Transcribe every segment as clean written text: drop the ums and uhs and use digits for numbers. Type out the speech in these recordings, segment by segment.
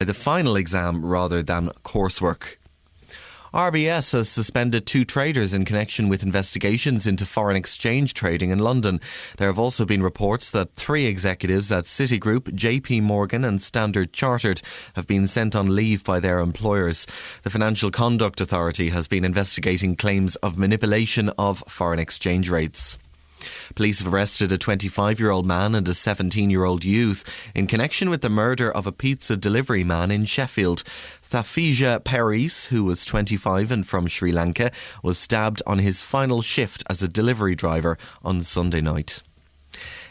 the final exam rather than coursework. RBS has suspended 2 traders in connection with investigations into foreign exchange trading in London. There have also been reports that 3 executives at Citigroup, JP Morgan and Standard Chartered have been sent on leave by their employers. The Financial Conduct Authority has been investigating claims of manipulation of foreign exchange rates. Police have arrested a 25-year-old man and a 17-year-old youth in connection with the murder of a pizza delivery man in Sheffield. Thafija Paris, who was 25 and from Sri Lanka, was stabbed on his final shift as a delivery driver on Sunday night.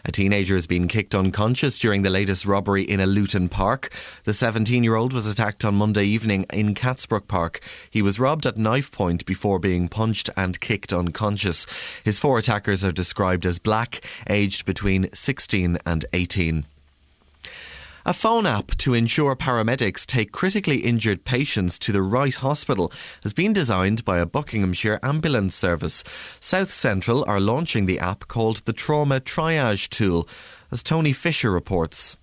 A teenager has been kicked unconscious during the latest robbery in a Luton park. The 17-year-old was attacked on Monday evening in Catsbrook Park. He was robbed at knife point before being punched and kicked unconscious. His 4 attackers are described as black, aged between 16 and 18. A phone app to ensure paramedics take critically injured patients to the right hospital has been designed by a Buckinghamshire ambulance service. South Central are launching the app called the Trauma Triage Tool, as Tony Fisher reports.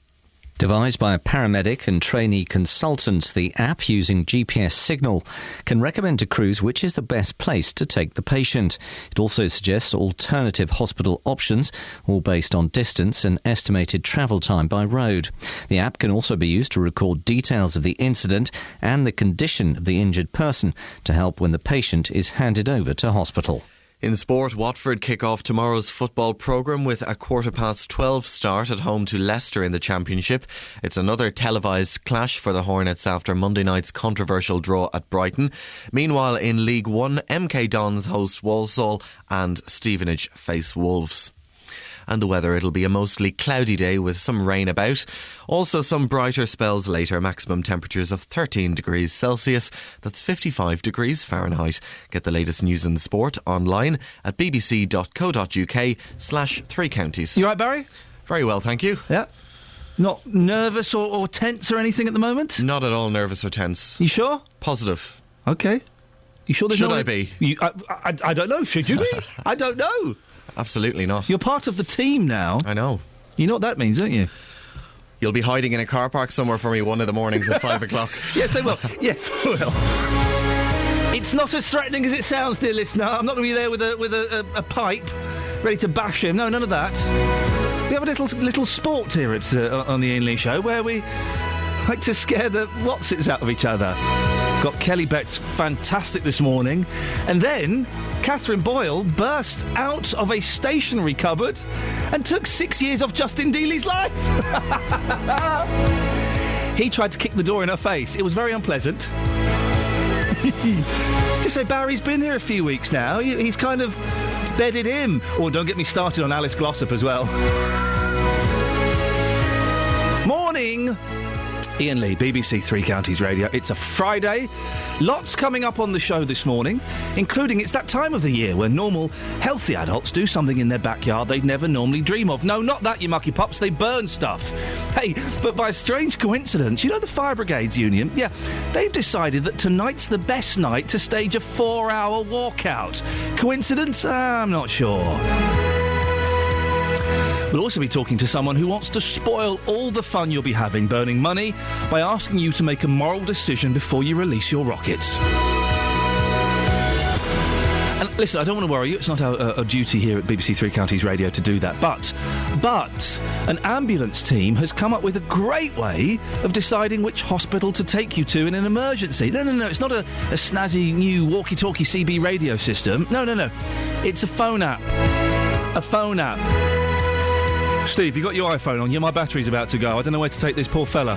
Devised by a paramedic and trainee consultants, the app, using GPS signal, can recommend to crews which is the best place to take the patient. It also suggests alternative hospital options, all based on distance and estimated travel time by road. The app can also be used to record details of the incident and the condition of the injured person to help when the patient is handed over to hospital. In sport, Watford kick off tomorrow's football programme with a 12:15 start at home to Leicester in the Championship. It's another televised clash for the Hornets after Monday night's controversial draw at Brighton. Meanwhile, in League One, MK Dons host Walsall and Stevenage face Wolves. And the weather, it'll be a mostly cloudy day with some rain about. Also some brighter spells later, maximum temperatures of 13 degrees Celsius. That's 55 degrees Fahrenheit. Get the latest news and sport online at bbc.co.uk/3 counties. You right, Barry? Very well, thank you. Yeah. Not nervous or tense or anything at the moment? Not at all nervous or tense. You sure? Positive. Okay. You sure there's Should no... I be? I don't know. Should you be? I don't know. Absolutely not. You're part of the team now. I know. You know what that means, don't you? You'll be hiding in a car park somewhere for me one of the mornings at 5 o'clock. Yes, I will. Yes, I will. It's not as threatening as it sounds, dear listener. I'm not going to be there with a pipe ready to bash him. No, none of that. We have a little sport here on the Iain Lee Show where we like to scare the whatsits out of each other. Got Kelly Betts fantastic this morning. And then Catherine Boyle burst out of a stationery cupboard and took 6 years off Justin Dealey's life. He tried to kick the door in her face. It was very unpleasant. Just say Barry's been here a few weeks now. He's kind of bedded in. Oh, don't get me started on Alice Glossop as well. Morning. Iain Lee, BBC Three Counties Radio. It's a Friday. Lots coming up on the show this morning, including it's that time of the year where normal, healthy adults do something in their backyard they'd never normally dream of. No, not that, you mucky pups. They burn stuff. Hey, but by a strange coincidence, you know the Fire Brigades Union? Yeah, they've decided that tonight's the best night to stage a 4-hour walkout. Coincidence? I'm not sure. We'll also be talking to someone who wants to spoil all the fun you'll be having burning money by asking you to make a moral decision before you release your rockets. And listen, I don't want to worry you. It's not our duty here at BBC Three Counties Radio to do that. But an ambulance team has come up with a great way of deciding which hospital to take you to in an emergency. No. It's not a snazzy new walkie-talkie CB radio system. No. It's a phone app. A phone app. Steve, you got your iPhone on? Yeah, my battery's about to go. I don't know where to take this poor fella.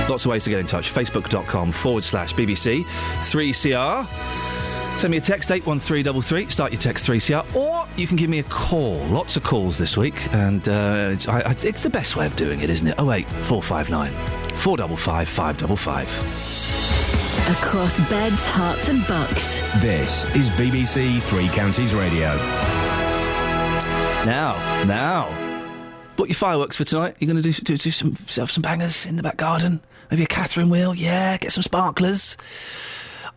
Lots of ways to get in touch. Facebook.com/BBC 3CR. Send me a text, 81333. Start your text 3CR. Or you can give me a call. Lots of calls this week. And it's the best way of doing it, isn't it? 08459 455 555. Across beds, hearts and bucks. This is BBC Three Counties Radio. Now, bought your fireworks for tonight? You're going to do some bangers in the back garden? Maybe a Catherine wheel? Yeah, get some sparklers.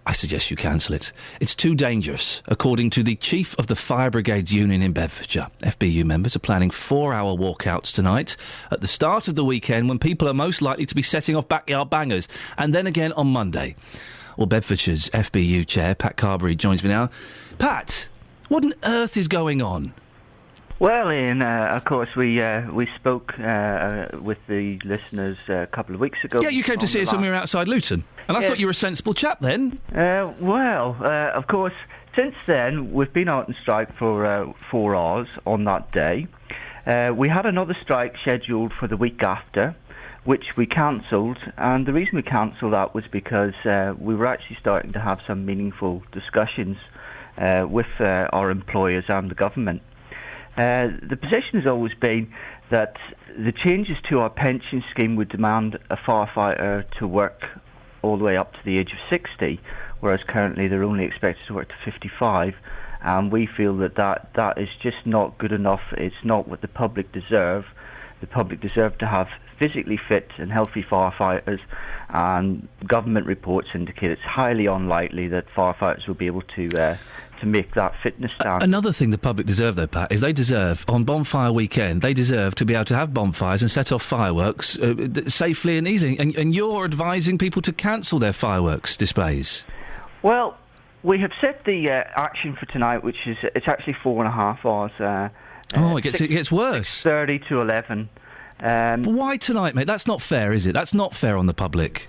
I suggest you cancel it. It's too dangerous, according to the chief of the Fire Brigades Union in Bedfordshire. FBU members are planning 4-hour walkouts tonight at the start of the weekend when people are most likely to be setting off backyard bangers, and then again on Monday. Well, Bedfordshire's FBU chair, Pat Carberry, joins me now. Pat, what on earth is going on? Well, Ian, of course, we spoke with the listeners a couple of weeks ago. Yeah, you came to see us when we were outside Luton. And I thought you were a sensible chap then. Of course, since then, we've been out on strike for 4 hours on that day. We had another strike scheduled for the week after, which we cancelled. And the reason we cancelled that was because we were actually starting to have some meaningful discussions with our employers and the government. The position has always been that the changes to our pension scheme would demand a firefighter to work all the way up to the age of 60, whereas currently they're only expected to work to 55. And we feel that is just not good enough. It's not what the public deserve. The public deserve to have physically fit and healthy firefighters, and government reports indicate it's highly unlikely that firefighters will be able to make that fitness standard. Another thing the public deserve, though, Pat, is they deserve, on bonfire weekend, they deserve to be able to have bonfires and set off fireworks safely and easily. And you're advising people to cancel their fireworks displays. Well, we have set the action for tonight, which is it's actually 4.5 hours. It gets worse. 6:30 to 11. But why tonight, mate? That's not fair, is it? That's not fair on the public.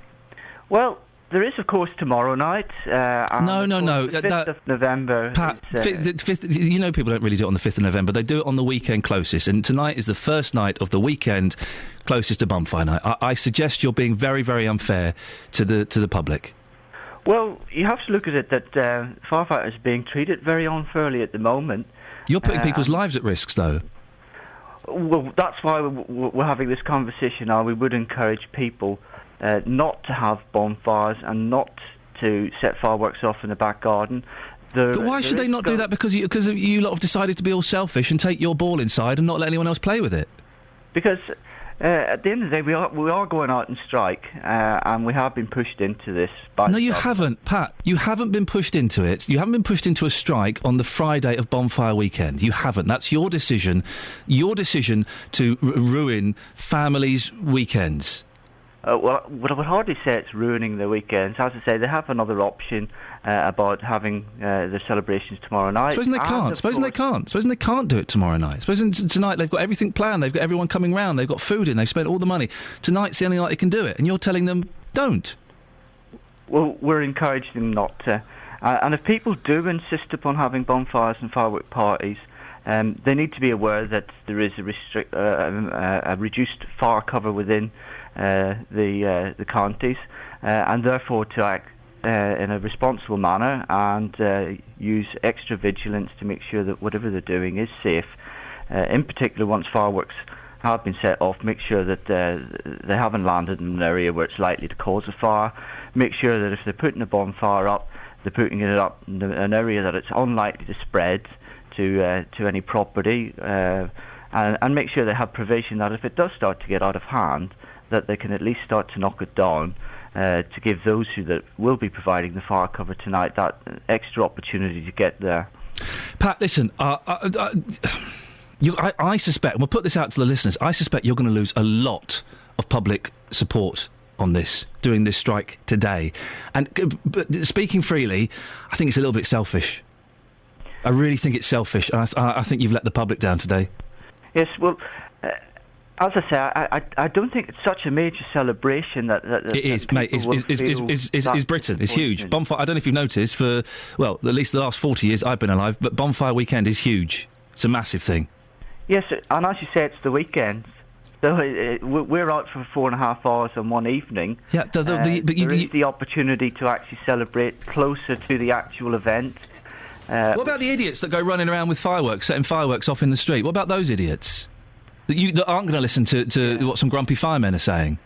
Well, there is, of course, tomorrow night. No. The 5th of November. Pat, the 5th, you know people don't really do it on the 5th of November. They do it on the weekend closest. And tonight is the first night of the weekend closest to bonfire night. I suggest you're being very, very unfair to the public. Well, you have to look at it that firefighters are being treated very unfairly at the moment. You're putting people's lives at risk, though. Well, that's why we're having this conversation now. We would encourage people not to have bonfires and not to set fireworks off in the back garden. But why should they not do that? Because you lot have decided to be all selfish and take your ball inside and not let anyone else play with it? Because at the end of the day, we are going out and strike, and we have been pushed into this. No, you haven't, Pat. You haven't been pushed into it. You haven't been pushed into a strike on the Friday of bonfire weekend. You haven't. That's your decision. Your decision to ruin families' weekends. Well, I would hardly say it's ruining the weekends. As I say, they have another option about having the celebrations tomorrow night. Supposing they can't. Supposing they can't do it tomorrow night. Supposing tonight they've got everything planned. They've got everyone coming round. They've got food in. They've spent all the money. Tonight's the only night they can do it, and you're telling them don't. Well, we're encouraging them not to. And if people do insist upon having bonfires and firework parties, they need to be aware that there is a reduced fire cover within the counties, and therefore to act in a responsible manner and use extra vigilance to make sure that whatever they're doing is safe. In particular, once fireworks have been set off, make sure that they haven't landed in an area where it's likely to cause a fire. Make sure that if they're putting a bonfire up, they're putting it up in an area that it's unlikely to spread to any property, and make sure they have provision that if it does start to get out of hand, that they can at least start to knock it down, to give those that will be providing the fire cover tonight that extra opportunity to get there. Pat, listen, I suspect, and we'll put this out to the listeners, I suspect you're going to lose a lot of public support on this, doing this strike today. But speaking freely, I think it's a little bit selfish. I really think it's selfish, and I think you've let the public down today. Yes, well, as I say, I don't think it's such a major celebration that it is, mate. It's Britain. It's huge. Bonfire. I don't know if you've noticed at least the last 40 years I've been alive, but bonfire weekend is huge. It's a massive thing. Yes, and as you say, it's the weekend. So we're out for 4.5 hours on one evening. Yeah, but there is the opportunity to actually celebrate closer to the actual event. What about the idiots that go running around with fireworks, setting fireworks off in the street? What about those idiots that aren't going to listen to what some grumpy firemen are saying?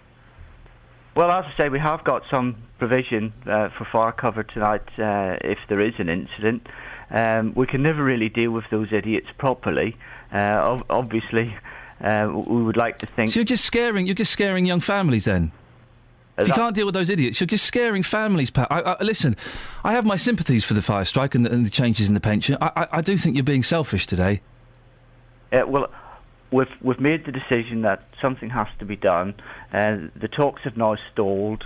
Well, as I say, we have got some provision for fire cover tonight if there is an incident. We can never really deal with those idiots properly. Obviously, we would like to think. So you're just scaring young families then? If you can't deal with those idiots, you're just scaring families, Pat. Listen, I have my sympathies for the fire strike and the changes in the pension. I do think you're being selfish today. Well, we've made the decision that something has to be done. The talks have now stalled.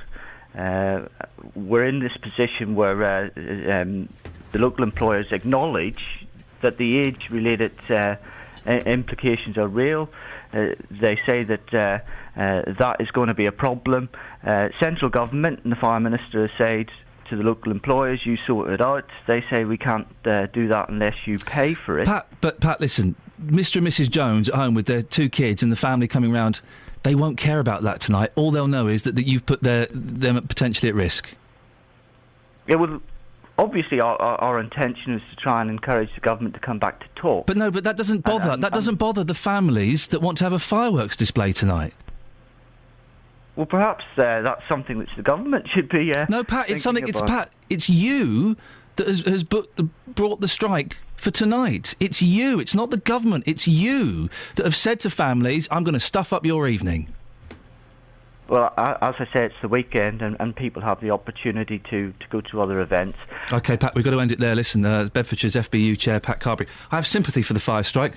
We're in this position where the local employers acknowledge that the age-related implications are real. They say that that is going to be a problem. Central government and the Fire Minister have said to the local employers, you sort it out. They say we can't do that unless you pay for it. Pat, listen, Mr. and Mrs. Jones at home with their 2 kids and the family coming round, they won't care about that tonight. All they'll know is that you've put them potentially at risk. Yeah, well, obviously our intention is to try and encourage the government to come back to talk. But that doesn't bother. That doesn't bother the families that want to have a fireworks display tonight. Well, perhaps that's something which the government should be. No, Pat. It's something. About. Pat. It's you that has brought the strike for tonight. It's you. It's not the government. It's you that have said to families, "I'm going to stuff up your evening." Well, as I say, it's the weekend and people have the opportunity to go to other events. OK, Pat, we've got to end it there. Listen, Bedfordshire's FBU Chair, Pat Carberry. I have sympathy for the fire strike.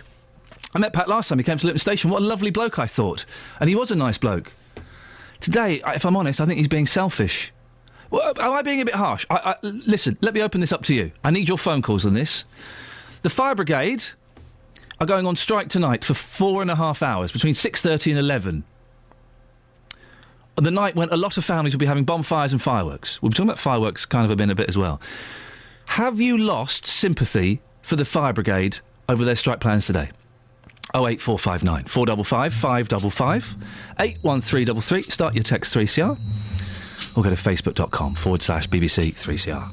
I met Pat last time he came to Luton Station. What a lovely bloke, I thought. And he was a nice bloke. Today, if I'm honest, I think he's being selfish. Well, am I being a bit harsh? Listen, let me open this up to you. I need your phone calls on this. The Fire Brigade are going on strike tonight for 4.5 hours, between 6:30 and 11. The night when a lot of families will be having bonfires and fireworks. We'll be talking about fireworks kind of in a bit as well. Have you lost sympathy for the Fire Brigade over their strike plans today? 08459 455 555 81333. Start your text 3CR. Or go to facebook.com/BBC 3CR.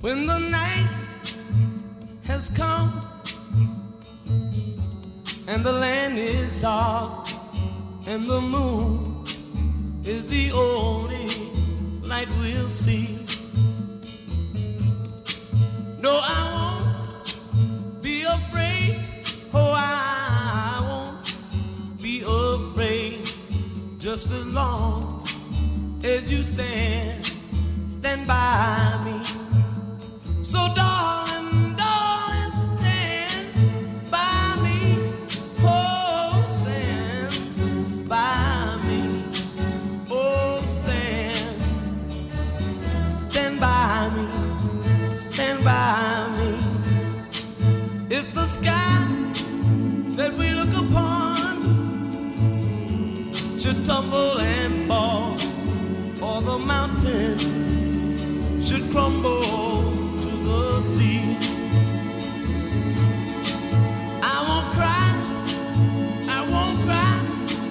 When the night has come and the land is dark and the moon is the only light we'll see. No, I won't be afraid. Oh, I won't be afraid. Just as long as you stand by me. So darling, darling, stand by me. Oh, stand by me. Oh, stand by me. Stand by me. If the sky that we look upon should tumble and fall, or the mountain should crumble to the sea, I won't cry,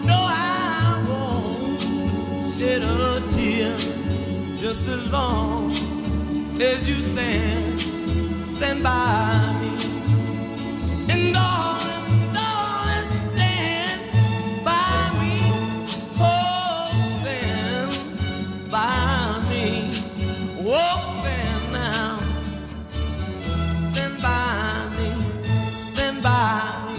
no, I won't shed a tear, just as long as you stand by me. And darling, darling, stand by me. Oh, stand by me. Oh, stand now. Stand by me. Stand by me.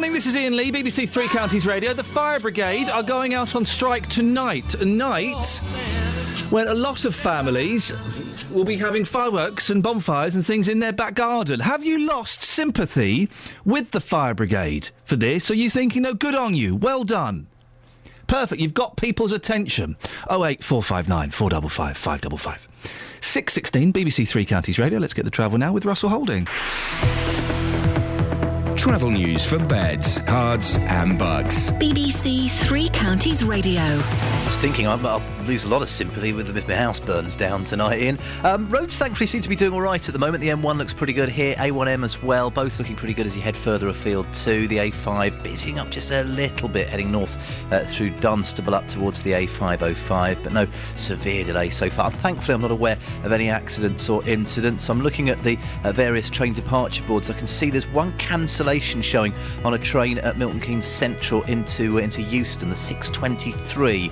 This is Iain Lee, BBC Three Counties Radio. The Fire Brigade are going out on strike tonight. A night when a lot of families will be having fireworks and bonfires and things in their back garden. Have you lost sympathy with the Fire Brigade for this? Are you thinking, no, good on you, well done? Perfect. You've got people's attention. 08459 455 555. 6:16, BBC Three Counties Radio. Let's get the travel now with Russell Holding. Travel news for beds, cards and bugs. BBC Three Counties Radio. I was thinking I'll lose a lot of sympathy with them if my house burns down tonight, Ian. Roads thankfully seem to be doing all right at the moment. The M1 looks pretty good here, A1M as well, both looking pretty good as you head further afield too. The A5 busying up just a little bit, heading north through Dunstable up towards the A505, but no severe delay so far. Thankfully I'm not aware of any accidents or incidents. I'm looking at the various train departure boards. I can see there's one cancellation showing on a train at Milton Keynes Central into Euston. The 6:23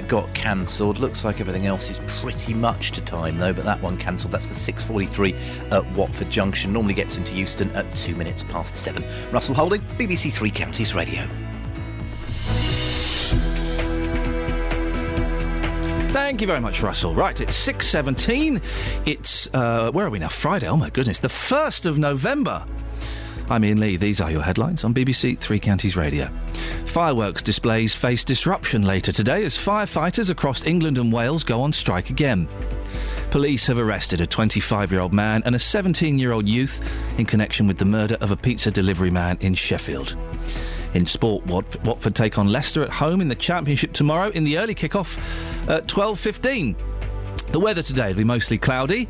got cancelled. Looks like everything else is pretty much to time though, but that one cancelled. That's the 6:43 at Watford Junction. Normally gets into Euston at 2 minutes past 7. Russell Holding, BBC Three Counties Radio. Thank you very much, Russell. Right, it's 6:17. It's, where are we now? Friday. Oh, my goodness. The 1st of November. I'm Iain Lee. These are your headlines on BBC Three Counties Radio. Fireworks displays face disruption later today as firefighters across England and Wales go on strike again. Police have arrested a 25-year-old man and a 17-year-old youth in connection with the murder of a pizza delivery man in Sheffield. In sport, Watford take on Leicester at home in the Championship tomorrow in the early kick-off at 12:15. The weather today will be mostly cloudy,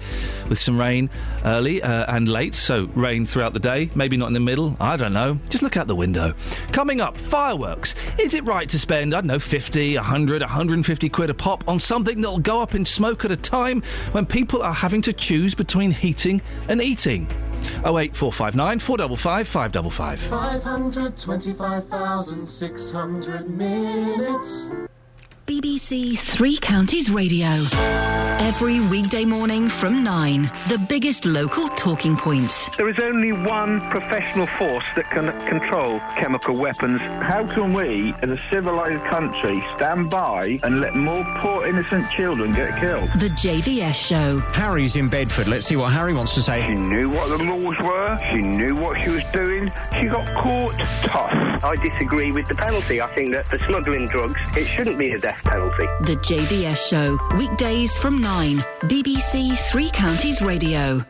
with some rain early and late, so rain throughout the day, maybe not in the middle, I don't know. Just look out the window. Coming up, fireworks. Is it right to spend, 50, 100, 150 quid a pop on something that'll go up in smoke at a time when people are having to choose between heating and eating? 08459 455 555. 525,600 minutes. BBC Three Counties Radio. Every weekday morning from 9, the biggest local talking points. There is only one professional force that can control chemical weapons. How can we, as a civilised country, stand by and let more poor innocent children get killed? The JVS Show. Harry's in Bedford. Let's see what Harry wants to say. She knew what the laws were. She knew what she was doing. She got caught tough. I disagree with the penalty. I think that for smuggling drugs, it shouldn't be a death penalty. The JVS Show. Weekdays from 9. BBC Three Counties Radio.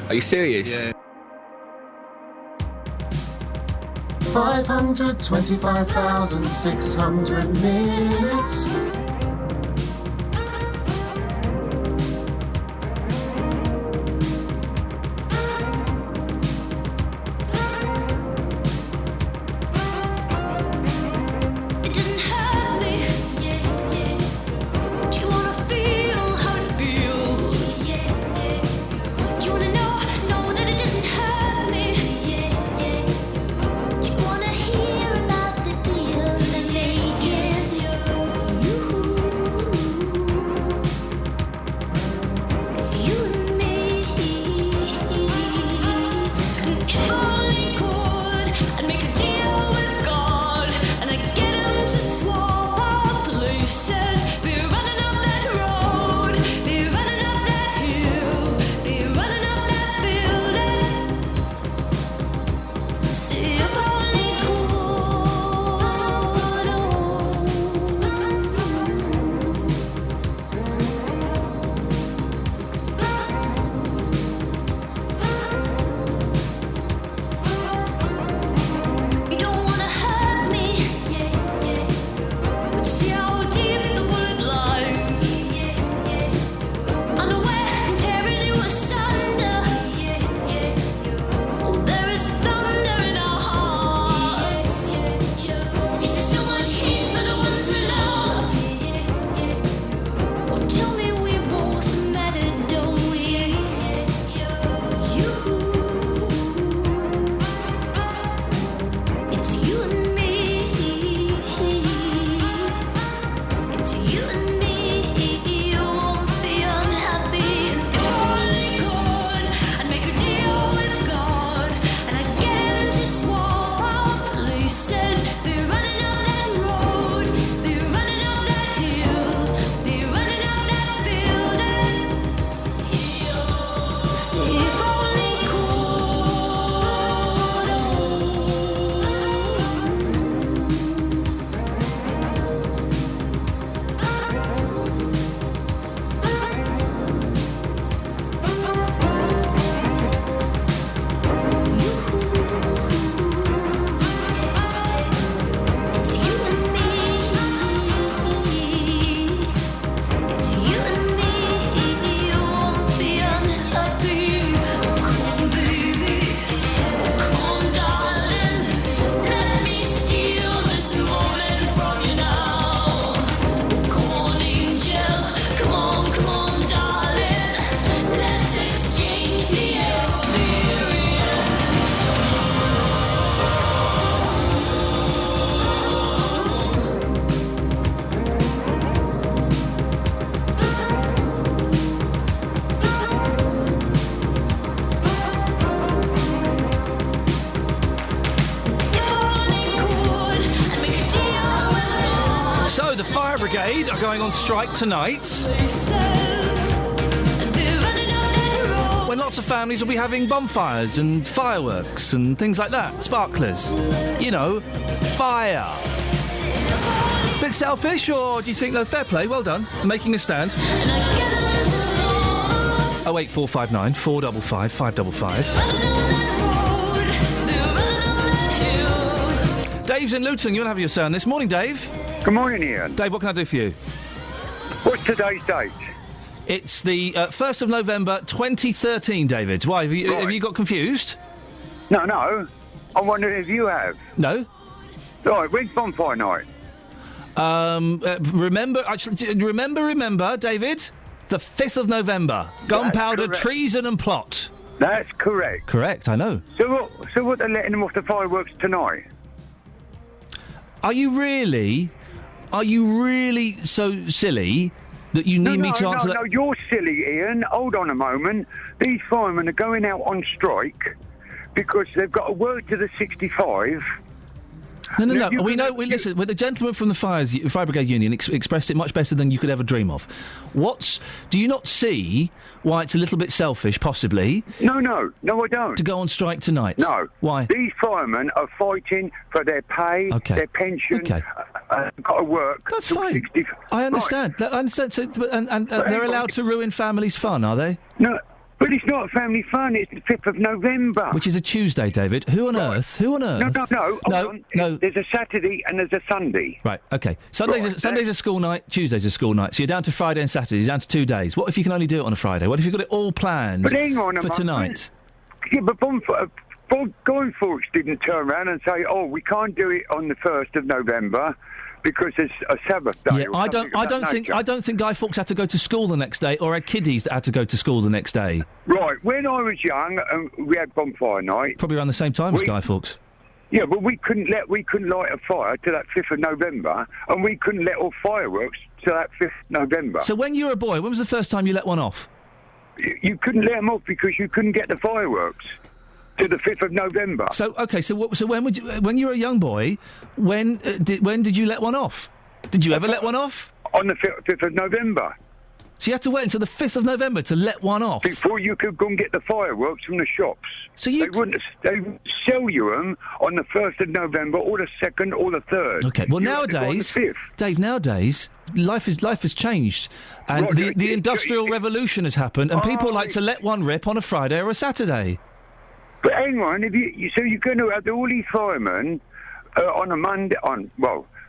Are you serious? Yeah. 525,600 minutes. So, the fire brigade are going on strike tonight, when lots of families will be having bonfires and fireworks and things like that, sparklers. You know, fire. Bit selfish, or do you think, no, fair play, well done, making a stand. 08459 455 555. Dave's in Luton. You'll have your turn this morning, Dave. Good morning, Iain. Dave, what can I do for you? What's today's date? It's the 1st of November 2013, David. Why, have you got confused? No. I'm wondering if you have. No. Right, when's bonfire night? Remember, David? The 5th of November. Gunpowder, treason and plot. That's correct. Correct, I know. So what, they're letting them off the fireworks tonight? Are you really so silly that you need me to answer that? No, you're silly, Iain. Hold on a moment. These firemen are going out on strike because they've got to work to the 65. No. Listen, the gentleman from the Fire Brigade Union expressed it much better than you could ever dream of. Do you not see why it's a little bit selfish, possibly? No, I don't. To go on strike tonight? No. Why? These firemen are fighting for their pay, their pension. Okay. Got to work. That's fine. 60. I understand. Right. I understand. So, they're allowed to ruin families' fun, are they? No. But it's not family fun, it's the 5th of November. Which is a Tuesday, David. Who on earth? No. There's a Saturday and there's a Sunday. Right, OK. Sunday's a school night, Tuesday's a school night. So you're down to Friday and Saturday, you're down to 2 days. What if you can only do it on a Friday? What if you've got it all planned for tonight? Yeah, but Guy Fawkes didn't turn around and say, we can't do it on the 1st of November because it's a Sabbath day. Yeah, I don't think Guy Fawkes had to go to school the next day, or had kiddies that had to go to school the next day. Right, when I was young and we had bonfire night, probably around the same time as Guy Fawkes. Yeah, but we couldn't light a fire till that 5th of November, and we couldn't let off fireworks till that 5th of November. So when you were a boy, when was the first time you let one off? You couldn't let them off because you couldn't get the fireworks to the 5th of November. So when you were a young boy, when did you let one off? Did you ever let one off? On the 5th of November. So you had to wait until the 5th of November to let one off? Before you could go and get the fireworks from the shops. So they wouldn't sell you them on the 1st of November or the 2nd or the 3rd. Okay, well nowadays, Dave, life has changed. And the Industrial Revolution has happened, and people like to let one rip on a Friday or a Saturday. But hang on, so you're going to have all these firemen on a Monday,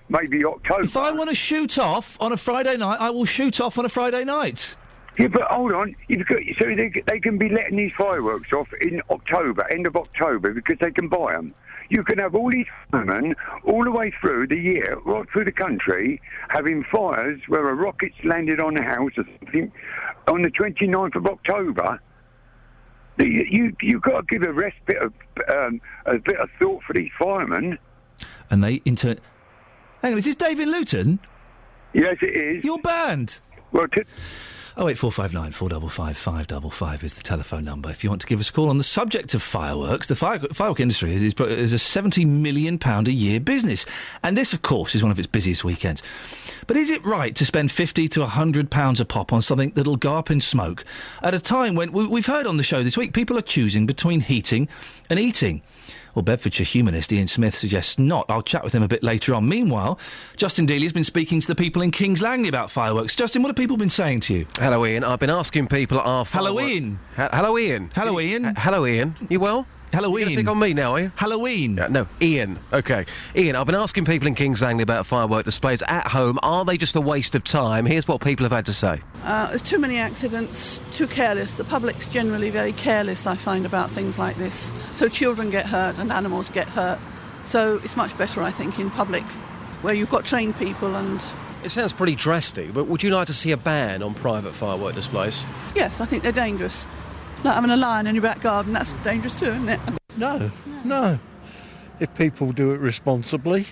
maybe October. If I want to shoot off on a Friday night, I will shoot off on a Friday night. Yeah, but hold on. So they can be letting these fireworks off in October, end of October, because they can buy them. You can have all these firemen all the way through the year, right through the country, having fires where a rocket's landed on a house or something on the 29th of October. You've got to give a bit of thought for these firemen. And they Hang on, is this Dave in Luton? Yes, it is. Your band? Well, 08459 455 555 is the telephone number if you want to give us a call on the subject of fireworks. The firework industry is a £70 million a year business, and this, of course, is one of its busiest weekends. But is it right to spend £50 to £100 a pop on something that'll go up in smoke at a time when we've heard on the show this week people are choosing between heating and eating? Well, Bedfordshire humanist Iain Smith suggests not. I'll chat with him a bit later on. Meanwhile, Justin Dealey has been speaking to the people in Kings Langley about fireworks. Justin, what have people been saying to you? Hello, Iain. I've been asking people at our Hello, Iain. Hello, Iain. Hello, Iain. Hello, Iain. You well? Halloween. You're going to pick on me now, are you? Halloween. No, Iain. OK. Iain, I've been asking people in Kings Langley about firework displays at home. Are they just a waste of time? Here's what people have had to say. There's too many accidents, too careless. The public's generally very careless, I find, about things like this. So children get hurt and animals get hurt. So it's much better, I think, in public, where you've got trained people and... It sounds pretty drastic, but would you like to see a ban on private firework displays? Yes, I think they're dangerous. Like having a lion in your back garden, that's dangerous too, isn't it? No. If people do it responsibly,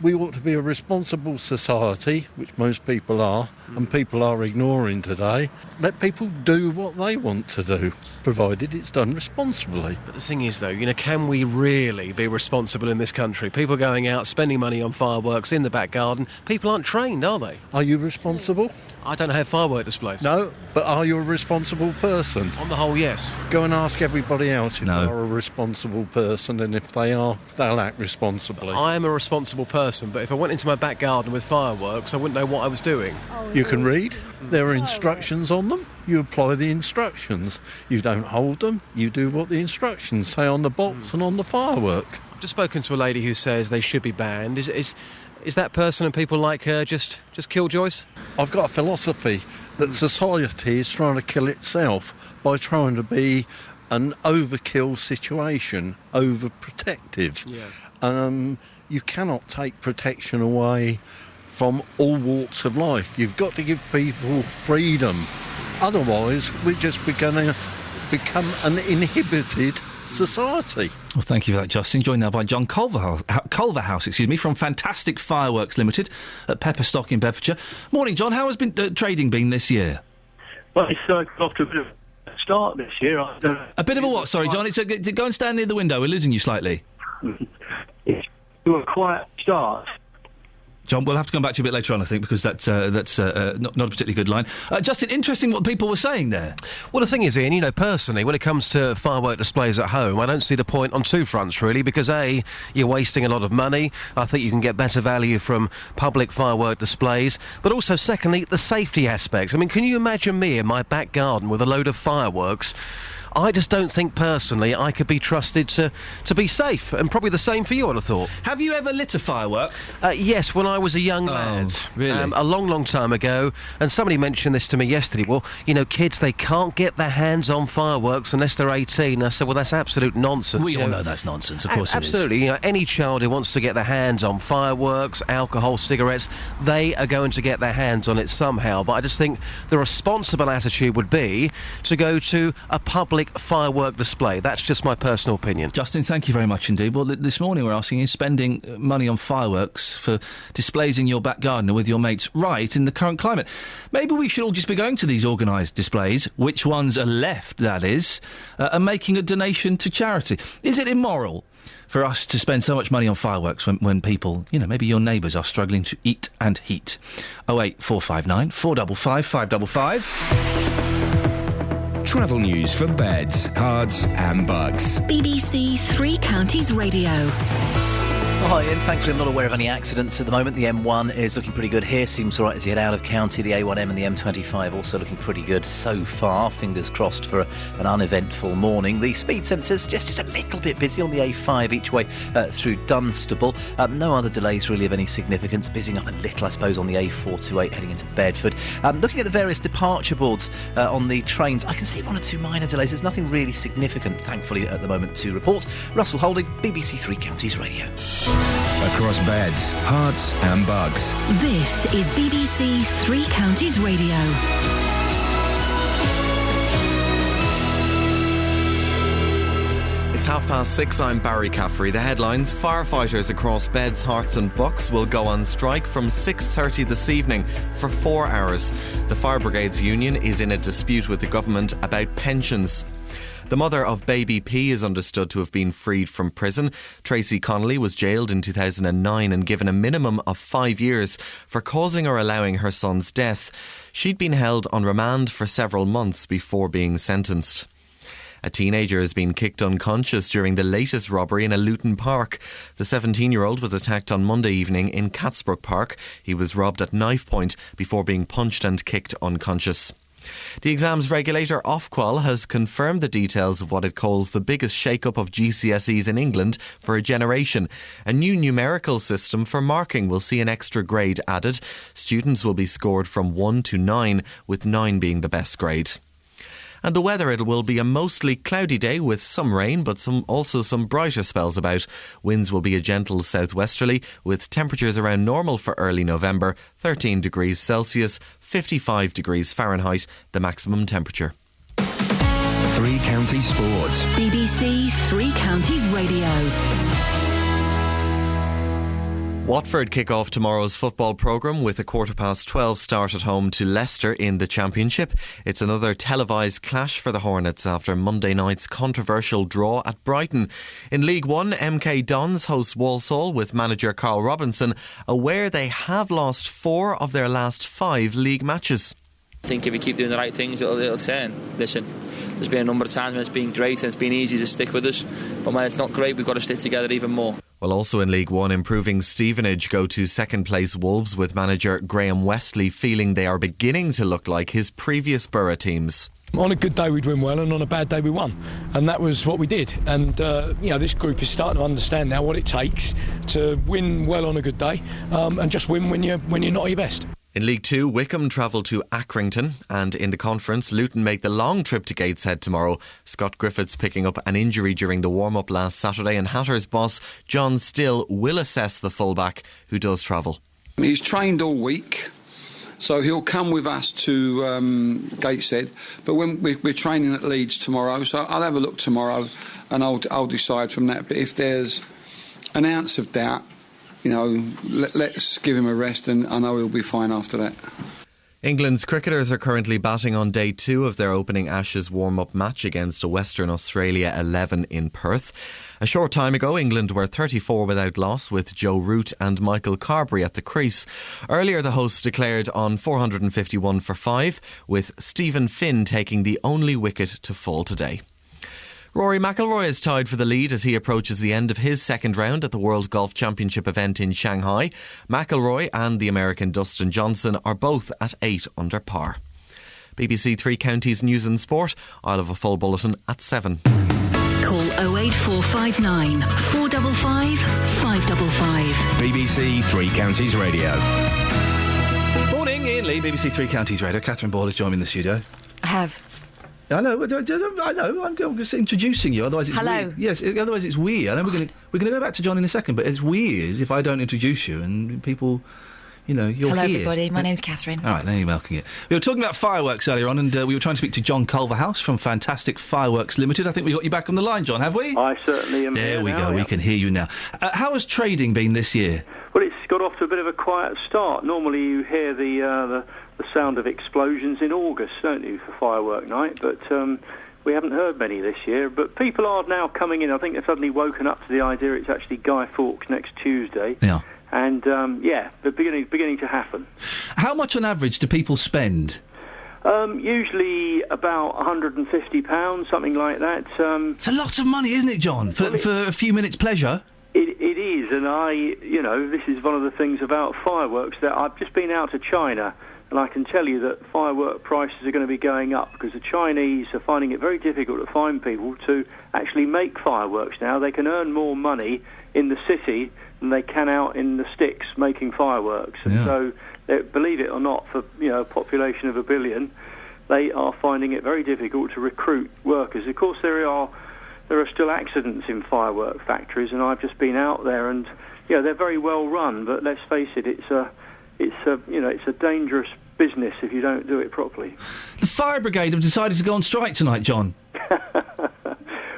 we ought to be a responsible society, which most people are, and people are ignoring today. Let people do what they want to do, provided it's done responsibly. But the thing is, though, can we really be responsible in this country? People going out, spending money on fireworks in the back garden. People aren't trained, are they? Are you responsible? I don't have firework displays. No, but are you a responsible person? On the whole, yes. Go and ask everybody else if they are a responsible person, and if they are, they'll act responsibly. I am a responsible person, but if I went into my back garden with fireworks, I wouldn't know what I was doing. You can read. There are instructions on them. You apply the instructions. You don't hold them. You do what the instructions say on the box and on the firework. I've just spoken to a lady who says they should be banned. Is that person and people like her just killjoys? I've got a philosophy that society is trying to kill itself by trying to be an overkill situation, overprotective. Yeah. You cannot take protection away from all walks of life. You've got to give people freedom. Otherwise, we're just going to become an inhibited society. Well, thank you for that, Justin. Joined now by John Culverhouse, from Fantastic Fireworks Limited at Pepperstock in Bedfordshire. Morning, John. How has trading been this year? Well, it's off to a bit of a start this year. A bit of a what? Sorry, John. Go and stand near the window. We're losing you slightly. It's to a quiet start. John, we'll have to come back to you a bit later on, I think, because that's not a particularly good line. Justin, interesting what people were saying there. Well, the thing is, Ian, personally, when it comes to firework displays at home, I don't see the point on two fronts, really, because A, you're wasting a lot of money. I think you can get better value from public firework displays. But also, secondly, the safety aspects. I mean, can you imagine me in my back garden with a load of fireworks? I just don't think, personally, I could be trusted to be safe. And probably the same for you, I'd have thought. Have you ever lit a firework? Yes, when I was a young lad. Really? A long, long time ago. And somebody mentioned this to me yesterday. Well, kids, they can't get their hands on fireworks unless they're 18. And I said, well, that's absolute nonsense. We all know that's nonsense, of course absolutely. it is. Any child who wants to get their hands on fireworks, alcohol, cigarettes, they are going to get their hands on it somehow. But I just think the responsible attitude would be to go to a public firework display. That's just my personal opinion. Justin, thank you very much indeed. Well, this morning we're asking, is spending money on fireworks for displays in your back garden or with your mates right in the current climate? Maybe we should all just be going to these organised displays, which ones are left, that is, and making a donation to charity. Is it immoral for us to spend so much money on fireworks when people, maybe your neighbours are struggling to eat and heat? 08459 455 555. Travel news for beds, cards and bugs. BBC Three Counties Radio. Hi, Ian. Thankfully, I'm not aware of any accidents at the moment. The M1 is looking pretty good here. Seems all right as you head out of county. The A1M and the M25 also looking pretty good so far. Fingers crossed for an uneventful morning. The speed sensors just a little bit busy on the A5 each way through Dunstable. No other delays really of any significance. Busying up a little, I suppose, on the A428 heading into Bedford. Looking at the various departure boards on the trains, I can see one or two minor delays. There's nothing really significant, thankfully, at the moment to report. Russell Holding, BBC Three Counties Radio. Across beds, hearts and bugs. This is BBC Three Counties Radio. It's 6:30. I'm Barry Caffrey. The headlines: firefighters across Beds, Hearts and Bucks will go on strike from 6:30 this evening for 4 hours. The Fire Brigades Union is in a dispute with the government about pensions. The mother of baby P is understood to have been freed from prison. Tracy Connolly was jailed in 2009 and given a minimum of 5 years for causing or allowing her son's death. She'd been held on remand for several months before being sentenced. A teenager has been kicked unconscious during the latest robbery in a Luton park. The 17-year-old was attacked on Monday evening in Catsbrook Park. He was robbed at knife point before being punched and kicked unconscious. The exams regulator Ofqual has confirmed the details of what it calls the biggest shake-up of GCSEs in England for a generation. A new numerical system for marking will see an extra grade added. Students will be scored from 1 to 9, with 9 being the best grade. And the weather, it will be a mostly cloudy day with some rain, but also some brighter spells about. Winds will be a gentle southwesterly, with temperatures around normal for early November, 13 degrees Celsius, 55 degrees Fahrenheit, the maximum temperature. Three Counties Sports. BBC Three Counties Radio. Watford kick off tomorrow's football programme with a 12:15 start at home to Leicester in the Championship. It's another televised clash for the Hornets after Monday night's controversial draw at Brighton. In League One, MK Dons host Walsall with manager Carl Robinson, aware they have lost 4 of their last 5 league matches. I think if you keep doing the right things, it'll turn. Listen, there's been a number of times when it's been great and it's been easy to stick with us, but when it's not great, we've got to stick together even more. Well, also in League One, improving Stevenage go to second place Wolves with manager Graham Westley feeling they are beginning to look like his previous Borough teams. On a good day we'd win well, and on a bad day we won, and that was what we did. And this group is starting to understand now what it takes to win well on a good day, and just win when you're not at your best. In League 2, Wycombe travel to Accrington, and in the conference, Luton make the long trip to Gateshead tomorrow. Scott Griffiths picking up an injury during the warm-up last Saturday, and Hatters boss John Still will assess the fullback who does travel. He's trained all week, so he'll come with us to Gateshead, but when we're training at Leeds tomorrow, so I'll have a look tomorrow and I'll decide from that. But if there's an ounce of doubt, let's give him a rest, and I know he'll be fine after that. England's cricketers are currently batting on day 2 of their opening Ashes warm-up match against a Western Australia 11 in Perth. A short time ago, England were 34 without loss with Joe Root and Michael Carberry at the crease. Earlier, the hosts declared on 451 for 5, with Stephen Finn taking the only wicket to fall today. Rory McIlroy is tied for the lead as he approaches the end of his second round at the World Golf Championship event in Shanghai. McIlroy and the American Dustin Johnson are both at 8 under par. BBC Three Counties News and Sport. I'll have a full bulletin at 7. Call 08459 455 555. BBC Three Counties Radio. Morning, Iain Lee, BBC Three Counties Radio. Catherine Ball has joined me in the studio. I have. I know. I'm just introducing you. Otherwise, it's Hello. weird. Yes. Otherwise, it's weird. I know we're going to go back to John in a second, but it's weird if I don't introduce you and people, you're Hello, here. Hello, everybody. My name's Catherine. All right, now you're milking it. We were talking about fireworks earlier on, and we were trying to speak to John Culverhouse from Fantastic Fireworks Limited. I think we got you back on the line, John. Have we? I certainly am. There we now, go. yeah. We can hear you now. How has trading been this year? Well, it's got off to a bit of a quiet start. Normally, you hear the sound of explosions in August, don't you, for firework night? But we haven't heard many this year, but people are now coming in. I think they've suddenly woken up to the idea it's actually Guy Fawkes next Tuesday. Yeah. And, they're beginning to happen. How much on average do people spend? Usually about £150, something like that. It's a lot of money, isn't it, John, for a few minutes' pleasure? It is, and this is one of the things about fireworks, that I've just been out to China, and I can tell you that firework prices are going to be going up because the Chinese are finding it very difficult to find people to actually make fireworks now. They can earn more money in the city than they can out in the sticks making fireworks. And so, believe it or not, for a population of 1 billion, they are finding it very difficult to recruit workers. Of course, there are still accidents in firework factories, and I've just been out there, and they're very well run. But let's face it, it's a dangerous business if you don't do it properly. The fire brigade have decided to go on strike tonight, John.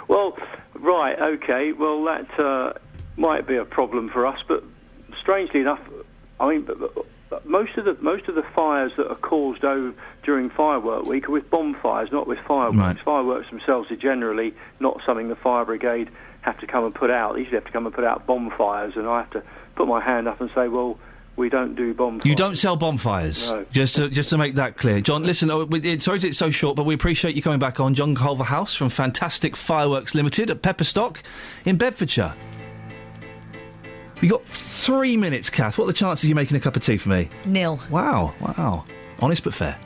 Well, right, okay. Well, that might be a problem for us, but strangely enough, most of the fires that are caused during firework week are with bonfires, not with fireworks. Right. Fireworks themselves are generally not something the fire brigade have to come and put out. They usually have to come and put out bonfires, and I have to put my hand up and say, well, we don't do bonfires. You don't sell bonfires? No. Just to make that clear. John, listen, sorry it's so short, but we appreciate you coming back on. John Culverhouse from Fantastic Fireworks Limited at Pepperstock in Bedfordshire. We got 3 minutes, Kath. What are the chances of you making a cup of tea for me? Nil. Wow. Honest but fair.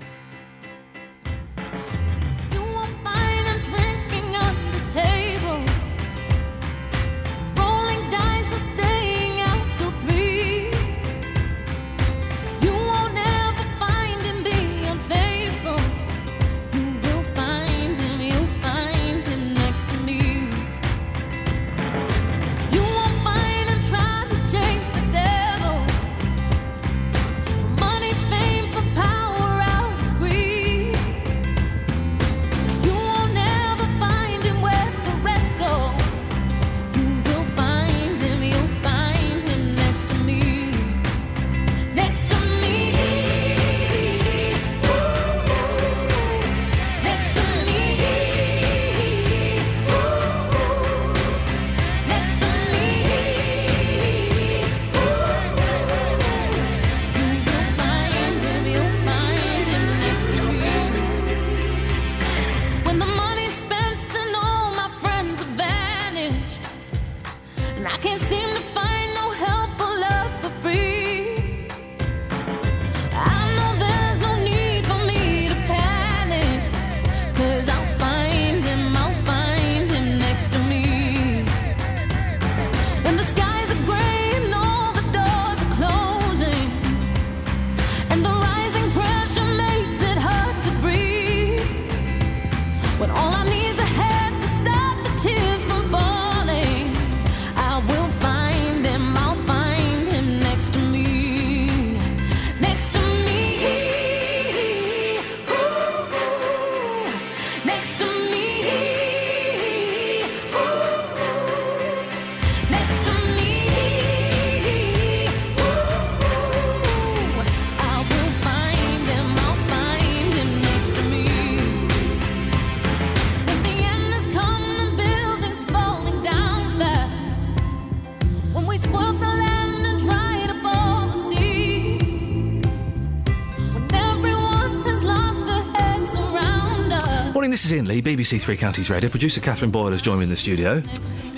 morning, this is Iain Lee, BBC Three Counties Radio. Producer Catherine Boyle has joined me in the studio.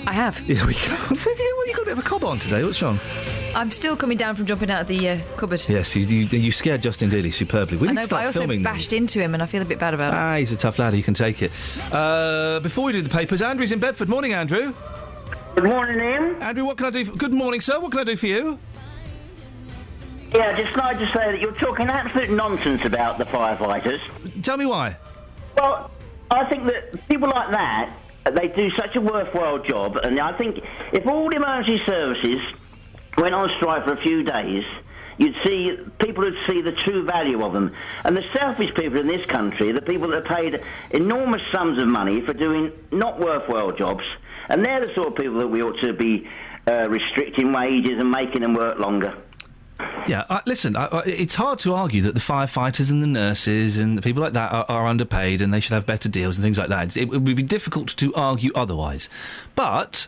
I have. Here we go. Well, you got a bit of a cob on today. What's wrong? I'm still coming down from jumping out of the cupboard. Yes, you scared Justin Dealey superbly. We I need know, to start but I also filming bashed into him and I feel a bit bad about it. He's a tough lad, he can take it. Before we do the papers, Andrew's in Bedford. Morning, Andrew. Good morning, Ian. Andrew, what can I do good morning, sir. What can I do for you? Yeah, just like to say that you're talking absolute nonsense about the firefighters. Tell me why. Well, I think that people like that, they do such a worthwhile job, and I think if all the emergency services went on strike for a few days, people would see the true value of them. And the selfish people in this country, the people that are paid enormous sums of money for doing not worthwhile jobs, and they're the sort of people that we ought to be restricting wages and making them work longer. Yeah, listen, it's hard to argue that the firefighters and the nurses and the people like that are underpaid and they should have better deals and things like that. It would be difficult to argue otherwise. But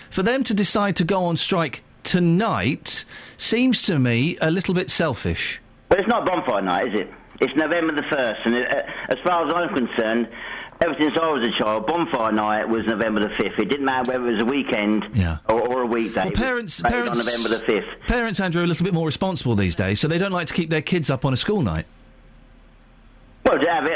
for them to decide to go on strike tonight seems to me a little bit selfish. But it's not bonfire night, is it? It's November the 1st, and as far as I'm concerned, ever since I was a child, bonfire night was November the 5th. It didn't matter whether it was a weekend or a weekday. Well, parents on November the 5th. Parents, Andrew, are a little bit more responsible these days, so they don't like to keep their kids up on a school night. Well, have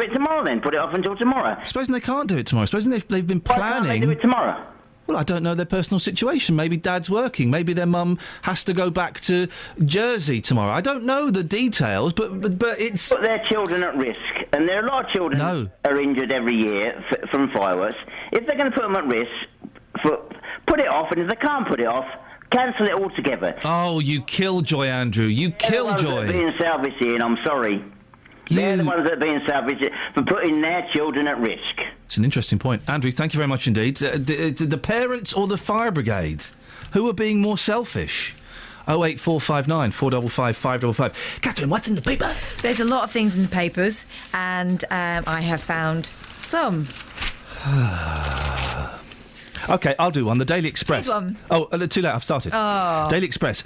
it tomorrow then. Put it off until tomorrow. Supposing they can't do it tomorrow. Supposing they've been planning. Why can't they do it tomorrow? Well, I don't know their personal situation. Maybe Dad's working. Maybe their mum has to go back to Jersey tomorrow. I don't know the details, but it's... Put their children at risk, and there are a lot of children are injured every year from fireworks. If they're going to put them at risk, put it off, and if they can't put it off, cancel it altogether. Oh, you killjoy, Andrew. You killjoy. They're being selfish, Ian, I'm sorry. They're the ones that are being selfish for putting their children at risk. It's an interesting point. Andrew, thank you very much indeed. The parents or the fire brigade? Who are being more selfish? 08459 455 555. Catherine, what's in the paper? There's a lot of things in the papers, and I have found some. OK, I'll do one. The Daily Express. Here's one. Oh, too late, I've started. Oh. Daily Express.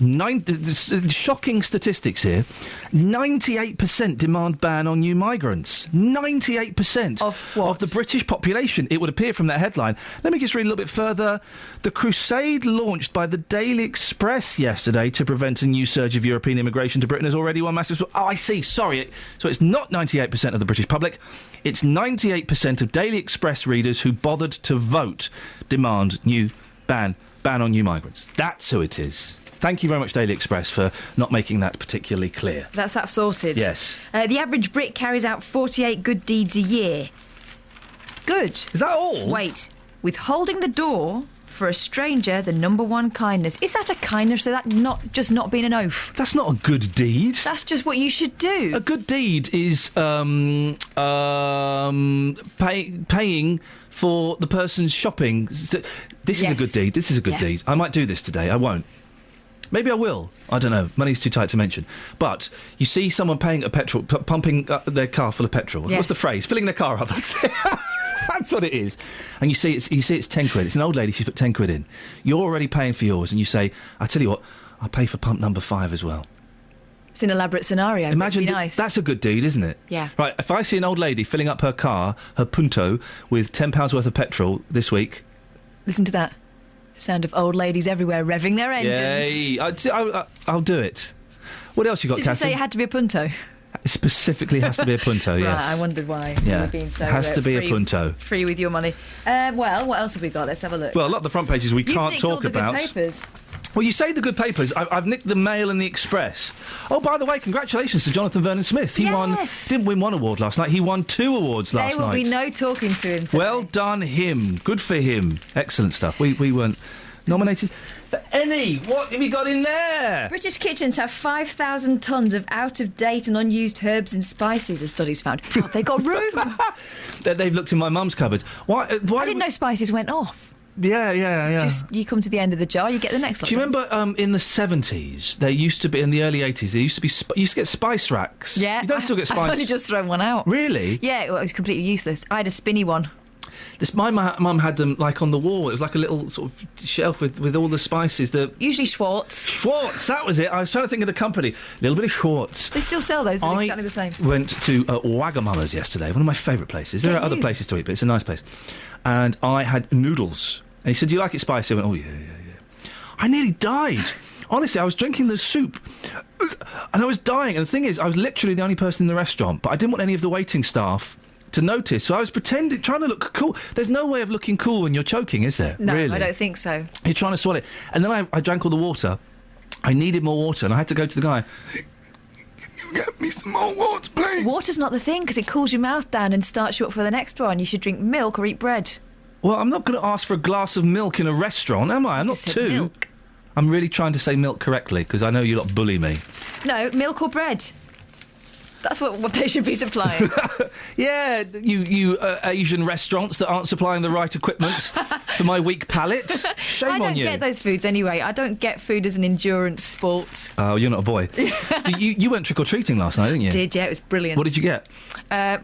Shocking statistics here. 98% demand ban on new migrants. 98% of the British population, it would appear from that headline. Let me just read a little bit further. The crusade launched by the Daily Express yesterday to prevent a new surge of European immigration to Britain has already won massive... Oh, I see, sorry. So it's not 98% of the British public. It's 98% of Daily Express readers who bothered to vote demand new ban on new migrants. That's who it is. Thank you very much, Daily Express, for not making that particularly clear. That's that sorted. Yes. The average Brit carries out 48 good deeds a year. Good. Is that all? Wait. Withholding the door for a stranger, the number one kindness. Is that a kindness, or that not being an oath? That's not a good deed. That's just what you should do. A good deed is paying for the person's shopping. This is a good deed. This is a good deed. I might do this today. I won't. Maybe I will. I don't know. Money's too tight to mention. But you see someone paying a petrol, pumping their car full of petrol. Yes. What's the phrase? Filling their car up. That's what it is. And you see it's 10 quid. It's an old lady. She's put 10 quid in. You're already paying for yours, and you say, "I tell you what, I'll pay for pump number 5 as well." It's an elaborate scenario. Imagine it'd be nice. That's a good deed, isn't it? Yeah. Right. If I see an old lady filling up her car, her Punto, with £10 worth of petrol this week. Listen to that. Sound of old ladies everywhere revving their engines. Yay! I'll do it. What else you got, Did Catherine? you say it had to be a Punto? It specifically has to be a Punto, yes. Right, I wondered why you Yeah. were being so Has to be a Punto. free with your money. Well, what else have we got? Let's have a look. Well, a lot of the front pages we You've can't nicked talk all the about. Good papers. Well, you say the good papers. I've nicked the Mail and the Express. Oh, by the way, congratulations to Jonathan Vernon-Smith. He didn't win one award last night. He won 2 awards last night. There will be no talking to him today. Well done, him. Good for him. Excellent stuff. We weren't nominated for any. What have you got in there? British kitchens have 5,000 tonnes of out-of-date and unused herbs and spices, as studies found. Have they got room? They've looked in my mum's cupboard. Why I didn't know spices went off. Yeah. Just, you come to the end of the jar, you get the next lot. Do you remember in the 70s, there used to be, in the early 80s, there used to be, you used to get spice racks? Yeah. You don't still get spice. I've only just thrown one out. Really? Yeah, it was completely useless. I had a spinny one. My mum had them like on the wall. It was like a little sort of shelf with all the spices. Usually Schwartz. Schwartz, that was it. I was trying to think of the company. A little bit of Schwartz. They still sell those. They're exactly the same. Went to Wagamama's yesterday, one of my favourite places. There are other places to eat, but it's a nice place. And I had noodles. And he said, "Do you like it spicy?" I went, "Oh, yeah. I nearly died. Honestly, I was drinking the soup and I was dying. And the thing is, I was literally the only person in the restaurant, but I didn't want any of the waiting staff to notice. So I was trying to look cool. There's no way of looking cool when you're choking, is there? No, really? I don't think so. You're trying to swallow it. And then I drank all the water. I needed more water, and I had to go to the guy. Can you get me some more water, please? Water's not the thing, because it cools your mouth down and starts you up for the next one. You should drink milk or eat bread. Well, I'm not going to ask for a glass of milk in a restaurant, am I? I'm not two. Milk. I'm really trying to say milk correctly, because I know you lot bully me. No, milk or bread. That's what they should be supplying. Yeah, you Asian restaurants that aren't supplying the right equipment for my weak palate. Shame on you. I don't get those foods anyway. I don't get food as an endurance sport. Oh, you're not a boy. You went trick-or-treating last night, didn't you? Did, yeah, it was brilliant. What did you get?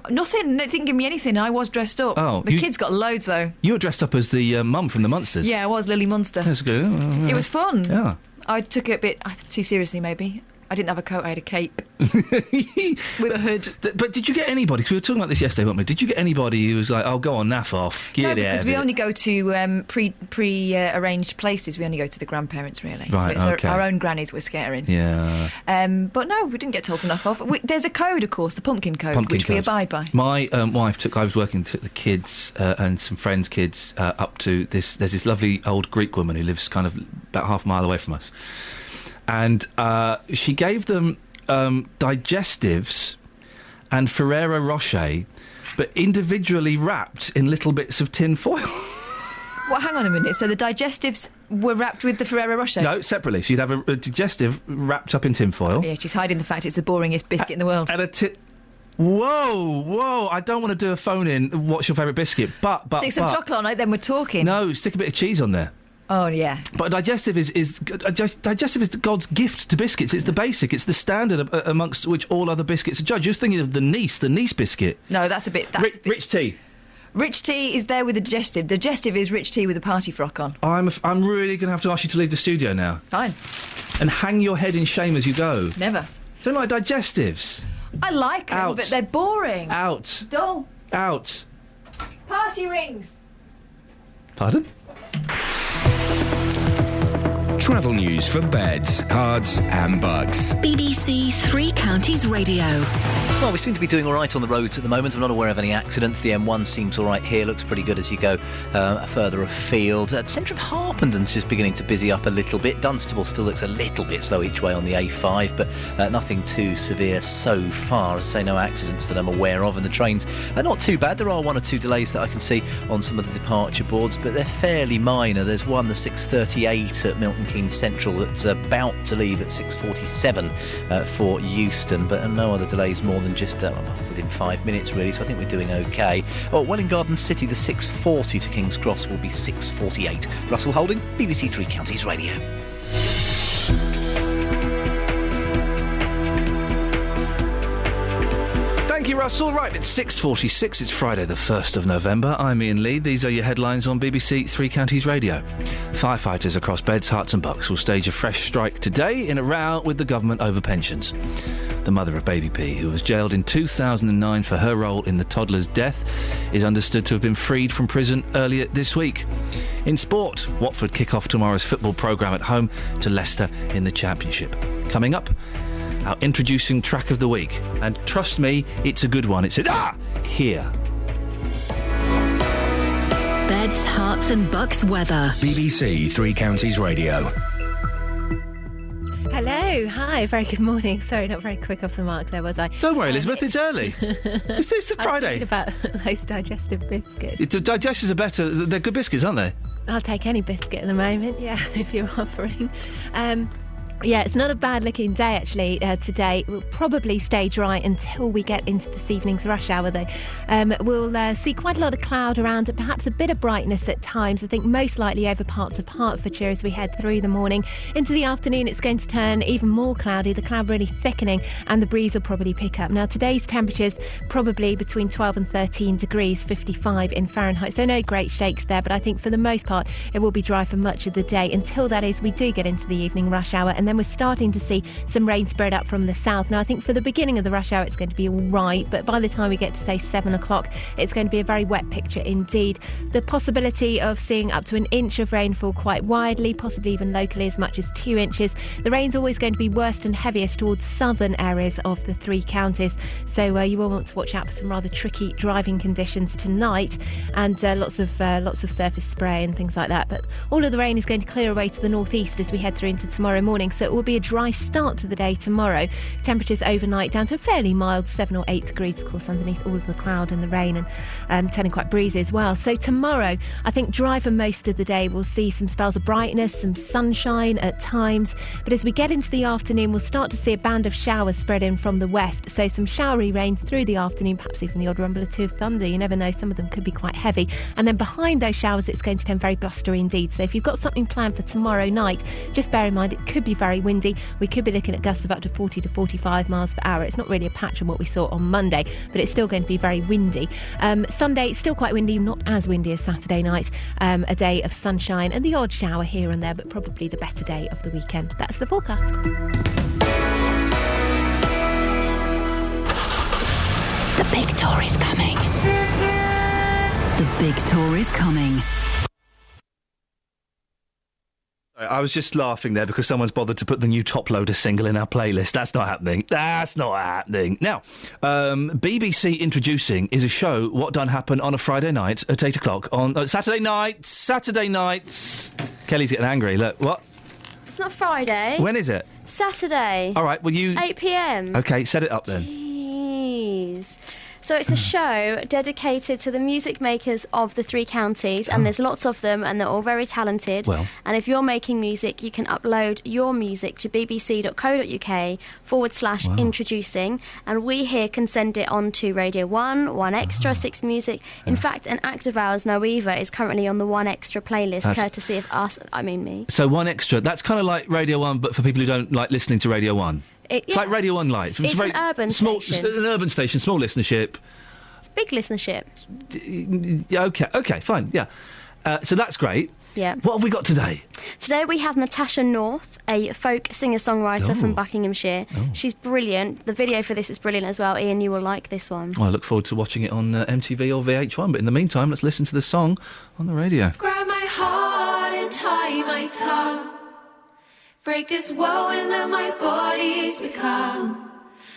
Nothing. It didn't give me anything. I was dressed up. Oh, the kids got loads, though. You were dressed up as the mum from the Munsters. Yeah, I was, Lily Munster. That's good. It was fun. Yeah. I took it a bit too seriously, maybe. I didn't have a coat, I had a cape. With a hood. But did you get anybody, because we were talking about this yesterday, weren't we? Did you get anybody who was like, "Oh, go on, naff off, get No, it out because of we it"? only go to pre-arranged places. We only go to the grandparents, really. Right, so it's okay. our own grannies we're scaring. Yeah. But no, we didn't get told to naff off. There's a code, of course, the pumpkin code, which we abide by. My wife I was working, took the kids and some friends' kids up to this. There's this lovely old Greek woman who lives kind of about half a mile away from us. And she gave them digestives and Ferrero Rocher, but individually wrapped in little bits of tin foil. Well, hang on a minute. So the digestives were wrapped with the Ferrero Rocher? No, separately. So you'd have a digestive wrapped up in tin foil. Yeah, she's hiding the fact it's the boringest biscuit in the world. And Whoa! I don't want to do a phone-in. What's your favourite biscuit? But stick some chocolate on it, then we're talking. No, stick a bit of cheese on there. Oh yeah. But digestive is God's gift to biscuits. It's the basic. It's the standard amongst which all other biscuits are judged. Just thinking of the Nice biscuit. No, that's a bit. Rich tea. Rich tea is there with the digestive. Digestive is rich tea with a party frock on. I'm really going to have to ask you to leave the studio now. Fine. And hang your head in shame as you go. Never. Don't like digestives. I like them, but they're boring. Out. Dull. Out. Party rings. Pardon? Travel news for beds, cards and bugs. BBC Three Counties Radio. Well, we seem to be doing all right on the roads at the moment. I'm not aware of any accidents. The M1 seems all right here. Looks pretty good as you go further afield. Centre of Harpenden's just beginning to busy up a little bit. Dunstable still looks a little bit slow each way on the A5, but nothing too severe so far. As I say, no accidents that I'm aware of. And the trains are not too bad. There are one or two delays that I can see on some of the departure boards, but they're fairly minor. There's one, the 6:38 at Milton Keynes Central, that's about to leave at 6:47 for Euston, but no other delays more than just within 5 minutes really, so I think we're doing okay. Welwyn Garden City, the 6:40 to King's Cross will be 6:48. Russell Holding, BBC Three Counties Radio. Thank you, Russell. Right, it's 6:46. It's Friday, the 1st of November. I'm Iain Lee. These are your headlines on BBC Three Counties Radio. Firefighters across Beds, Herts and Bucks will stage a fresh strike today in a row with the government over pensions. The mother of baby P, who was jailed in 2009 for her role in the toddler's death, is understood to have been freed from prison earlier this week. In sport, Watford kick off tomorrow's football programme at home to Leicester in the Championship. Coming up, our introducing track of the week. And trust me, it's a good one. It's here. Beds, Herts and Bucks weather. BBC Three Counties Radio. Hello, hi, very good morning. Sorry, not very quick off the mark there, was I? Don't worry, Elizabeth, it's early. It's the Friday. I was thinking about those digestive biscuits. Digestives are better. They're good biscuits, aren't they? I'll take any biscuit at the moment, yeah, if you're offering. Yeah, it's not a bad-looking day, actually, today. It will probably stay dry until we get into this evening's rush hour, though. We'll see quite a lot of cloud around and perhaps a bit of brightness at times. I think most likely over parts of Hertfordshire as we head through the morning. Into the afternoon, it's going to turn even more cloudy, the cloud really thickening, and the breeze will probably pick up. Now, today's temperatures probably between 12 and 13 degrees, 55 in Fahrenheit. So no great shakes there, but I think for the most part, it will be dry for much of the day. Until that is, we do get into the evening rush hour, and then we're starting to see some rain spread up from the south. Now, I think for the beginning of the rush hour, it's going to be all right, but by the time we get to, say, 7 o'clock, it's going to be a very wet picture indeed. The possibility of seeing up to an inch of rainfall quite widely, possibly even locally as much as 2 inches. The rain's always going to be worst and heaviest towards southern areas of the 3 counties, so you will want to watch out for some rather tricky driving conditions tonight, and lots of surface spray and things like that. But all of the rain is going to clear away to the northeast as we head through into tomorrow morning, so it will be a dry start to the day tomorrow. Temperatures overnight down to a fairly mild 7 or 8 degrees, of course, underneath all of the cloud and the rain, and turning quite breezy as well. So tomorrow, I think dry for most of the day. We'll see some spells of brightness, some sunshine at times, but as we get into the afternoon, we'll start to see a band of showers spread in from the west, so some showery rain through the afternoon, perhaps even the odd rumble or two of thunder. You never know, some of them could be quite heavy, and then behind those showers it's going to turn very blustery indeed. So if you've got something planned for tomorrow night, just bear in mind it could be very windy. We could be looking at gusts of up to 40 to 45 miles per hour. It's not really a patch on what we saw on Monday, but it's still going to be very windy. Sunday, still quite windy, not as windy as Saturday night. A day of sunshine and the odd shower here and there, but probably the better day of the weekend. That's the forecast. The big tour is coming. The big tour is coming. I was just laughing there because someone's bothered to put the new Top Loader single in our playlist. That's not happening. That's not happening. Now, BBC Introducing is a show what done happen on a Friday night at 8 o'clock on Saturday nights. Kelly's getting angry. Look, what? It's not Friday. When is it? Saturday. All right, well, 8 p.m. OK, set it up then. Jeez. So it's a show dedicated to the music makers of the 3 counties, and there's lots of them, and they're all very talented. Well. And if you're making music, you can upload your music to bbc.co.uk/introducing, and we here can send it on to Radio 1, 1 Extra, 6 Music. In fact, an actor of ours, Noeva, is currently on the 1 Extra playlist, courtesy of us, me. So 1 Extra, that's kind of like Radio 1, but for people who don't like listening to Radio 1. It's like Radio 1 Light. It's an urban station. An urban station, small listenership. It's big listenership. OK, fine, yeah. So that's great. Yeah. What have we got today? Today we have Natasha North, a folk singer-songwriter from Buckinghamshire. She's brilliant. The video for this is brilliant as well. Ian, you will like this one. Well, I look forward to watching it on MTV or VH1, but in the meantime, let's listen to the song on the radio. Grab my heart and tie my tongue. Break this wall and let my bodies become.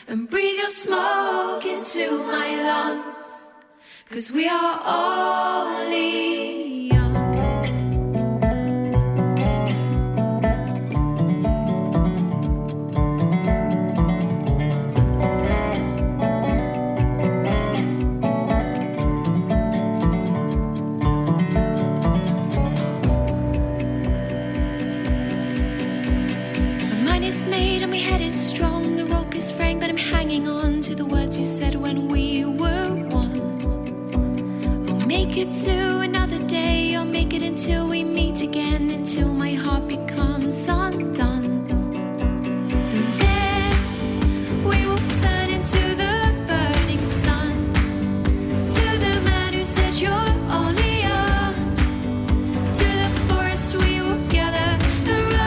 And breathe your smoke into my lungs. 'Cause we are only young. Strong, the rope is fraying, but I'm hanging on to the words you said when we were one. We'll make it to another day, I'll make it until we meet again, until my heart becomes undone. And then we will turn into the burning sun, to the man who said you're only young, to the forest we will gather and run.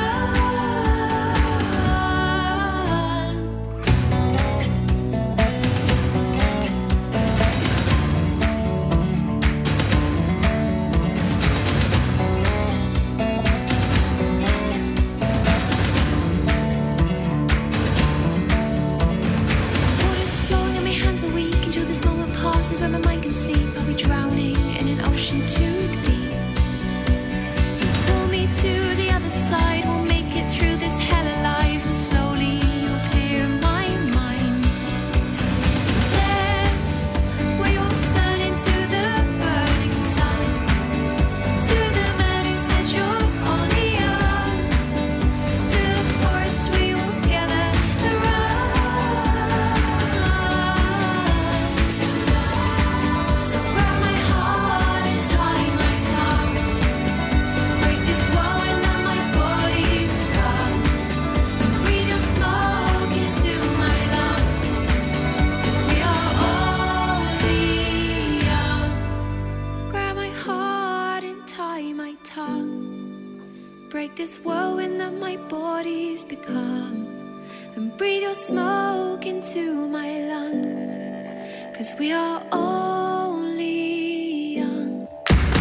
Where my mind can sleep, I'll be drowning in an ocean too deep. You pull me to the other side, we'll make it through this hell alive, and slowly you'll clear my mind. Then we will turn into the burning sun, to the man who said you're only young, to the forest we breathe your smoke into my lungs, 'cause we are only young.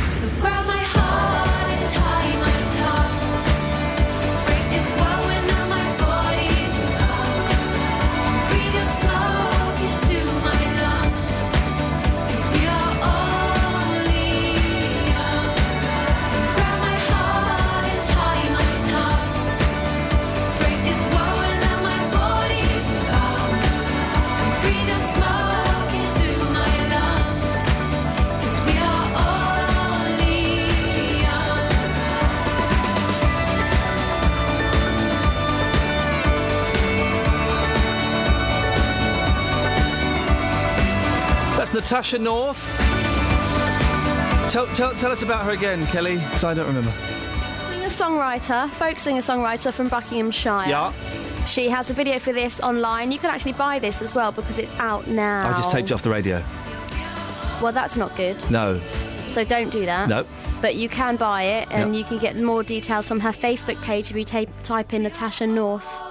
So grab my heart and tie my tongue, break this whirlwind of my body's lung, breathe your smoke into my lungs, 'cause we are only young. Grab my heart and tie my tongue, break this whirlwind of my body's lung, breathe your smoke into my lungs, 'cause we are only young. That's Natasha North. Tell us about her again, Kelly, because I don't remember. Singer-songwriter, folk singer-songwriter from Buckinghamshire. Yeah. She has a video for this online. You can actually buy this as well because it's out now. I just taped it off the radio. Well, that's not good. No. So don't do that. No. But you can buy it, and Yep. you can get more details from her Facebook page if you type in Natasha North,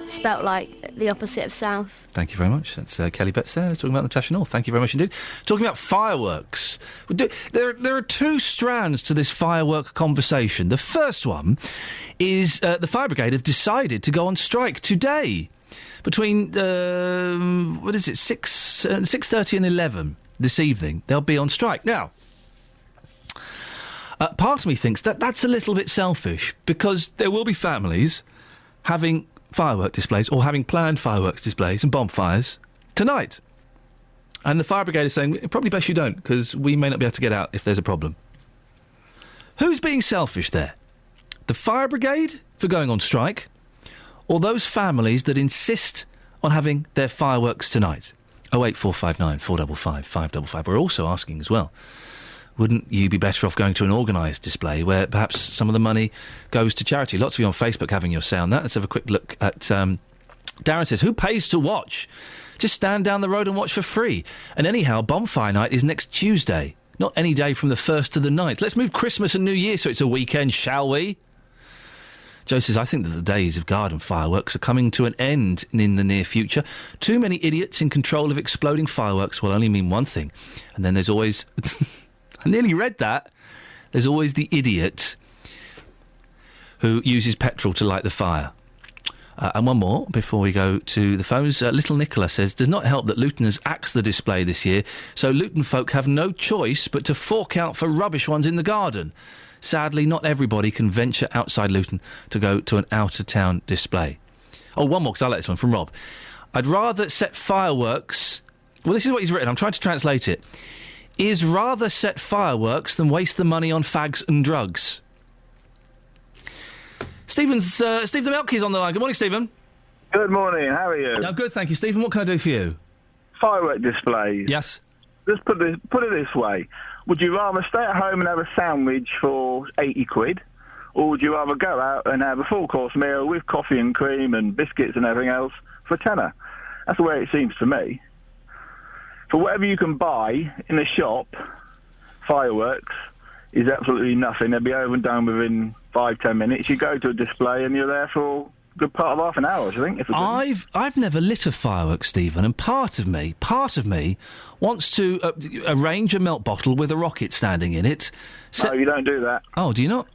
spelt like the opposite of south. Thank you very much. That's Kelly Betts there talking about Natasha North. Thank you very much indeed. Talking about fireworks. There are two strands to this firework conversation. The first one is the fire brigade have decided to go on strike today between 6:30 and 11 this evening. They'll be on strike. Now, part of me thinks that's a little bit selfish, because there will be families having firework displays or having planned fireworks displays and bonfires tonight. And the fire brigade is saying, probably best you don't, because we may not be able to get out if there's a problem. Who's being selfish there? The fire brigade for going on strike, or those families that insist on having their fireworks tonight? 08459 455 555. We're also asking as well, wouldn't you be better off going to an organised display where perhaps some of the money goes to charity? Lots of you on Facebook having your say on that. Let's have a quick look at... Darren says, who pays to watch? Just stand down the road and watch for free. And anyhow, bonfire night is next Tuesday, not any day from the 1st to the 9th. Let's move Christmas and New Year so it's a weekend, shall we? Joe says, I think that the days of garden fireworks are coming to an end in the near future. Too many idiots in control of exploding fireworks will only mean one thing. And then there's always... I nearly read that. There's always the idiot who uses petrol to light the fire. And one more before we go to the phones. Little Nicola says, does not help that Luton has axed the display this year, so Luton folk have no choice but to fork out for rubbish ones in the garden. Sadly, not everybody can venture outside Luton to go to an out-of-town display. Oh, one more, because I like this one from Rob. I'd rather set fireworks... Well, this is what he's written. I'm trying to translate it. Is rather set fireworks than waste the money on fags and drugs. Steve the Melky's on the line. Good morning, Stephen. Good morning. How are you? No, good, thank you, Stephen. What can I do for you? Firework displays. Yes. Just put it this way. Would you rather stay at home and have a sandwich for 80 quid, or would you rather go out and have a full-course meal with coffee and cream and biscuits and everything else for £10? That's the way it seems to me. For whatever you can buy in a shop, fireworks is absolutely nothing. They'll be over and done within 5-10 minutes. You go to a display and you're there for a good part of half an hour, I think. I've never lit a firework, Stephen, and part of me wants to arrange a milk bottle with a rocket standing in it. No, you don't do that. Oh, do you not?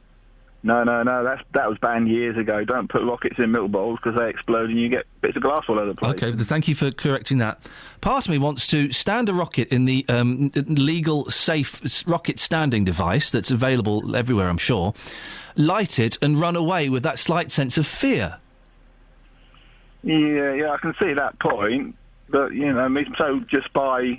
No. That was banned years ago. Don't put rockets in milk bottles because they explode and you get bits of glass all over the place. OK, thank you for correcting that. Part of me wants to stand a rocket in the legal, safe rocket standing device that's available everywhere, I'm sure, light it and run away with that slight sense of fear. Yeah, I can see that point. But, so just I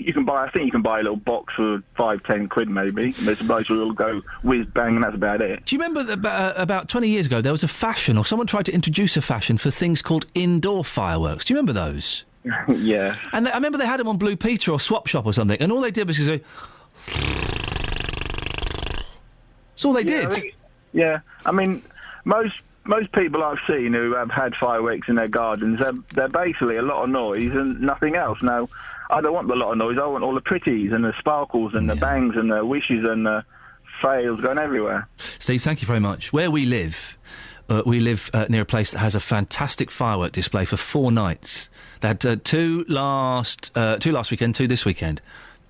think you can buy a little box for 5-10 quid maybe. There's a place where it'll go whiz bang and that's about it. Do you remember that about 20 years ago there was a fashion, or someone tried to introduce a fashion for things called indoor fireworks? Do you remember those? Yeah. And I remember they had them on Blue Peter or Swap Shop or something, and all they did was say... That's all they did. I mean, most people I've seen who have had fireworks in their gardens, they're basically a lot of noise and nothing else. Now, I don't want a lot of noise. I want all the pretties and the sparkles and the bangs and the wishes and the fails going everywhere. Steve, thank you very much. Where we live, we live near a place that has a fantastic firework display for 4 nights. They had 2 last weekend, 2 this weekend.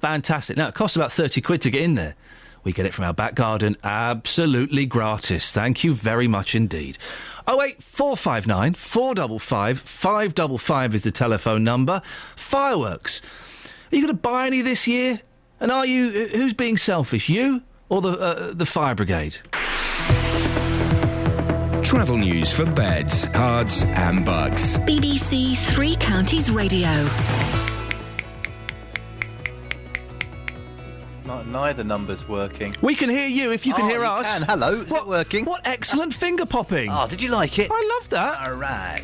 Fantastic. Now, it costs about 30 quid to get in there. We get it from our back garden, absolutely gratis. Thank you very much indeed. 08459 455 555 is the telephone number. Fireworks. Are you going to buy any this year? And are you... who's being selfish, you or the fire brigade? Travel news for beds, cards and bugs. BBC Three Counties Radio. Neither number's working. We can hear you if you can hear us. Can. Hello, is it working? What excellent finger popping. Oh, did you like it? I love that. All right.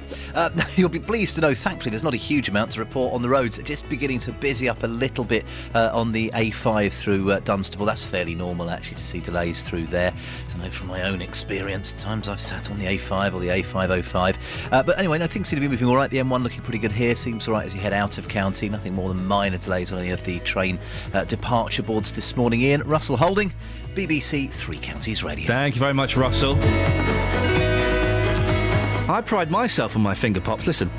You'll be pleased to know, thankfully, there's not a huge amount to report on the roads. Just beginning to busy up a little bit on the A5 through Dunstable. That's fairly normal, actually, to see delays through there. I know from my own experience, the times I've sat on the A5 or the A505. But anyway, no, things seem to be moving all right. The M1 looking pretty good here. Seems all right as you head out of county. Nothing more than minor delays on any of the train departure boards this morning. Iain, Russell Holding, BBC Three Counties Radio. Thank you very much, Russell. I pride myself on my finger pops. Listen.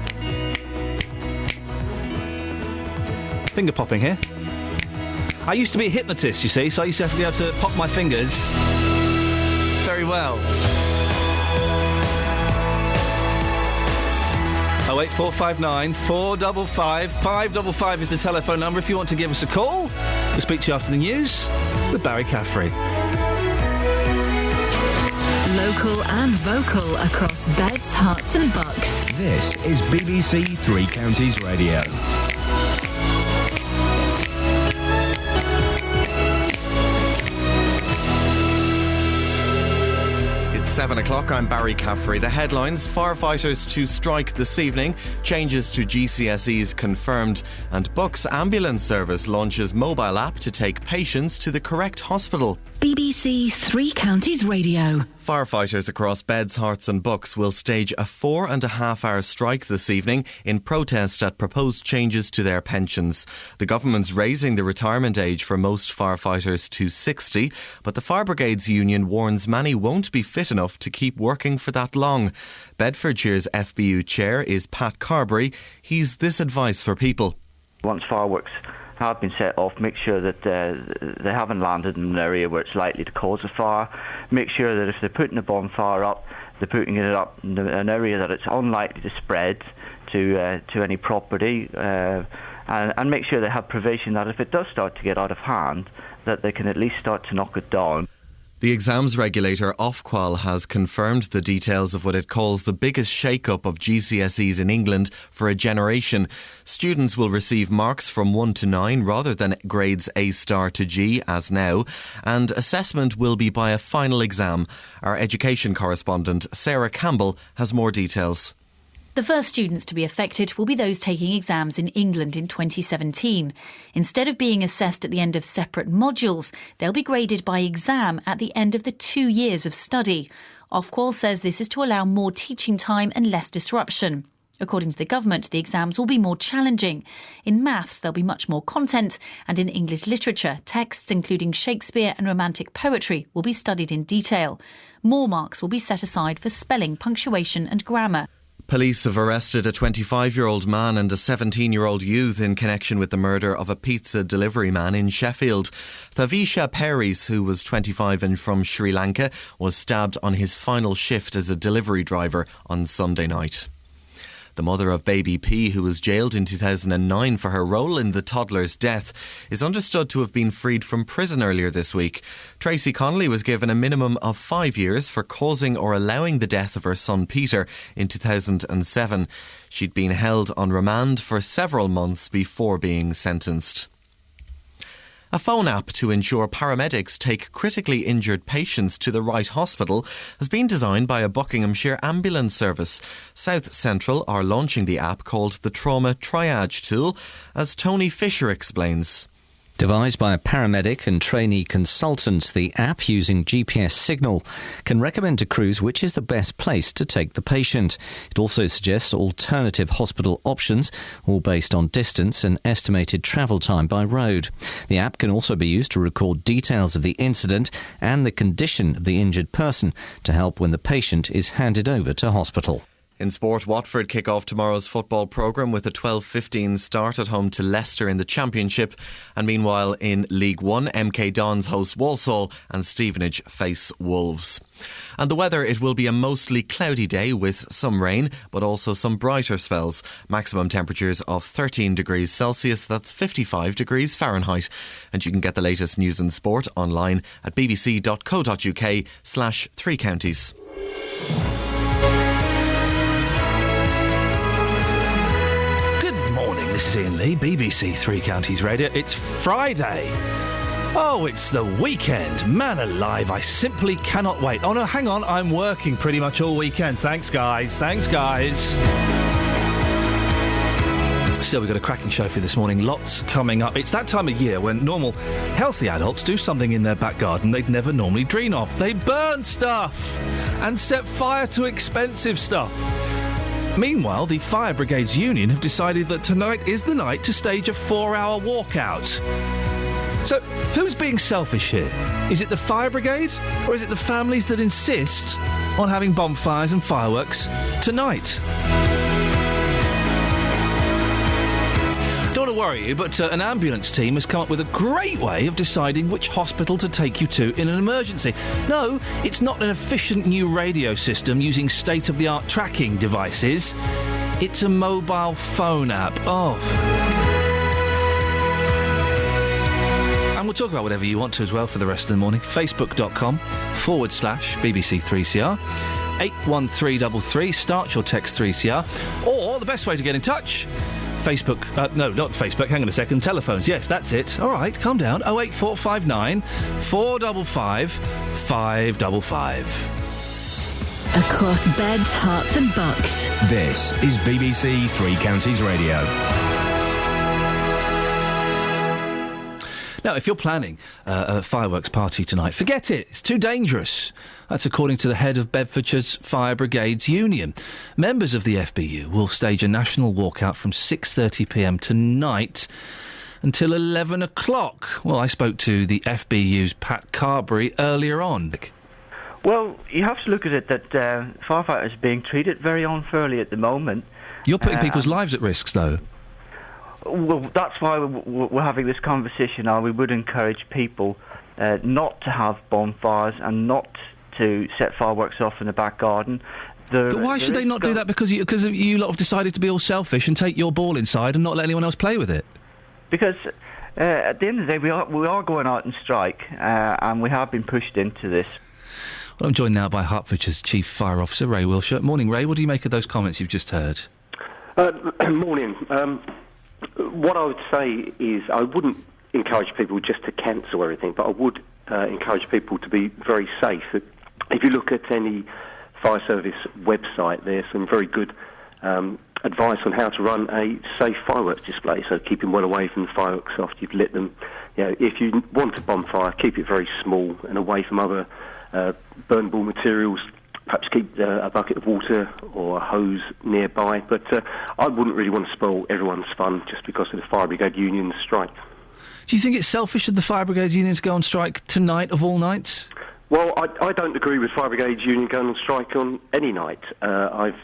Finger popping here. I used to be a hypnotist, you see, so I used to have to be able to pop my fingers very well. 08459 455 555 is the telephone number if you want to give us a call. We'll speak to you after the news with Barry Caffrey. Local and vocal across beds, hearts and bucks. This is BBC Three Counties Radio. It's 7 o'clock. I'm Barry Caffrey. The headlines: firefighters to strike this evening, changes to GCSEs confirmed, and Bucks ambulance service launches mobile app to take patients to the correct hospital. BBC Three Counties Radio. Firefighters across Beds, Hearts and Bucks will stage a 4.5-hour strike this evening in protest at proposed changes to their pensions. The government's raising the retirement age for most firefighters to 60, but the Fire Brigades Union warns many won't be fit enough to keep working for that long. Bedfordshire's FBU chair is Pat Carberry. He's this advice for people. Once fireworks have been set off, make sure that they haven't landed in an area where it's likely to cause a fire. Make sure that if they're putting a bonfire up, they're putting it up in an area that it's unlikely to spread to any property, and make sure they have provision that if it does start to get out of hand, that they can at least start to knock it down. The exams regulator Ofqual has confirmed the details of what it calls the biggest shake-up of GCSEs in England for a generation. Students will receive marks from 1 to 9 rather than grades A star to G as now, and assessment will be by a final exam. Our education correspondent Sarah Campbell has more details. The first students to be affected will be those taking exams in England in 2017. Instead of being assessed at the end of separate modules, they'll be graded by exam at the end of the 2 years of study. Ofqual says this is to allow more teaching time and less disruption. According to the government, the exams will be more challenging. In maths, there'll be much more content, and in English literature, texts including Shakespeare and romantic poetry will be studied in detail. More marks will be set aside for spelling, punctuation and grammar. Police have arrested a 25-year-old man and a 17-year-old youth in connection with the murder of a pizza delivery man in Sheffield. Thavisha Peris, who was 25 and from Sri Lanka, was stabbed on his final shift as a delivery driver on Sunday night. The mother of baby P, who was jailed in 2009 for her role in the toddler's death, is understood to have been freed from prison earlier this week. Tracy Connolly was given a minimum of 5 years for causing or allowing the death of her son Peter in 2007. She'd been held on remand for several months before being sentenced. A phone app to ensure paramedics take critically injured patients to the right hospital has been designed by a Buckinghamshire ambulance service. South Central are launching the app called the Trauma Triage Tool, as Tony Fisher explains. Devised by a paramedic and trainee consultant, the app, using GPS signal, can recommend to crews which is the best place to take the patient. It also suggests alternative hospital options, all based on distance and estimated travel time by road. The app can also be used to record details of the incident and the condition of the injured person to help when the patient is handed over to hospital. In sport, Watford kick off tomorrow's football programme with a 12:15 start at home to Leicester in the Championship. And meanwhile, in League One, MK Dons host Walsall and Stevenage face Wolves. And the weather, it will be a mostly cloudy day with some rain, but also some brighter spells. Maximum temperatures of 13 degrees Celsius, that's 55 degrees Fahrenheit. And you can get the latest news and sport online at bbc.co.uk/3counties. This is Iain Lee, BBC Three Counties Radio. It's Friday. Oh, it's the weekend. Man alive, I simply cannot wait. Oh no, hang on, I'm working pretty much all weekend. Thanks, guys. Still, we've got a cracking show for you this morning. Lots coming up. It's that time of year when normal, healthy adults do something in their back garden they'd never normally dream of. They burn stuff and set fire to expensive stuff. Meanwhile, the Fire Brigades Union have decided that tonight is the night to stage a 4-hour walkout. So, who's being selfish here? Is it the Fire Brigade, or is it the families that insist on having bonfires and fireworks tonight? Don't want to worry you, but an ambulance team has come up with a great way of deciding which hospital to take you to in an emergency. No, it's not an efficient new radio system using state-of-the-art tracking devices. It's a mobile phone app. Oh. And we'll talk about whatever you want to as well for the rest of the morning. Facebook.com/BBC3CR. 81333. Start your text 3CR. Or the best way to get in touch... Facebook, no, not Facebook, hang on a second, telephones, yes, that's it. All right, calm down, 08459 455 555. Across beds, hearts and bucks. This is BBC Three Counties Radio. Now, if you're planning a fireworks party tonight, forget it. It's too dangerous. That's according to the head of Bedfordshire's Fire Brigades Union. Members of the FBU will stage a national walkout from 6:30pm tonight until 11 o'clock. Well, I spoke to the FBU's Pat Carberry earlier on. Well, you have to look at it that firefighters are being treated very unfairly at the moment. You're putting people's lives at risk, though. Well, that's why we're having this conversation now. We would encourage people not to have bonfires and not to set fireworks off in the back garden. But why should they not do that? Because you lot have decided to be all selfish and take your ball inside and not let anyone else play with it? Because at the end of the day, we are going out and strike, and we have been pushed into this. Well, I'm joined now by Hertfordshire's Chief Fire Officer, Ray Wilshire. Morning, Ray. What do you make of those comments you've just heard? Morning. What I would say is I wouldn't encourage people just to cancel everything, but I would encourage people to be very safe. If you look at any fire service website, there's some very good advice on how to run a safe fireworks display, so keeping well away from the fireworks after you've lit them. You know, if you want a bonfire, keep it very small and away from other burnable materials. Perhaps keep a bucket of water or a hose nearby, but I wouldn't really want to spoil everyone's fun just because of the Fire Brigade Union's strike. Do you think it's selfish of the Fire Brigade Union to go on strike tonight of all nights? Well, I don't agree with Fire Brigade Union going on strike on any night. I've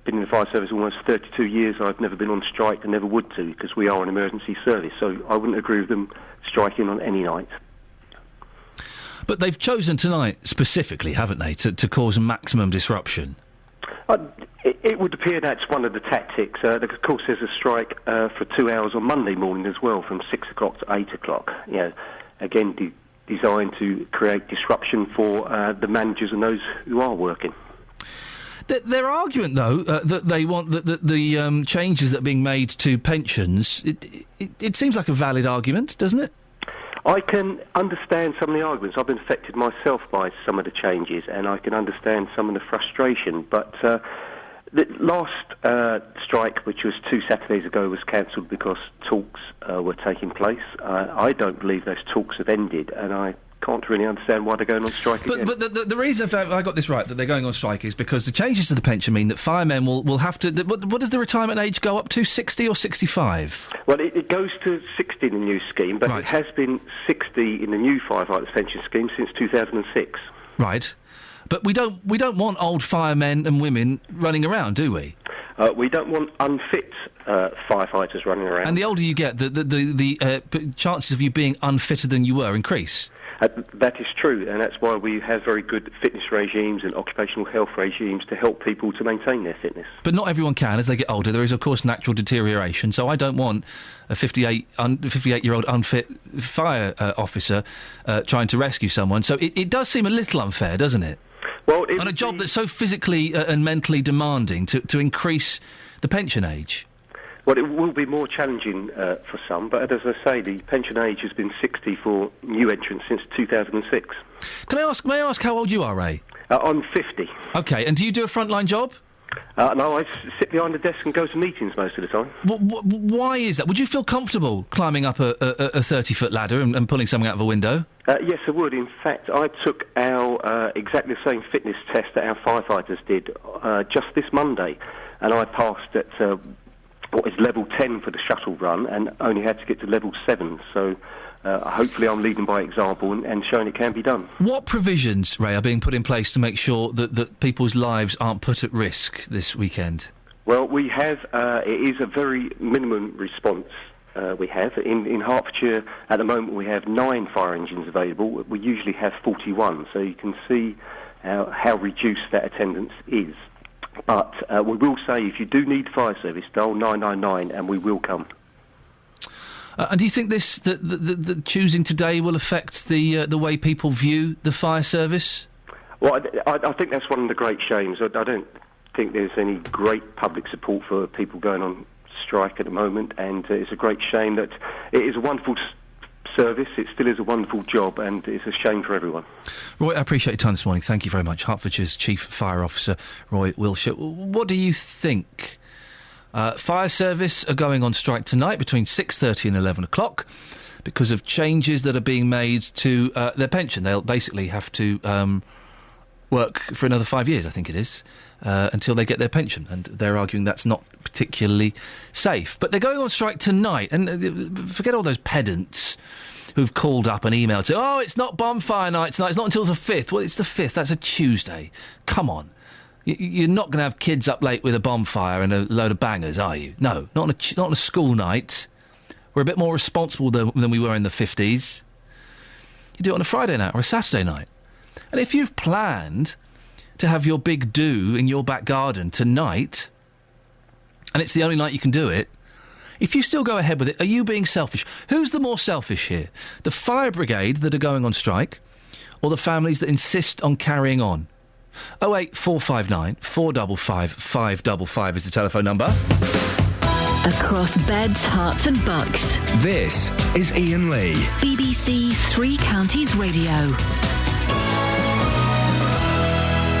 been in the fire service almost 32 years. I've never been on strike and never would to, because we are an emergency service, so I wouldn't agree with them striking on any night. But they've chosen tonight specifically, haven't they, to cause maximum disruption? It would appear that's one of the tactics. Of course, there's a strike for 2 hours on Monday morning as well, from 6 o'clock to 8 o'clock. You know, again, designed to create disruption for the managers and those who are working. Their argument, though, that they want the changes that are being made to pensions, it seems like a valid argument, doesn't it? I can understand some of the arguments. I've been affected myself by some of the changes, and I can understand some of the frustration. But The last strike, which was 2 Saturdays ago, was cancelled because talks were taking place. I don't believe those talks have ended, and I can't really understand why they're going on strike again. But the reason, if I got this right, that they're going on strike is because the changes to the pension mean that firemen will have to... What does the retirement age go up to, 60 or 65? Well, it goes to 60 in the new scheme, but it has been 60 in the new firefighters' pension scheme since 2006. Right. But we don't want old firemen and women running around, do we? We don't want unfit firefighters running around. And the older you get, the chances of you being unfitter than you were increase. That is true, and that's why we have very good fitness regimes and occupational health regimes to help people to maintain their fitness. But not everyone can. As they get older, there is, of course, natural deterioration. So I don't want a 58-year-old unfit fire officer trying to rescue someone. So it does seem a little unfair, doesn't it? Well, on a job that's so physically and mentally demanding to increase the pension age. Well, it will be more challenging for some, but as I say, the pension age has been 60 for new entrants since 2006. May I ask how old you are, Ray? I'm 50. OK, and do you do a frontline job? No, I sit behind the desk and go to meetings most of the time. Why is that? Would you feel comfortable climbing up a 30-foot ladder and pulling something out of a window? Yes, I would. In fact, I took our exactly the same fitness test that our firefighters did just this Monday, and I passed at what is level 10 for the shuttle run and only had to get to level 7, so hopefully I'm leading by example and showing it can be done. What provisions, Ray, are being put in place to make sure that people's lives aren't put at risk this weekend? Well, we have, it is a very minimum response we have. In Hertfordshire, at the moment, we have 9 fire engines available. We usually have 41, so you can see how reduced that attendance is. But we will say, if you do need fire service, dial 999 and we will come. And do you think the choosing today will affect the way people view the fire service? Well, I think that's one of the great shames. I don't think there's any great public support for people going on strike at the moment, and it's a great shame that it is a wonderful service. It still is a wonderful job, and it's a shame for everyone. Roy, I appreciate your time this morning. Thank you very much. Hertfordshire's Chief Fire Officer, Roy Wilshire. What do you think? Fire service are going on strike tonight between 6:30 and 11 o'clock because of changes that are being made to their pension. They'll basically have to work for another 5 years, I think it is, until they get their pension. And they're arguing that's not particularly safe. But they're going on strike tonight. And forget all those pedants who've called up and emailed to, oh, it's not bonfire night tonight, it's not until the 5th. Well, it's the 5th, that's a Tuesday. Come on. You're not going to have kids up late with a bonfire and a load of bangers, are you? No, not on a school night. We're a bit more responsible than we were in the 50s. You do it on a Friday night or a Saturday night. And if you've planned to have your big do in your back garden tonight, and it's the only night you can do it, if you still go ahead with it, are you being selfish? Who's the more selfish here? The fire brigade that are going on strike, or the families that insist on carrying on? 08459 455 555 is the telephone number. Across beds, hearts and bucks. This is Iain Lee. BBC Three Counties Radio.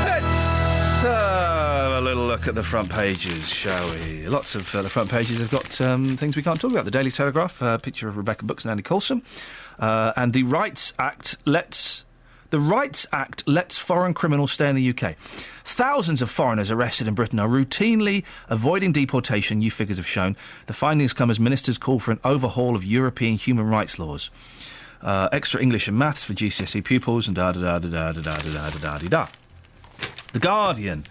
Let's have a little look at the front pages, shall we? Lots of the front pages have got things we can't talk about. The Daily Telegraph, a picture of Rebecca Brooks and Andy Coulson. And the Rights Act lets foreign criminals stay in the UK. Thousands of foreigners arrested in Britain are routinely avoiding deportation, new figures have shown. The findings come as ministers call for an overhaul of European human rights laws. Extra English and maths for GCSE pupils and da-da-da-da-da-da-da-da-da-da-da. The Guardian.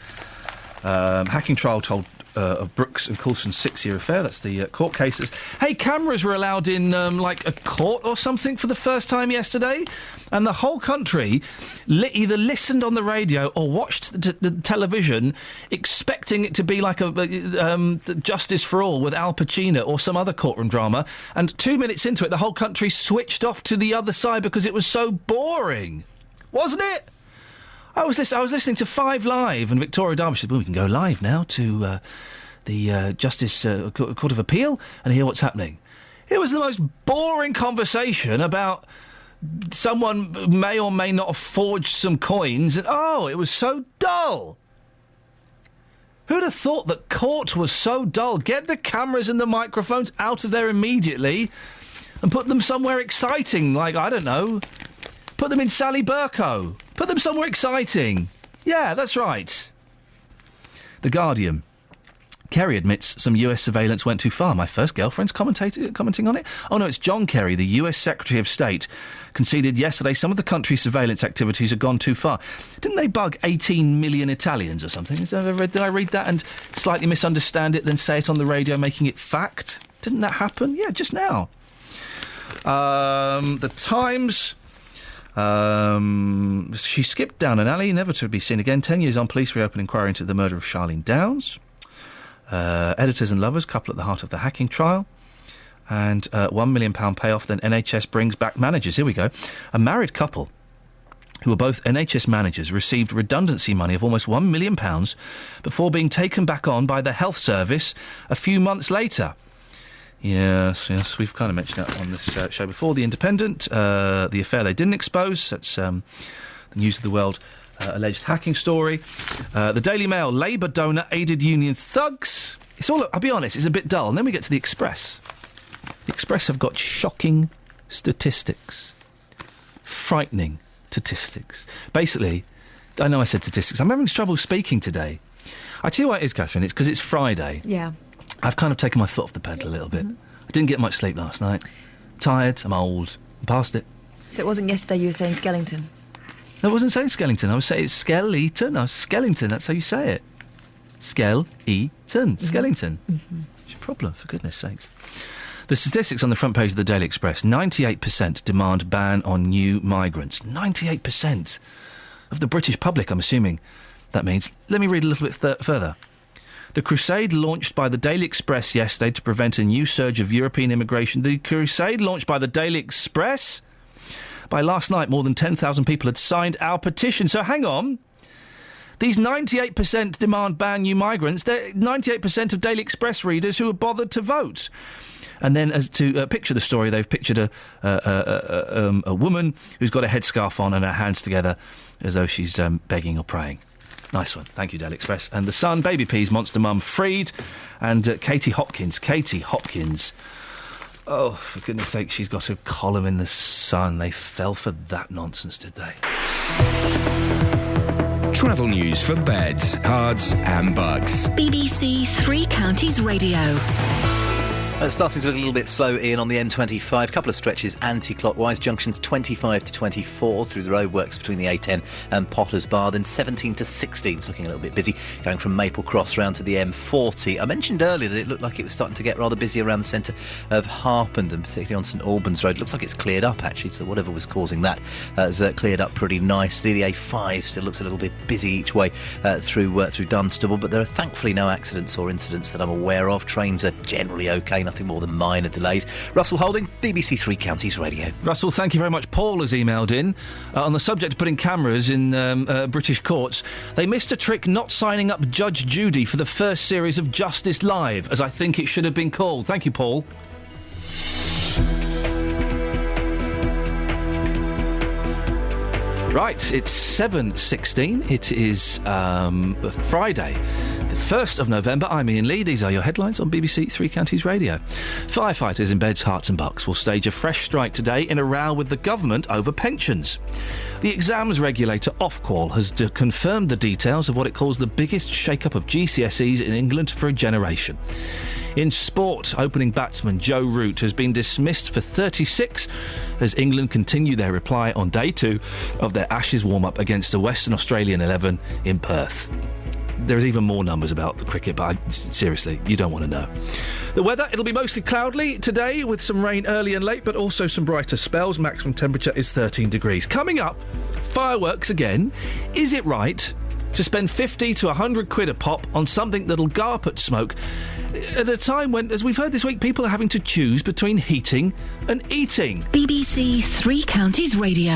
Hacking trial told of Brooks and Coulson's 6-year affair. That's the court cases. Hey, cameras were allowed in, like, a court or something for the first time yesterday. And the whole country either listened on the radio or watched the television expecting it to be like a Justice for All with Al Pacino or some other courtroom drama. And 2 minutes into it, the whole country switched off to the other side because it was so boring. Wasn't it? I was listening to 5 Live, and Victoria Derbyshire said, well, we can go live now to the Justice Court of Appeal and hear what's happening. It was the most boring conversation about someone may or may not have forged some coins, and, it was so dull. Who'd have thought that court was so dull? Get the cameras and the microphones out of there immediately and put them somewhere exciting, like, I don't know, put them in Sally Burko. Put them somewhere exciting. Yeah, that's right. The Guardian. Kerry admits some US surveillance went too far. My first girlfriend's commenting on it. Oh, no, it's John Kerry, the US Secretary of State, conceded yesterday some of the country's surveillance activities had gone too far. Didn't they bug 18 million Italians or something? Did I read that and slightly misunderstand it, then say it on the radio, making it fact? Didn't that happen? Yeah, just now. The Times... she skipped down an alley, never to be seen again. 10 years on, police reopen inquiry into the murder of Charlene Downs. Editors and lovers, couple at the heart of the hacking trial. And £1 million payoff, then NHS brings back managers. Here we go. A married couple who were both NHS managers received redundancy money of almost £1 million before being taken back on by the health service a few months later. Yes, we've kind of mentioned that on this show before. The Independent, the affair they didn't expose. That's the News of the World alleged hacking story. The Daily Mail, Labour donor aided union thugs. It's all, I'll be honest, it's a bit dull. And then we get to the Express. The Express have got shocking statistics. Frightening statistics. Basically, I know I said statistics. I'm having trouble speaking today. I tell you what it is, Catherine, it's because it's Friday. Yeah. I've kind of taken my foot off the pedal a little bit. I didn't get much sleep last night. I'm tired, I'm old, I'm past it. So it wasn't yesterday you were saying Skellington? No, I wasn't saying Skellington. I was saying it's Skeleton. Skellington, that's how you say it. Skell-E-ton. Skellington. Mm-hmm. What's your problem, for goodness sakes? The statistics on the front page of the Daily Express. 98% demand ban on new migrants. 98% of the British public, I'm assuming that means. Let me read a little bit further. The crusade launched by the Daily Express yesterday to prevent a new surge of European immigration. The crusade launched by the Daily Express? By last night, more than 10,000 people had signed our petition. So hang on. These 98% demand ban new migrants, they're 98% of Daily Express readers who have bothered to vote. And then, as to picture the story, they've pictured a woman who's got a headscarf on and her hands together as though she's begging or praying. Nice one. Thank you, Daily Express. And The Sun, Baby P's monster mum freed. And Katie Hopkins. Oh, for goodness sake, she's got a column in The Sun. They fell for that nonsense, did they? Travel news for beds, cards and bugs. BBC Three Counties Radio. Starting to look a little bit slow, Iain, on the M25. A couple of stretches anti-clockwise. Junctions 25 to 24 through the roadworks between the A10 and Potters Bar. Then 17 to 16. It's looking a little bit busy, going from Maple Cross round to the M40. I mentioned earlier that it looked like it was starting to get rather busy around the centre of Harpenden, particularly on St Albans Road. It looks like it's cleared up, actually, so whatever was causing that has cleared up pretty nicely. The A5 still looks a little bit busy each way through Dunstable, but there are thankfully no accidents or incidents that I'm aware of. Trains are generally OK. Nothing more than minor delays. Russell Holding, BBC Three Counties Radio. Russell, thank you very much. Paul has emailed in on the subject of putting cameras in British courts. They missed a trick not signing up Judge Judy for the first series of Justice Live, as I think it should have been called. Thank you, Paul. Right, it's 7:16. It is Friday, the 1st of November. I'm Iain Lee. These are your headlines on BBC Three Counties Radio. Firefighters in Beds, Herts and Bucks will stage a fresh strike today in a row with the government over pensions. The exams regulator Ofqual has confirmed the details of what it calls the biggest shake-up of GCSEs in England for a generation. In sport, opening batsman Joe Root has been dismissed for 36 as England continue their reply on day 2 of their Ashes warm-up against the Western Australian 11 in Perth. There's even more numbers about the cricket, but seriously, you don't want to know. The weather, it'll be mostly cloudy today with some rain early and late, but also some brighter spells. Maximum temperature is 13 degrees. Coming up, fireworks again. Is it right to spend 50 to 100 quid a pop on something that'll garp at smoke at a time when, as we've heard this week, people are having to choose between heating and eating? BBC Three Counties Radio.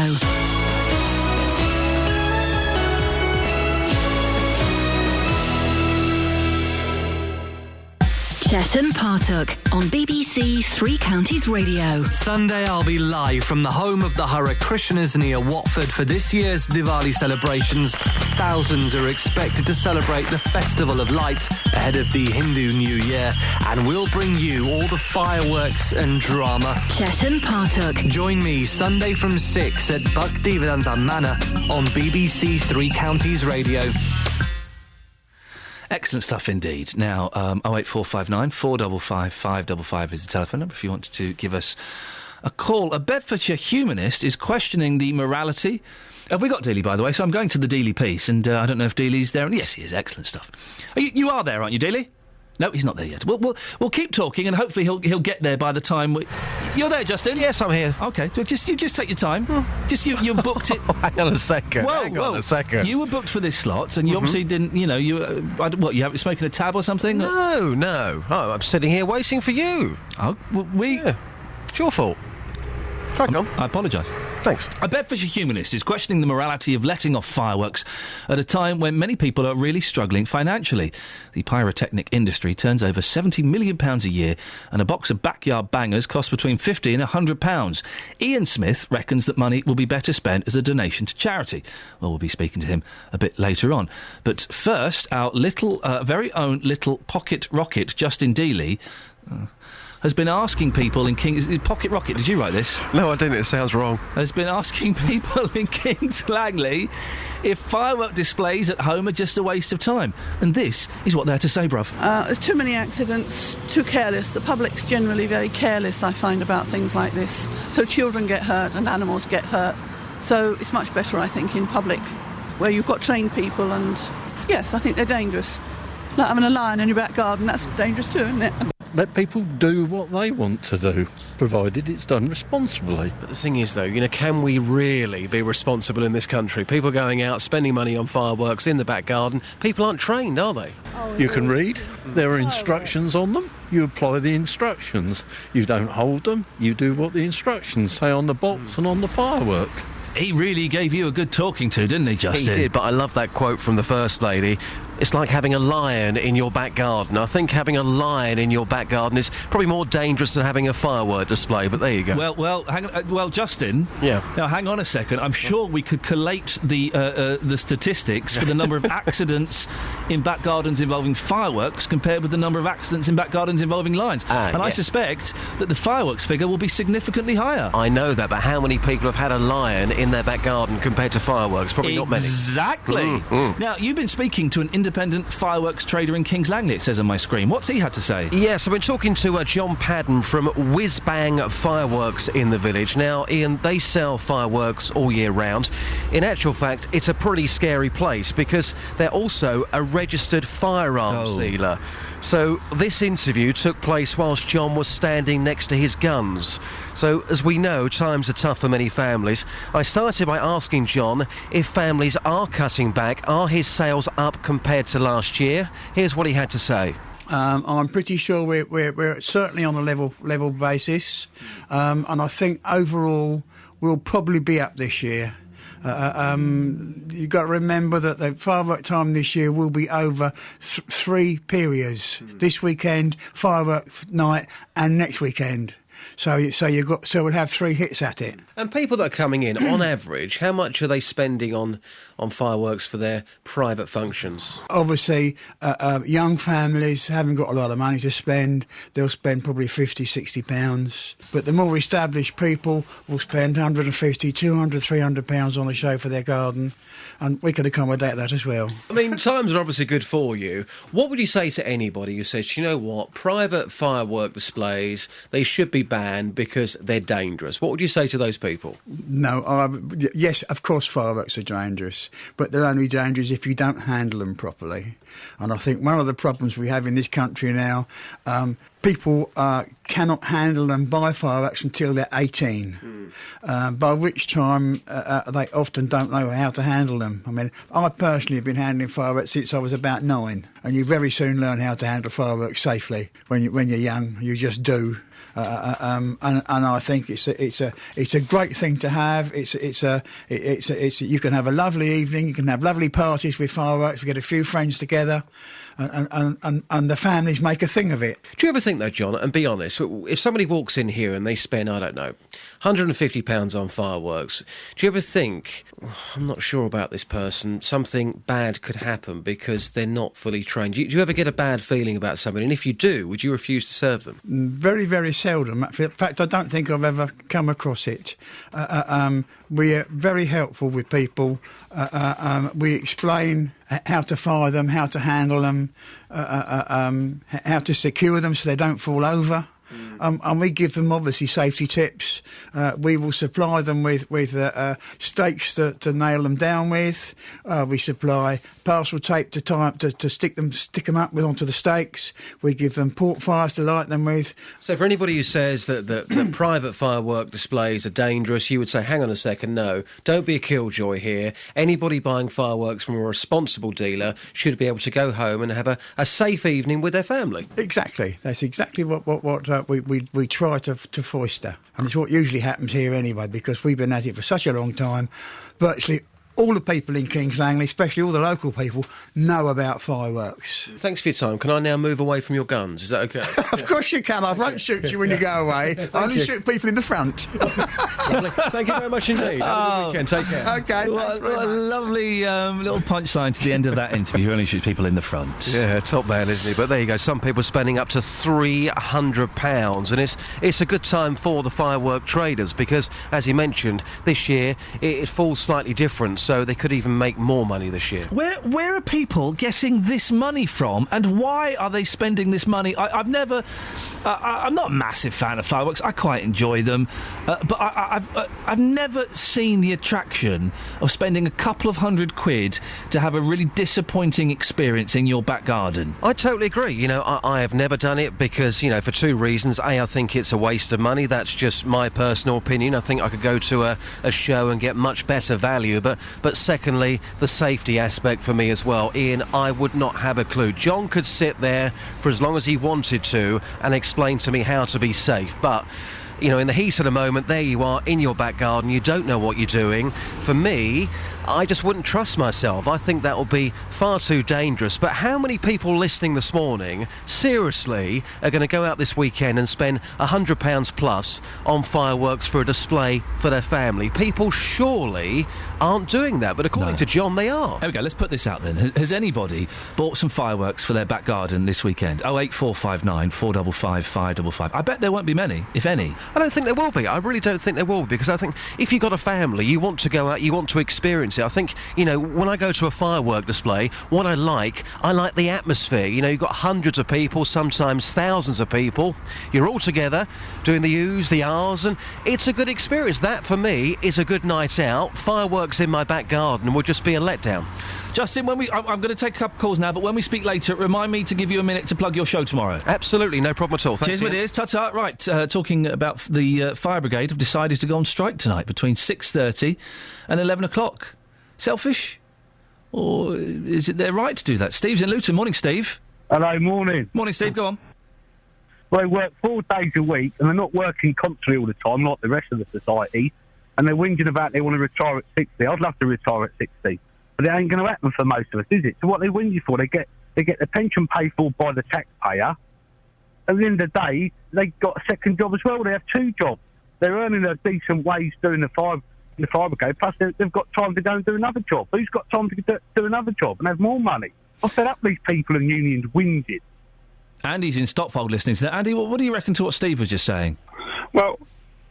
Chet and Partuck on BBC Three Counties Radio. Sunday I'll be live from the home of the Hare Krishnas near Watford for this year's Diwali celebrations. Thousands are expected to celebrate the Festival of Lights ahead of the Hindu New Year, and we'll bring you all the fireworks and drama. Chet and Partuck. Join me Sunday from 6 at Bhaktivedanta Manor on BBC Three Counties Radio. Excellent stuff indeed. Now, 08459 455 555 is the telephone number if you want to give us a call. A Bedfordshire humanist is questioning the morality. Have we got Dealey, by the way? So I'm going to the Dealey piece, and I don't know if Dealey's there. Yes, he is. Excellent stuff. You are there, aren't you, Dealey? No, he's not there yet. We'll keep talking, and hopefully he'll get there by the time You're there, Justin? Yes, I'm here. OK, so just take your time. You booked it... Hang on a second. Hang on a second. You were booked for this slot, and you obviously didn't, you have smoking a tab or something? No. Oh, I'm sitting here waiting for you. Oh, well, Yeah. It's your fault. Crack on. I apologise. Thanks. A Bedfordshire humanist is questioning the morality of letting off fireworks at a time when many people are really struggling financially. The pyrotechnic industry turns over £70 million a year, and a box of backyard bangers costs between £50 and £100. Iain Smith reckons that money will be better spent as a donation to charity. Well, we'll be speaking to him a bit later on. But first, our very own little pocket rocket, Justin Dealey... has been asking people in King's... Pocket Rocket, did you write this? No, I didn't. It sounds wrong. Has been asking people in King's Langley if firework displays at home are just a waste of time. And this is what they had to say, bruv. There's too many accidents, too careless. The public's generally very careless, I find, about things like this. So children get hurt and animals get hurt. So it's much better, I think, in public, where you've got trained people and... Yes, I think they're dangerous. Like having a lion in your back garden, that's dangerous too, isn't it? Let people do what they want to do, provided it's done responsibly. But the thing is, though, can we really be responsible in this country? People going out, spending money on fireworks in the back garden. People aren't trained, are they? You can read. There are instructions on them. You apply the instructions. You don't hold them. You do what the instructions say on the box and on the firework. He really gave you a good talking to, didn't he, Justin? He did, but I love that quote from the First Lady. It's like having a lion in your back garden. I think having a lion in your back garden is probably more dangerous than having a firework display, but there you go. Well, hang on. Justin. Yeah. Now, hang on a second. I'm sure we could collate the statistics for the number of accidents in back gardens involving fireworks compared with the number of accidents in back gardens involving lions. I suspect that the fireworks figure will be significantly higher. I know that, but how many people have had a lion in their back garden compared to fireworks? Probably not many. Exactly. Now, you've been speaking to an independent fireworks trader in Kings Langley, it says on my screen. What's he had to say? Yes, I've been talking to John Padden from Whiz Bang Fireworks in the village. Now, Iain, they sell fireworks all year round. In actual fact, it's a pretty scary place because they're also a registered firearms dealer. So this interview took place whilst John was standing next to his guns. So, as we know, times are tough for many families. I started by asking John if families are cutting back. Are his sales up compared to last year? Here's what he had to say. I'm pretty sure we're certainly on a level basis, and I think overall we'll probably be up this year. You've got to remember that the firework time this year will be over three periods. This weekend, firework night, and next weekend. So we'll have three hits at it. And people that are coming in, on average, how much are they spending on fireworks for their private functions? Obviously, young families haven't got a lot of money to spend. They'll spend probably £50, £60. But the more established people will spend £150, £200, £300 on a show for their garden. And we can accommodate that as well. I mean, times are obviously good for you. What would you say to anybody who says, you know what, private firework displays, they should be banned because they're dangerous? What would you say to those people? No, yes, of course fireworks are dangerous, but they're only dangerous if you don't handle them properly. And I think one of the problems we have in this country now, people cannot handle and buy fireworks until they're 18, by which time they often don't know how to handle them. I mean, I personally have been handling fireworks since I was about 9, and you very soon learn how to handle fireworks safely when you're young. You just do. And I think it's a great thing to have. You can have a lovely evening. You can have lovely parties with fireworks. We get a few friends together. and the families make a thing of it. Do you ever think, though, John, and be honest, if somebody walks in here and they spend, I don't know, £150 on fireworks, do you ever think, I'm not sure about this person, something bad could happen because they're not fully trained? Do you ever get a bad feeling about somebody? And if you do, would you refuse to serve them? Very, very seldom. In fact, I don't think I've ever come across it. We are very helpful with people. We explain how to fire them, how to handle them, how to secure them so they don't fall over. And we give them obviously safety tips. We will supply them with stakes to nail them down with. We supply parcel tape to stick them up with onto the stakes. We give them port fires to light them with. So for anybody who says that private firework displays are dangerous, you would say, hang on a second, no, don't be a killjoy here. Anybody buying fireworks from a responsible dealer should be able to go home and have a safe evening with their family. Exactly. That's exactly what we try to foster. And it's what usually happens here anyway, because we've been at it for such a long time. Virtually all the people in Kings Langley, especially all the local people, know about fireworks. Thanks for your time. Can I now move away from your guns? Is that okay? Of course you can. I won't shoot you when you go away. I only shoot people in the front. Lovely. Thank you very much indeed. Have a good weekend. Take care. Okay. What a lovely little punchline to the end of that interview. Who only shoots people in the front. Yeah, top man, isn't he? But there you go. Some people spending up to £300, and it's a good time for the firework traders because, as he mentioned, this year it falls slightly different. So they could even make more money this year. Where are people getting this money from, and why are they spending this money? I'm not a massive fan of fireworks. I quite enjoy them, but I've never seen the attraction of spending a couple of £100 to have a really disappointing experience in your back garden. I totally agree. You know, I have never done it because, you know, for two reasons. A, I think it's a waste of money. That's just my personal opinion. I think I could go to a show and get much better value, but secondly, the safety aspect for me as well. Ian, I would not have a clue. John could sit there for as long as he wanted to and explain to me how to be safe, but you know, in the heat of the moment, there you are in your back garden, you don't know what you're doing. For me, I just wouldn't trust myself. I think that would be far too dangerous. But how many people listening this morning, seriously, are going to go out this weekend and spend £100 plus on fireworks for a display for their family? People surely aren't doing that, but according to John, they are. There we go, let's put this out then. Has anybody bought some fireworks for their back garden this weekend? 08459 455 555. I bet there won't be many, if any. I don't think there will be. I really don't think there will be, because I think if you've got a family, you want to go out, you want to experience it. I think, you know, when I go to a firework display, what I like the atmosphere. You know, you've got hundreds of people, sometimes thousands of people. You're all together doing the oohs, the ahs, and it's a good experience. That, for me, is a good night out. Fireworks in my back garden would just be a letdown. Justin, I'm going to take a couple calls now, but when we speak later, remind me to give you a minute to plug your show tomorrow. Absolutely, no problem at all. Thanks. Cheers, my dears. Ta-ta. Right, talking about the fire brigade have decided to go on strike tonight between 6:30 and 11 o'clock. Selfish? Or is it their right to do that? Steve's in Luton. Morning, Steve. Hello, morning. Morning, Steve. Go on. Well, they work 4 days a week, and they're not working constantly all the time like the rest of the society, and they're whinging about they want to retire at 60. I'd love to retire at 60, but it ain't going to happen for most of us, is it? So what they whinging for? They get the pension paid for by the taxpayer. At the end of the day, they've got a second job as well. They have 2 jobs. They're earning a decent wage doing the fire brigade, plus they've got time to go and do another job. Who's got time to do another job and have more money? I'm fed up with these people and unions whinging. Andy's in Stopfold listening to that. Andy, what do you reckon to what Steve was just saying? Well,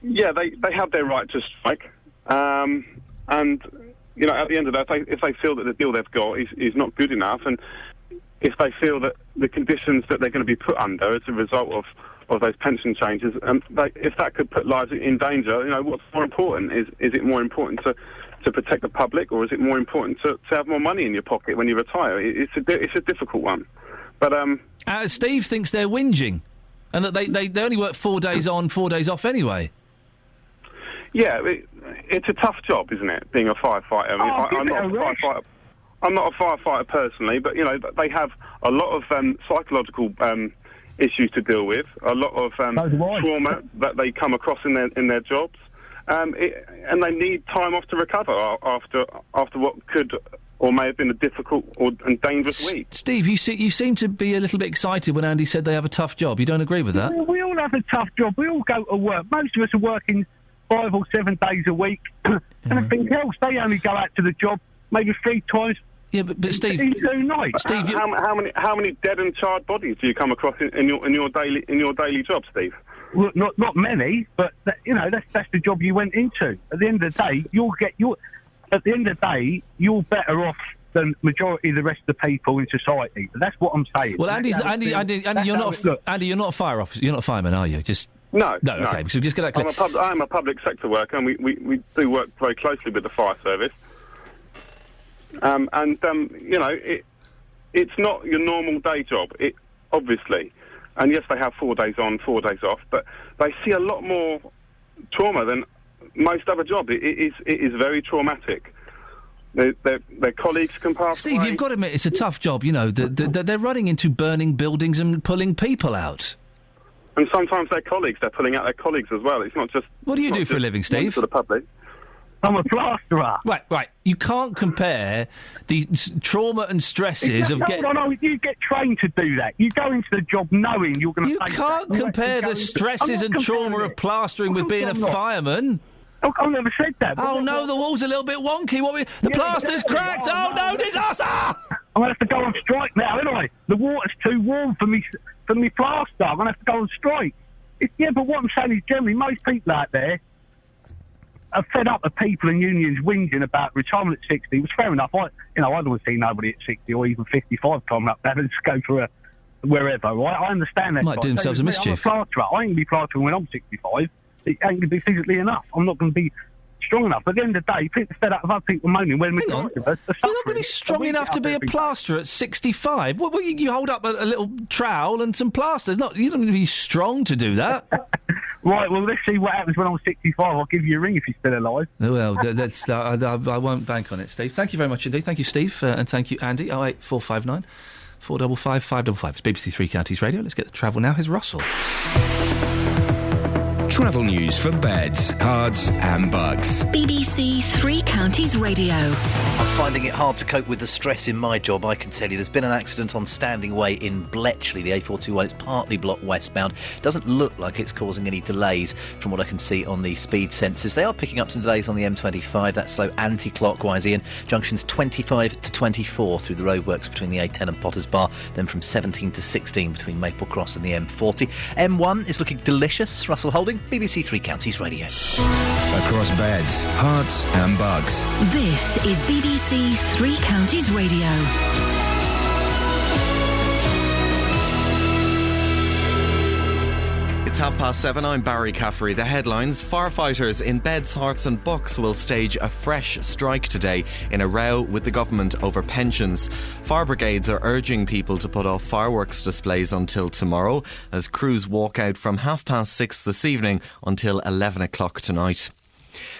yeah, they have their right to strike. And, you know, at the end of that, if they feel that the deal they've got is not good enough, and if they feel that the conditions that they're going to be put under as a result of those pension changes, if that could put lives in danger, you know, what's more important? Is it more important to protect the public, or is it more important to have more money in your pocket when you retire? It's a difficult one. But Steve thinks they're whinging, and that they only work 4 days on, 4 days off anyway. Yeah, it's a tough job, isn't it, being a firefighter? I'm not a firefighter personally, but, you know, they have a lot of psychological issues to deal with, a lot of trauma that they come across in their jobs, and they need time off to recover after what could or may have been a difficult and dangerous week. Steve, you seem to be a little bit excited when Andy said they have a tough job. You don't agree with that? We all have a tough job. We all go to work. Most of us are working 5 or 7 days a week. And everything else, they only go out to the job maybe 3 times. Yeah, but Steve, in 2 nights. Steve, how many dead and charred bodies do you come across in your daily job, Steve? Well, not many, but that's the job you went into. At the end of the day, you're better off than majority of the rest of the people in society. That's what I'm saying. Well, Andy, you're not a fire officer. You're not a fireman, are you? No. Okay. So just get that clear. I'm a public sector worker, and we do work very closely with the fire service. It's not your normal day job. Obviously, and yes, they have 4 days on, 4 days off, but they see a lot more trauma than most other jobs. It is very traumatic. Their colleagues can pass Steve, away. you've got to admit, it's a tough job. They're running into burning buildings and pulling people out. And sometimes they're pulling out their colleagues as well. It's not just... What do you do for a living, Steve? For the public. I'm a plasterer. Right. You can't compare the trauma and stresses of getting... No, you get trained to do that. You go into the job knowing you're going to... You can't compare the stresses and trauma of plastering with being a fireman. I've never said that. Oh, no, the wall's a little bit wonky. The plaster's cracked. Oh, no, disaster! I'm going to have to go on strike now, aren't I? The water's too warm for me plaster. I'm going to have to go on strike. But what I'm saying is, generally, most people out there are fed up of people and unions whinging about retirement at 60. It was fair enough. I don't want to see nobody at 60 or even 55 climbing up there and just go for wherever, right? I understand that. Might do themselves a mischief. I'm a plasterer. I ain't going to be plastering when I'm 65. It ain't going to be physically enough. I'm not going to be strong enough. At the end of the day, people fed up of other people moaning when Hang on. You're not going to be strong enough to be a plasterer at 65. Well, you hold up a little trowel and some plasters. You're not going to be strong to do that. Right, well, let's see what happens when I'm 65. I'll give you a ring if you're still alive. Well, I won't bank on it, Steve. Thank you very much indeed. Thank you, Steve, and thank you, Andy. 08459 455 555. It's BBC Three Counties Radio. Let's get the travel now. Here's Russell. Travel news for beds, cards and bugs. BBC Three Counties Radio. I'm finding it hard to cope with the stress in my job, I can tell you. There's been an accident on Standing Way in Bletchley, the A421. It's partly blocked westbound. Doesn't look like it's causing any delays from what I can see on the speed sensors. They are picking up some delays on the M25. That's slow anti-clockwise, Iain. Junctions 25 to 24 through the roadworks between the A10 and Potters Bar, then from 17 to 16 between Maple Cross and the M40. M1 is looking delicious. Russell Holding, BBC Three Counties Radio. Across beds, hearts and bugs. This is BBC Three Counties Radio. It's 7:30. I'm Barry Caffery. The headlines: firefighters in Beds, Hearts and Bucks will stage a fresh strike today in a row with the government over pensions. Fire brigades are urging people to put off fireworks displays until tomorrow, as crews walk out from 6:30 this evening until 11 o'clock tonight.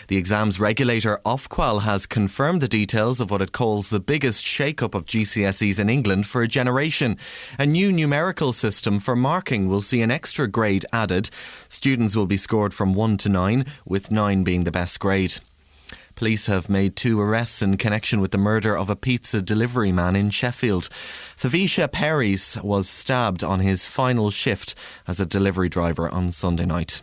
The exams regulator Ofqual has confirmed the details of what it calls the biggest shake-up of GCSEs in England for a generation. A new numerical system for marking will see an extra grade added. Students will be scored from 1 to 9, with 9 being the best grade. Police have made 2 arrests in connection with the murder of a pizza delivery man in Sheffield. Thavisha Perry's was stabbed on his final shift as a delivery driver on Sunday night.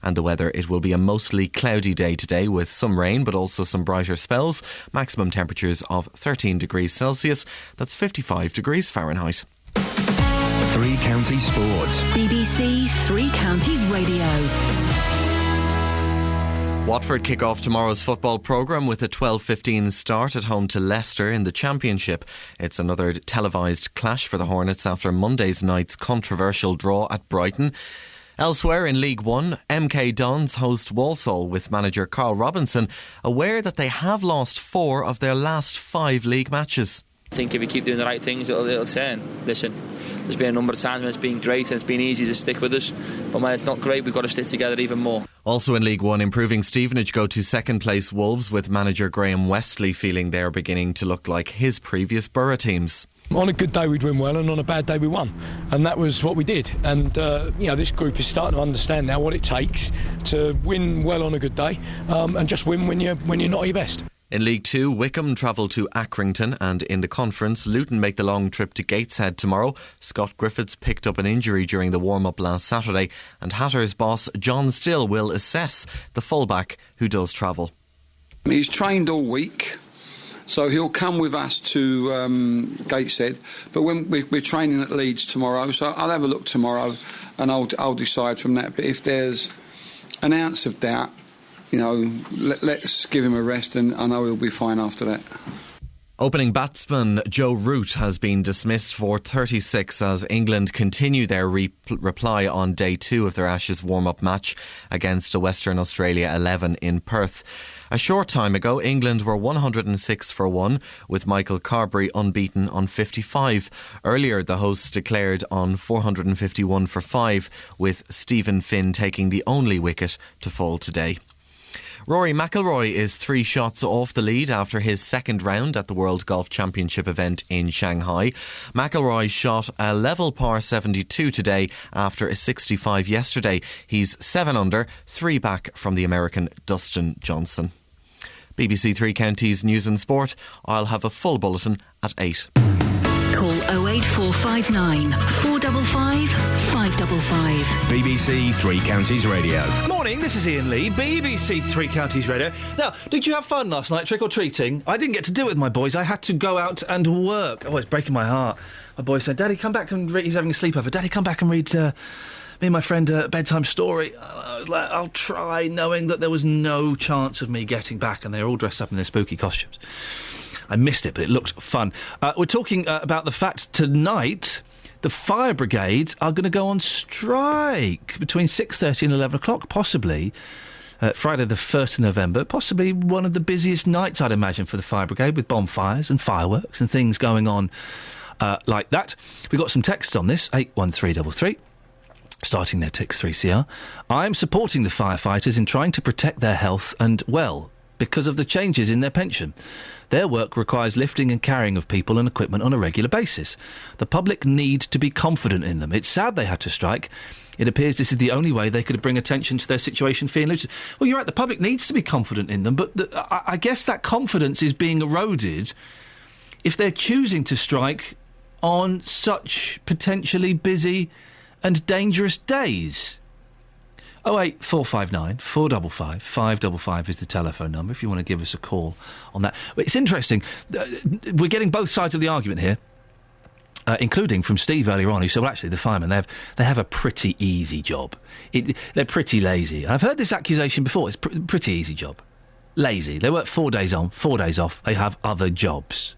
And the weather, it will be a mostly cloudy day today with some rain but also some brighter spells. Maximum temperatures of 13 degrees Celsius. That's 55 degrees Fahrenheit. Three Counties Sports. BBC Three Counties Radio. Watford kick off tomorrow's football programme with a 12:15 start at home to Leicester in the Championship. It's another televised clash for the Hornets after Monday's night's controversial draw at Brighton. Elsewhere in League One, MK Dons host Walsall with manager Carl Robinson, aware that they have lost 4 of their last 5 league matches. I think if you keep doing the right things, it'll turn. Listen, there's been a number of times when it's been great and it's been easy to stick with us, but when it's not great, we've got to stick together even more. Also in League One, improving Stevenage go to second place Wolves with manager Graham Westley feeling they're beginning to look like his previous Borough teams. On a good day we'd win well, and on a bad day we won, and that was what we did. And this group is starting to understand now what it takes to win well on a good day, and just win when you're not at your best. In League 2, Wickham travel to Accrington, and in the conference, Luton make the long trip to Gateshead tomorrow. Scott Griffiths picked up an injury during the warm-up last Saturday, and Hatters boss John Still will assess the fullback who does travel. He's trained all week, so he'll come with us to Gateshead. But when we're training at Leeds tomorrow, so I'll have a look tomorrow, and I'll decide from that. But if there's an ounce of doubt, let's give him a rest, and I know he'll be fine after that. Opening batsman Joe Root has been dismissed for 36 as England continue their reply on day 2 of their Ashes warm-up match against a Western Australia 11 in Perth. A short time ago, England were 106 for 1, with Michael Carberry unbeaten on 55. Earlier, the hosts declared on 451 for 5, with Stephen Finn taking the only wicket to fall today. Rory McIlroy is 3 shots off the lead after his second round at the World Golf Championship event in Shanghai. McIlroy shot a level par 72 today after a 65 yesterday. He's 7 under, 3 back from the American Dustin Johnson. BBC Three Counties News and Sport. I'll have a full bulletin at 8. Call 08459 455 555. BBC Three Counties Radio. Morning, this is Iain Lee, BBC Three Counties Radio. Now, did you have fun last night, trick-or-treating? I didn't get to do it with my boys. I had to go out and work. Oh, it's breaking my heart. My boy said, Daddy, come back and read... He's having a sleepover. Daddy, come back and read me and my friend a bedtime story. I was like, I'll try, knowing that there was no chance of me getting back, and they're all dressed up in their spooky costumes. I missed it, but it looked fun. We're talking about the fact tonight the fire brigades are going to go on strike between 6:30 and 11 o'clock, possibly Friday the 1st of November, possibly one of the busiest nights, I'd imagine, for the fire brigade, with bonfires and fireworks and things going on like that. We've got some texts on this, 81333. Starting their text 3CR. I'm supporting the firefighters in trying to protect their health and, well, because of the changes in their pension. Their work requires lifting and carrying of people and equipment on a regular basis. The public need to be confident in them. It's sad they had to strike. It appears this is the only way they could bring attention to their situation for losers. Well, you're right, the public needs to be confident in them, but I guess that confidence is being eroded if they're choosing to strike on such potentially busy and dangerous days. 08459 455 555 is the telephone number if you want to give us a call on that. It's interesting. We're getting both sides of the argument here, including from Steve earlier on, who said, well, actually, the firemen, they have a pretty easy job. They're pretty lazy. I've heard this accusation before. It's pretty easy job. Lazy. They work 4 days on, 4 days off. They have other jobs.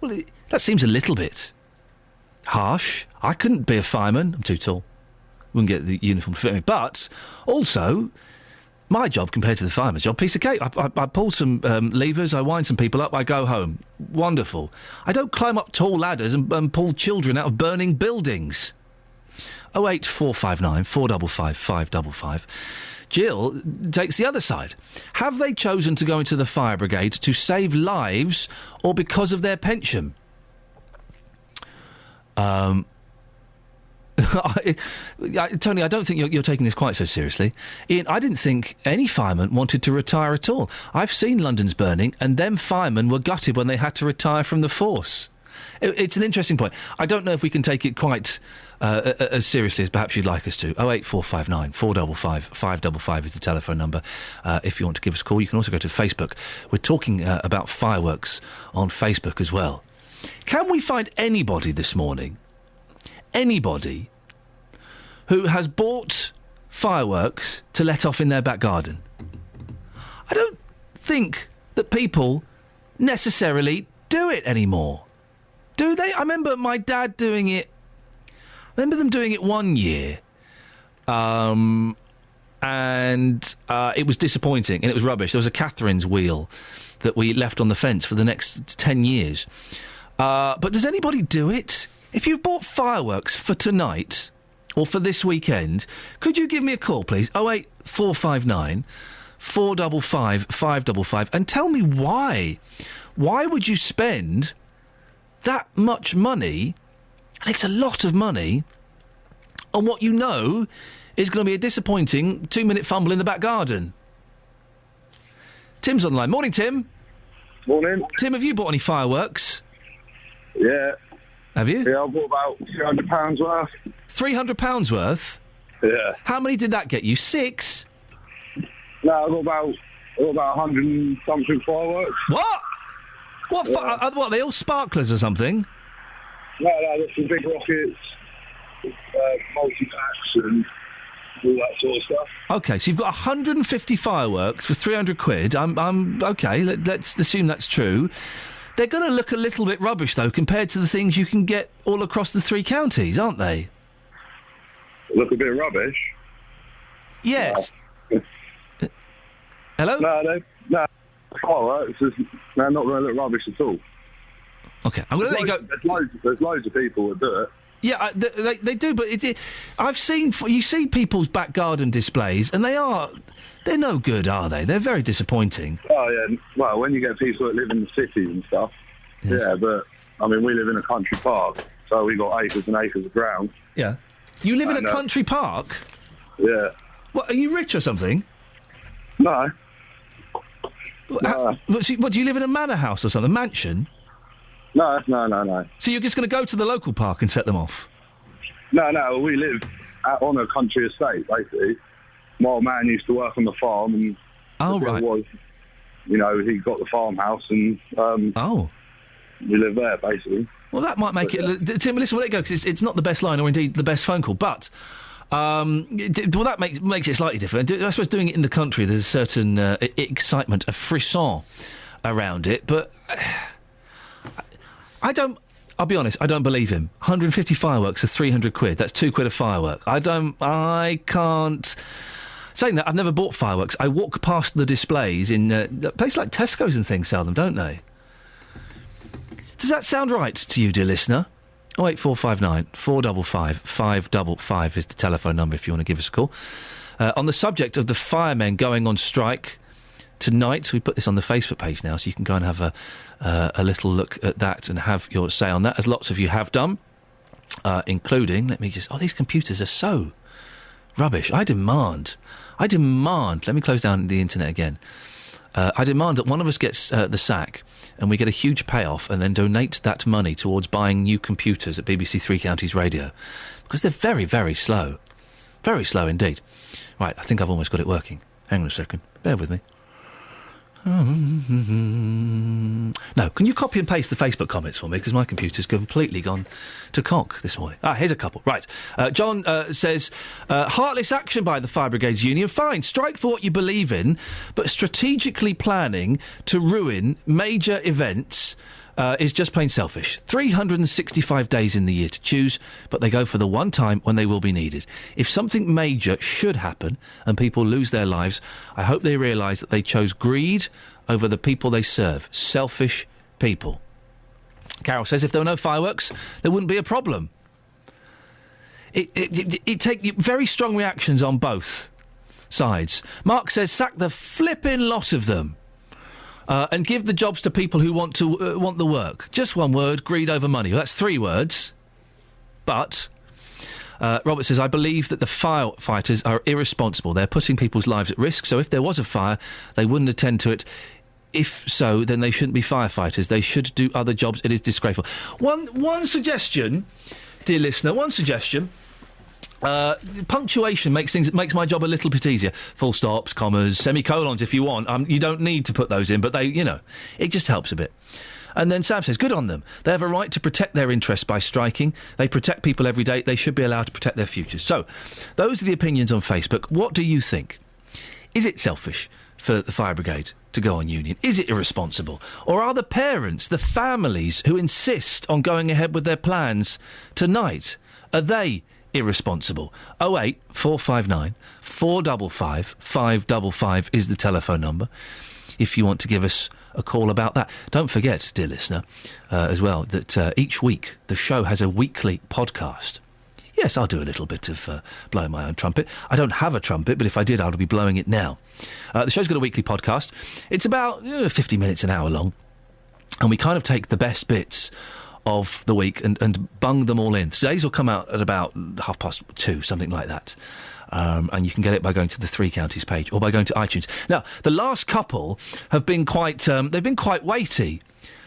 Well, that seems a little bit harsh. I couldn't be a fireman. I'm too tall. Wouldn't get the uniform to fit me. But also, my job compared to the fireman's job, piece of cake. I pull some levers, I wind some people up, I go home. Wonderful. I don't climb up tall ladders and pull children out of burning buildings. 08459 455 555. Jill takes the other side. Have they chosen to go into the fire brigade to save lives or because of their pension? Tony, I don't think you're taking this quite so seriously. Iain, I didn't think any fireman wanted to retire at all. I've seen London's burning, and them firemen were gutted when they had to retire from the force. It's an interesting point. I don't know if we can take it quite as seriously as perhaps you'd like us to. 08459 455 555 is the telephone number. If you want to give us a call, you can also go to Facebook. We're talking about fireworks on Facebook as well. Can we find anybody this morning, anybody who has bought fireworks to let off in their back garden? I don't think that people necessarily do it anymore. Do they? I remember my dad doing it. I remember them doing it one year. And it was disappointing and it was rubbish. There was a Catherine's wheel that we left on the fence for the next 10 years. But does anybody do it? If you've bought fireworks for tonight or for this weekend, could you give me a call, please? 08459 455 555 and tell me why. Why would you spend that much money, and it's a lot of money, on what you know is going to be a disappointing 2-minute fumble in the back garden? Tim's on the line. Morning, Tim. Morning. Tim, have you bought any fireworks? Yeah. Have you? Yeah, I bought about £300 worth. £300 worth? Yeah. How many did that get you? 6? No, I got about 100 and something fireworks. What? What? What, are they all sparklers or something? No, there's some big rockets, multi-packs and all that sort of stuff. OK, so you've got 150 fireworks for 300 quid. I'm OK, let's assume that's true. They're going to look a little bit rubbish, though, compared to the things you can get all across the 3 counties, aren't they? Look a bit rubbish? Yes. Hello? No. Fireworks, they're not going to look rubbish at all. OK, I'm going to let you go. There's loads of people that do it. Yeah, they do, but I've seen... You see people's back garden displays, and they're no good, are they? They're very disappointing. Oh, yeah. Well, when you get people that live in the cities and stuff, yes. Yeah, but, I mean, we live in a country park, so we got acres and acres of ground. Yeah. You live in a country park? Yeah. What, are you rich or something? No. What, do you live in a manor house or something? A mansion? No. So you're just going to go to the local park and set them off? No, we live on a country estate, basically. My old man used to work on the farm, and he got the farmhouse, and we live there, basically. Well, that might make it... Tim, listen, we'll let it go, because it's not the best line, or indeed the best phone call, but... that makes it slightly different. I suppose doing it in the country, there's a certain excitement, a frisson around it, but... I'll be honest, I don't believe him. 150 fireworks are 300 quid. That's 2 quid a firework. I can't... Saying that, I've never bought fireworks. I walk past the displays in places like Tesco's and things sell them, don't they? Does that sound right to you, dear listener? 08459 455 555 is the telephone number if you want to give us a call. On the subject of the firemen going on strike tonight, we put this on the Facebook page now, so you can go and have a little look at that and have your say on that, as lots of you have done, including, these computers are so rubbish. I demand, let me close down the internet again. I demand that one of us gets the sack and we get a huge payoff and then donate that money towards buying new computers at BBC Three Counties Radio, because they're very, very slow. Very slow indeed. Right, I think I've almost got it working. Hang on a second. Bear with me. No, can you copy and paste the Facebook comments for me? Because my computer's completely gone to conk this morning. Here's a couple. Right. John says, heartless action by the Fire Brigades Union. Fine, strike for what you believe in, but strategically planning to ruin major events is just plain selfish. 365 days in the year to choose, but they go for the one time when they will be needed. If something major should happen and people lose their lives, I hope they realise that they chose greed over the people they serve. Selfish people. Carol says if there were no fireworks, there wouldn't be a problem. It take very strong reactions on both sides. Mark says sack the flipping lot of them. And give the jobs to people who want the work. Just one word, greed over money. Well, that's 3 words. But Robert says, I believe that the firefighters are irresponsible. They're putting people's lives at risk, so if there was a fire, they wouldn't attend to it. If so, then they shouldn't be firefighters. They should do other jobs. It is disgraceful. One suggestion, dear listener, punctuation makes my job a little bit easier. Full stops, commas, semicolons if you want. You don't need to put those in, but it just helps a bit. And then Sam says, good on them. They have a right to protect their interests by striking. They protect people every day. They should be allowed to protect their futures. So, those are the opinions on Facebook. What do you think? Is it selfish for the fire brigade to go on union? Is it irresponsible? Or are the parents, the families who insist on going ahead with their plans tonight, are they irresponsible? 08459 455 555 is the telephone number if you want to give us a call about that. Don't forget, dear listener, as well, that each week the show has a weekly podcast. Yes, I'll do a little bit of blowing my own trumpet. I don't have a trumpet, but if I did, I would be blowing it now. The show's got a weekly podcast. It's about 50 minutes, an hour long, and we kind of take the best bits of the week and bung them all in. Today's will come out at about 2:30, something like that. And you can get it by going to the Three Counties page or by going to iTunes. Now, the last couple have been quite weighty.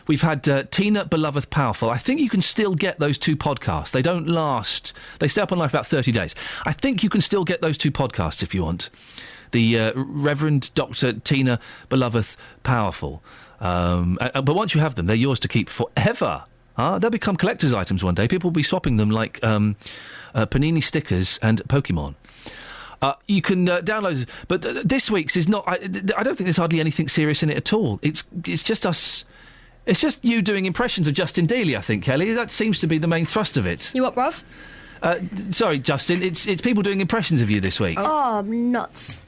We've had Tina Beloveth Powerful. I think you can still get those 2 podcasts. They don't last. They stay up on life about 30 days. I think you can still get those 2 podcasts if you want. The Reverend Dr. Tina Beloveth Powerful. But once you have them, they're yours to keep forever. They'll become collector's items one day. People will be swapping them like Panini stickers and Pokemon. You can download it. But this week's is not... I don't think there's hardly anything serious in it at all. It's just us... It's just you doing impressions of Justin Dealey, I think, Kelly. That seems to be the main thrust of it. You what, bruv? Sorry, Justin. It's people doing impressions of you this week. Oh, nuts.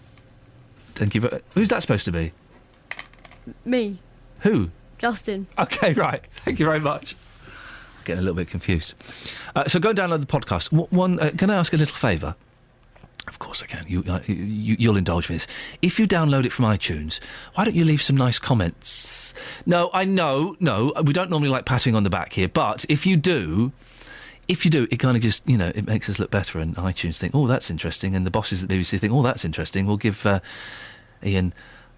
Thank you. Who's that supposed to be? Me. Who? Justin. OK, right. Thank you very much. I'm getting a little bit confused. So go and download the podcast. Can I ask a little favour? Of course I can. You'll indulge me in this. If you download it from iTunes, why don't you leave some nice comments? No, I know. No, we don't normally like patting on the back here, but if you do, it kind of just, it makes us look better, and iTunes think, oh, that's interesting, and the bosses at the BBC think, oh, that's interesting. We'll give Iain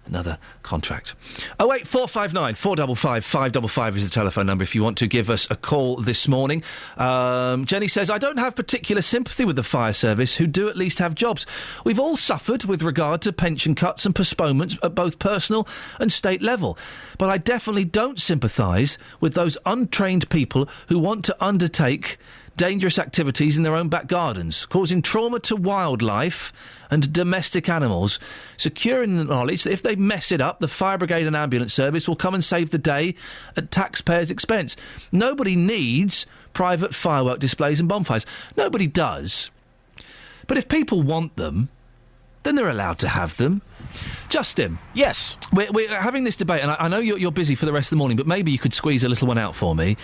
another contract. 08459 455 555 is the telephone number if you want to give us a call this morning. Jenny says, I don't have particular sympathy with the fire service, who do at least have jobs. We've all suffered with regard to pension cuts and postponements at both personal and state level. But I definitely don't sympathise with those untrained people who want to undertake dangerous activities in their own back gardens, causing trauma to wildlife and domestic animals, securing the knowledge that if they mess it up, the fire brigade and ambulance service will come and save the day at taxpayers' expense. Nobody needs private firework displays and bonfires. Nobody does. But if people want them, then they're allowed to have them. Justin. Yes. We're having this debate, and I know you're busy for the rest of the morning, but maybe you could squeeze a little one out for me.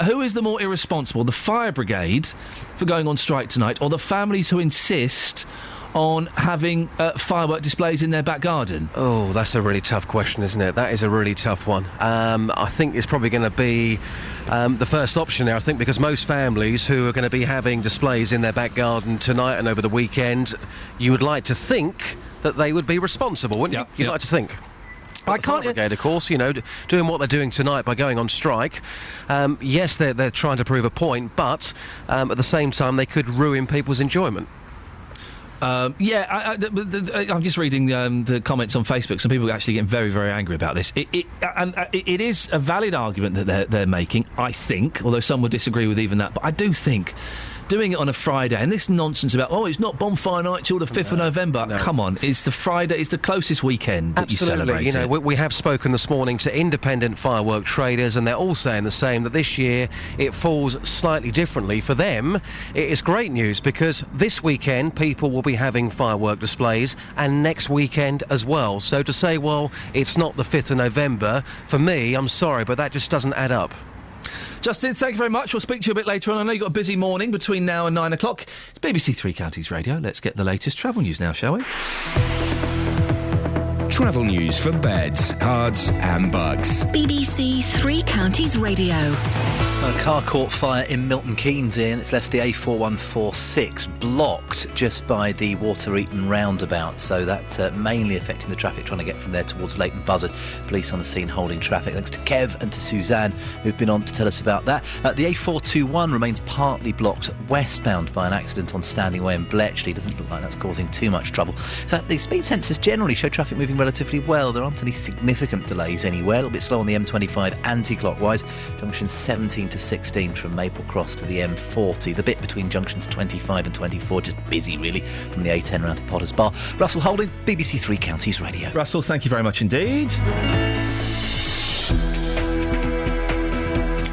Who is the more irresponsible, the fire brigade for going on strike tonight, or the families who insist on having firework displays in their back garden? Oh, that's a really tough question, isn't it? That is a really tough one. I think it's probably going to be the first option now, I think, because most families who are going to be having displays in their back garden tonight and over the weekend, you would like to think that they would be responsible, wouldn't you? You'd like to think. I can't. The brigade, of course, doing what they're doing tonight by going on strike. Yes, they're trying to prove a point, but at the same time, they could ruin people's enjoyment. I'm just reading the comments on Facebook. Some people are actually getting very, very angry about this. It is a valid argument that they're making, I think, although some would disagree with even that. But I do think doing it on a Friday, and this nonsense about, it's not bonfire night till the 5th of November. No. Come on, it's the Friday, it's the closest weekend that Absolutely. You celebrate it. We have spoken this morning to independent firework traders, and they're all saying the same, that this year it falls slightly differently. For them, it is great news, because this weekend people will be having firework displays, and next weekend as well. So to say, well, it's not the 5th of November, for me, I'm sorry, but that just doesn't add up. Justin, thank you very much. We'll speak to you a bit later on. I know you've got a busy morning between now and 9 o'clock. It's BBC Three Counties Radio. Let's get the latest travel news now, shall we? Travel news for beds, cards and bugs. BBC Three Counties Radio. A car caught fire in Milton Keynes, Ian. It's left the A4146 blocked just by the Water Eaton roundabout, so that's mainly affecting the traffic trying to get from there towards Leighton Buzzard. Police on the scene holding traffic. Thanks to Kev and to Suzanne, who've been on to tell us about that. The A421 remains partly blocked westbound by an accident on Standing Way in Bletchley. Doesn't look like that's causing too much trouble. So the speed sensors generally show traffic moving relatively well. There aren't any significant delays anywhere. A little bit slow on the M25 anti-clockwise, junction 17 to 16 from Maple Cross to the M40. The bit between junctions 25 and 24 just busy, really, from the A10 round to Potters Bar. Russell Holding, BBC Three Counties Radio. Russell, thank you very much indeed.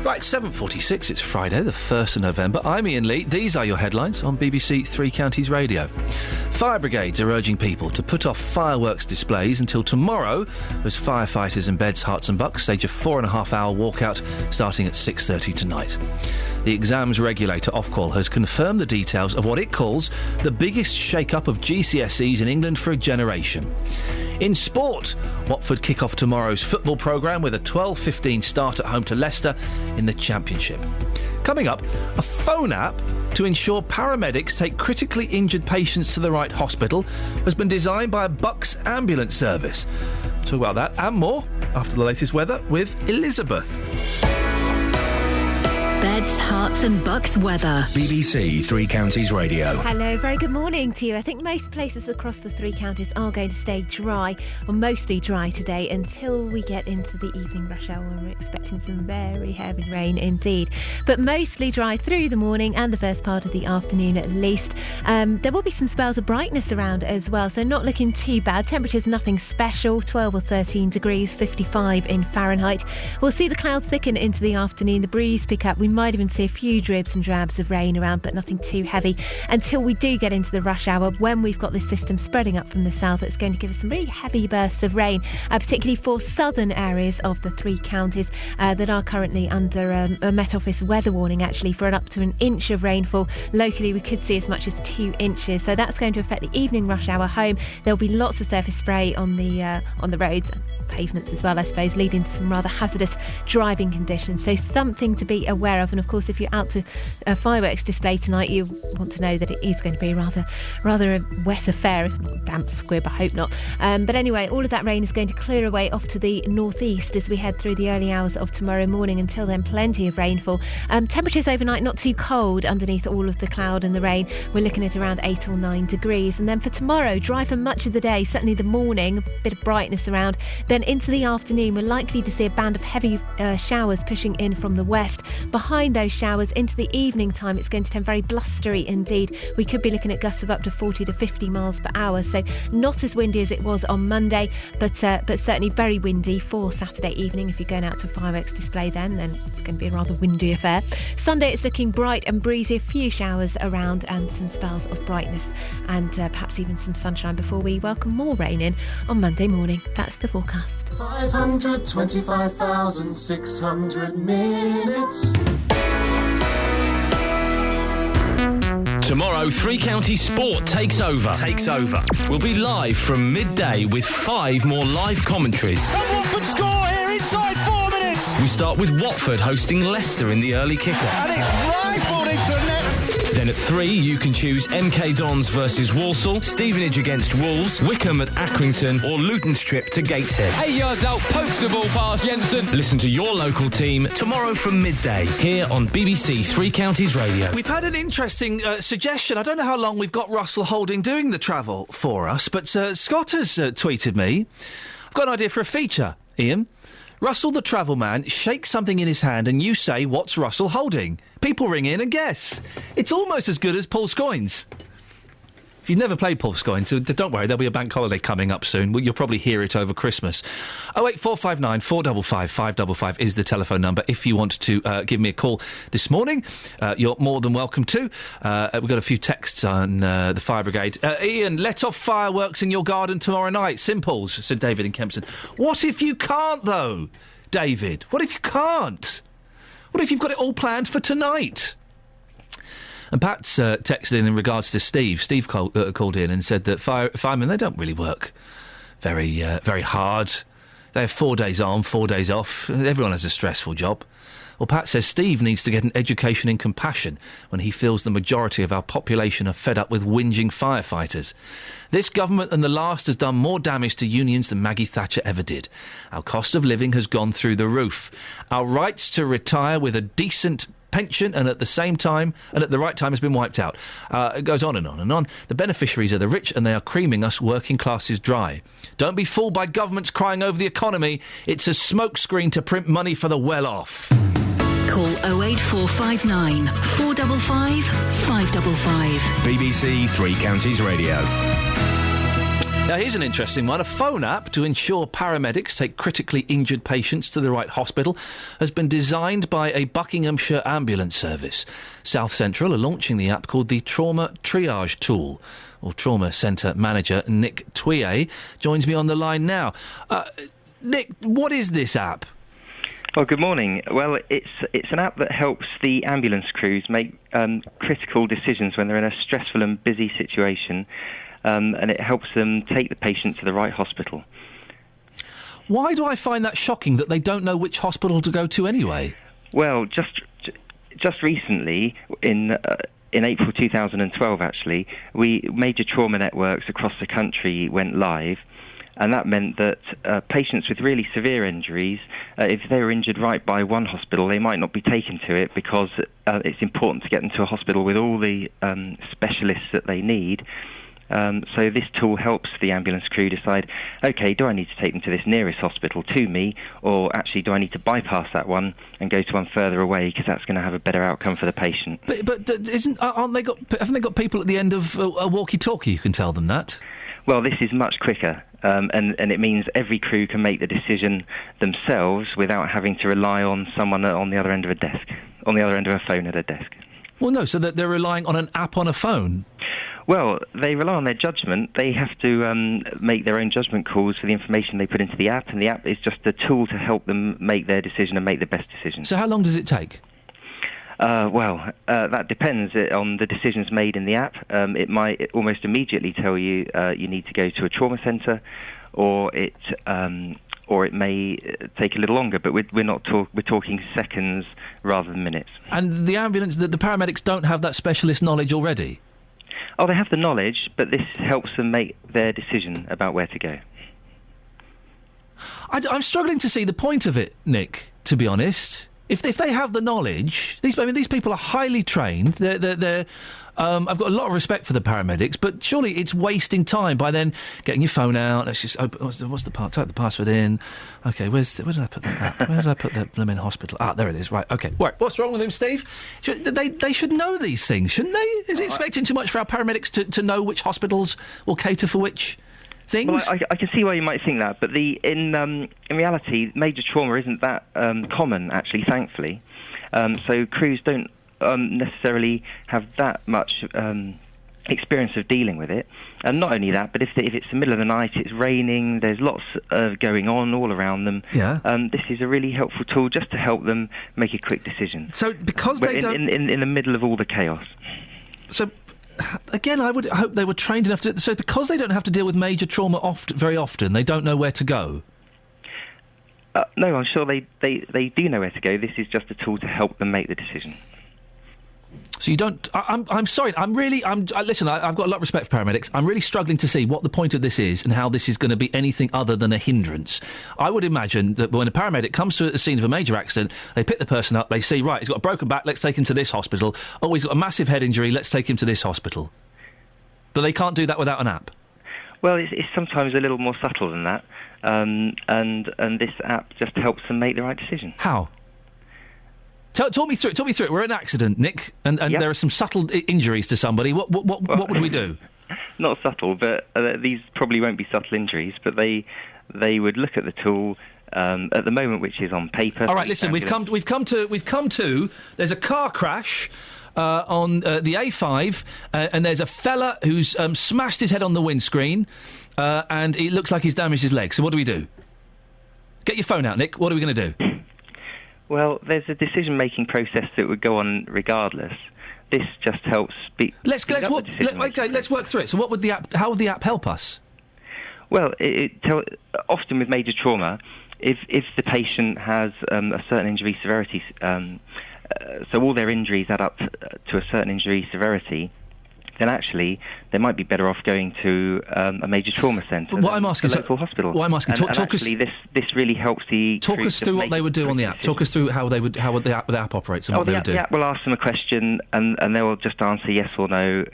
Right, 7:46, it's Friday, the 1st of November. I'm Iain Lee. These are your headlines on BBC Three Counties Radio. Fire brigades are urging people to put off fireworks displays until tomorrow as firefighters in Beds, Herts and Bucks stage a 4.5-hour walkout starting at 6:30 tonight. The exams regulator, Ofqual, has confirmed the details of what it calls the biggest shake-up of GCSEs in England for a generation. In sport, Watford kick off tomorrow's football programme with a 12:15 start at home to Leicester in the Championship. Coming up, a phone app to ensure paramedics take critically injured patients to the right hospital has been designed by a Bucks ambulance service. We'll talk about that and more after the latest weather with Elizabeth. Beds, Hearts and Bucks weather. BBC Three Counties Radio. Hello, very good morning to you. I think most places across the three counties are going to stay dry, or mostly dry today, until we get into the evening rush hour when we're expecting some very heavy rain indeed. But mostly dry through the morning and the first part of the afternoon at least. There will be some spells of brightness around as well, so not looking too bad. Temperatures nothing special, 12 or 13 degrees, 55 in Fahrenheit. We'll see the clouds thicken into the afternoon, the breeze pick up. We might even see a few dribs and drabs of rain around, but nothing too heavy until we do get into the rush hour, when we've got this system spreading up from the south. It's going to give us some really heavy bursts of rain, particularly for southern areas of the three counties that are currently under a Met Office weather warning, actually, for up to an inch of rainfall. Locally, we could see as much as 2 inches, so that's going to affect the evening rush hour home. There'll be lots of surface spray on the roads, pavements as well, I suppose, leading to some rather hazardous driving conditions. So something to be aware of. And of course, if you're out to a fireworks display tonight, you want to know that it is going to be rather a wet affair, if not damp squib, I hope not. But anyway, all of that rain is going to clear away off to the northeast as we head through the early hours of tomorrow morning. Until then, plenty of rainfall. Temperatures overnight not too cold underneath all of the cloud and the rain. We're looking at around 8 or 9 degrees. And then for tomorrow, dry for much of the day, certainly the morning, a bit of brightness around. Then into the afternoon, we're likely to see a band of heavy showers pushing in from the west. Behind those showers, into the evening time, it's going to turn very blustery indeed. We could be looking at gusts of up to 40 to 50 miles per hour, so not as windy as it was on Monday, but certainly very windy for Saturday evening. If you're going out to a fireworks display then it's going to be a rather windy affair. Sunday, it's looking bright and breezy, a few showers around and some spells of brightness, and perhaps even some sunshine before we welcome more rain in on Monday morning. That's the forecast. 525,600 minutes. Tomorrow, Three Counties Sport takes over. We'll be live from midday with 5 more live commentaries. And Watford score here inside 4 minutes. We start with Watford hosting Leicester in the early kickoff. And it's rifled into the net. Then at 3, you can choose MK Dons versus Walsall, Stevenage against Wolves, Wickham at Accrington, or Luton's trip to Gateshead. 8 yards out, pokes the ball past Jensen. Listen to your local team tomorrow from midday here on BBC Three Counties Radio. We've had an interesting suggestion. I don't know how long we've got Russell Holding doing the travel for us, but Scott has tweeted me. I've got an idea for a feature, Iain. Russell the travel man shakes something in his hand and you say, "What's Russell holding?" People ring in and guess. It's almost as good as Paul Scoins. If you've never played Paul Scoins, so don't worry, there'll be a bank holiday coming up soon. You'll probably hear it over Christmas. 08459 455 555 is the telephone number. If you want to give me a call this morning, you're more than welcome to. We've got a few texts on the fire brigade. Iain, let off fireworks in your garden tomorrow night. Simples, said David in Kempston. What if you can't, though, David? What if you can't? What if you've got it all planned for tonight? And Pat's texted in regards to Steve. Steve called in and said that firemen, they don't really work very hard. They have 4 days on, 4 days off. Everyone has a stressful job. Well, Pat says Steve needs to get an education in compassion when he feels the majority of our population are fed up with whinging firefighters. This government and the last has done more damage to unions than Maggie Thatcher ever did. Our cost of living has gone through the roof. Our rights to retire with a decent pension and at the right time has been wiped out. It goes on and on and on. The beneficiaries are the rich and they are creaming us working classes dry. Don't be fooled by governments crying over the economy. It's a smokescreen to print money for the well-off. Call 08459 455 555. BBC Three Counties Radio. Now, here's an interesting one. A phone app to ensure paramedics take critically injured patients to the right hospital has been designed by a Buckinghamshire ambulance service. South Central are launching the app called the Trauma Triage Tool. Trauma Centre Manager Nick Twier joins me on the line now. Nick, what is this app? Well, good morning. Well, it's an app that helps the ambulance crews make critical decisions when they're in a stressful and busy situation. And it helps them take the patient to the right hospital. Why do I find that shocking that they don't know which hospital to go to anyway? Well, just recently, in in April 2012, actually, major trauma networks across the country went live. And that meant that patients with really severe injuries, if they were injured right by one hospital, they might not be taken to it because it's important to get them to a hospital with all the specialists that they need. So this tool helps the ambulance crew decide, OK, do I need to take them to this nearest hospital to me, or actually do I need to bypass that one and go to one further away because that's going to have a better outcome for the patient? But haven't they got people at the end of a walkie-talkie who can tell them that? Well, this is much quicker, and it means every crew can make the decision themselves without having to rely on someone on the other end of a desk, on the other end of a phone at a desk. Well, no, so that they're relying on an app on a phone? Well, they rely on their judgment. They have to make their own judgment calls for the information they put into the app, and the app is just a tool to help them make their decision and make the best decision. So how long does it take? That depends on the decisions made in the app. It might almost immediately tell you you need to go to a trauma centre, or it may take a little longer. But we're talking seconds rather than minutes. And the paramedics don't have that specialist knowledge already? Oh, they have the knowledge, but this helps them make their decision about where to go. I'm struggling to see the point of it, Nick, to be honest. If they have the knowledge, these people are highly trained. I've got a lot of respect for the paramedics, but surely it's wasting time by then getting your phone out. Let's just open. What's the part? Type the password in. Okay, where did I put that app? Where did I put the Blumen Hospital? Ah, there it is. Right. Okay. Right. What's wrong with him, Steve? They should know these things, shouldn't they? Is it expecting too much for our paramedics to know which hospitals will cater for which things? Well, I can see why you might think that, but in reality, major trauma isn't that common, actually, thankfully. So crews don't necessarily have that much experience of dealing with it. And not only that, but if it's the middle of the night, it's raining, there's lots going on all around them. Yeah. This is a really helpful tool just to help them make a quick decision. So because they don't... In the middle of all the chaos. So... Again, I would hope they were trained enough to... So because they don't have to deal with major trauma very often, they don't know where to go? No, I'm sure they do know where to go. This is just a tool to help them make the decision. So you don't... I'm sorry, listen, I've got a lot of respect for paramedics. I'm really struggling to see what the point of this is and how this is going to be anything other than a hindrance. I would imagine that when a paramedic comes to a scene of a major accident, they pick the person up, they see, right, he's got a broken back, let's take him to this hospital. Oh, he's got a massive head injury, let's take him to this hospital. But they can't do that without an app. Well, it's sometimes a little more subtle than that, and this app just helps them make the right decision. How? Talk me through it. We're at an accident, Nick, and Yep. There are some subtle injuries to somebody. What would we do? Not subtle, but these probably won't be subtle injuries. But they would look at the tool at the moment, which is on paper. All right, listen. We've come to. There's a car crash on the A5, and there's a fella who's smashed his head on the windscreen, and it looks like he's damaged his leg. So what do we do? Get your phone out, Nick. What are we going to do? Well, there's a decision-making process that would go on regardless. This just helps speed. Let's work through it. So, how would the app help us? Well, often with major trauma, if the patient has a certain injury severity, so all their injuries add up to a certain injury severity, then actually they might be better off going to a major trauma centre, what I'm asking, a local hospital. What I'm asking, talk us. This really helps the. Talk us through what they would do on the app. Talk us through how the app operates and what they would do. The app will ask them a question, and they will just answer yes or no.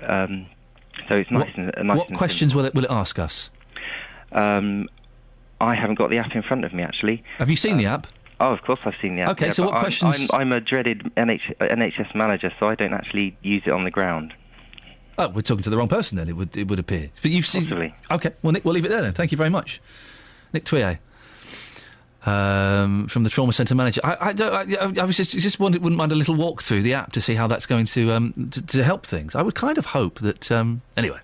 So it's nice and nice. What questions will it ask us? I haven't got the app in front of me, actually. Have you seen the app? Oh, of course I've seen the app. Okay, so what questions... I'm a dreaded NHS manager, so I don't actually use it on the ground. Oh, we're talking to the wrong person then, it would appear. But you've seen... Possibly. OK, well, Nick, we'll leave it there then. Thank you very much. Nick Twier, from the Trauma Centre manager. I was just wouldn't mind a little walk through the app to see how that's going to help things. I would kind of hope that... Anyway.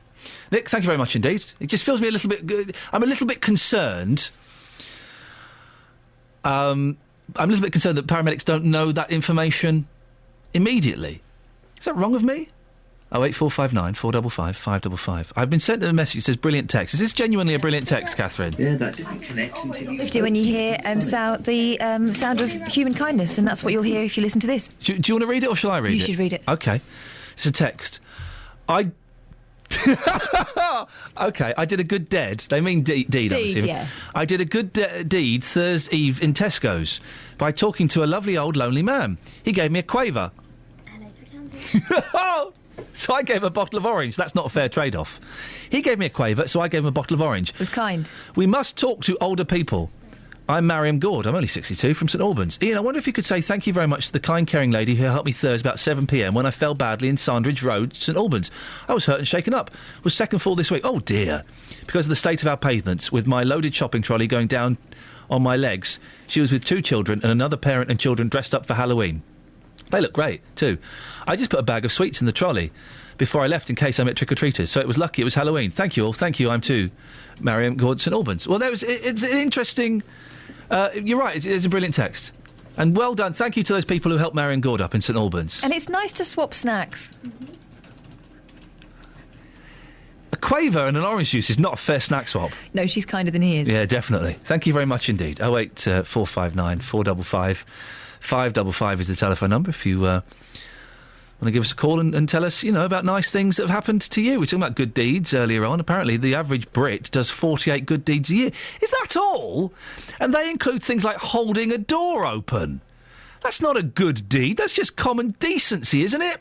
Nick, thank you very much indeed. It just feels me a little bit... I'm a little bit concerned... I'm a little bit concerned that paramedics don't know that information immediately. Is that wrong of me? 08459 455 555. I've been sent a message that says brilliant text. Is this genuinely a brilliant text, Catherine? Yeah, that didn't connect until you... when you hear the sound of human kindness, and that's what you'll hear if you listen to this. Do you want to read it or shall I read it? You should read it. OK. It's a text. OK, I did a good deed. They mean deed, I'm assuming. Yeah. I did a good deed Thursday Eve in Tesco's by talking to a lovely old lonely man. He gave me a quaver. So I gave him a bottle of orange. That's not a fair trade-off. He gave me a quaver, so I gave him a bottle of orange. It was kind. We must talk to older people. I'm Mariam Gord. I'm only 62, from St Albans. Ian, I wonder if you could say thank you very much to the kind, caring lady who helped me Thursday about 7pm when I fell badly in Sandridge Road, St Albans. I was hurt and shaken up. Was second fall this week. Oh, dear. Because of the state of our pavements, with my loaded shopping trolley going down on my legs. She was with 2 children and another parent and children dressed up for Halloween. They look great, too. I just put a bag of sweets in the trolley before I left in case I met trick-or-treaters. So it was lucky it was Halloween. Thank you all. Thank you. I'm too. Mariam Gord, St Albans. Well, it's an interesting... you're right, it's a brilliant text. And well done. Thank you to those people who helped Mariam Gord up in St Albans. And it's nice to swap snacks. A quaver and an orange juice is not a fair snack swap. No, she's kinder than he is. Yeah, definitely. Thank you very much indeed. 08459 455 555 is the telephone number if you want to give us a call and tell us, about nice things that have happened to you. We were talking about good deeds earlier on. Apparently, the average Brit does 48 good deeds a year. Is that all? And they include things like holding a door open. That's not a good deed. That's just common decency, isn't it?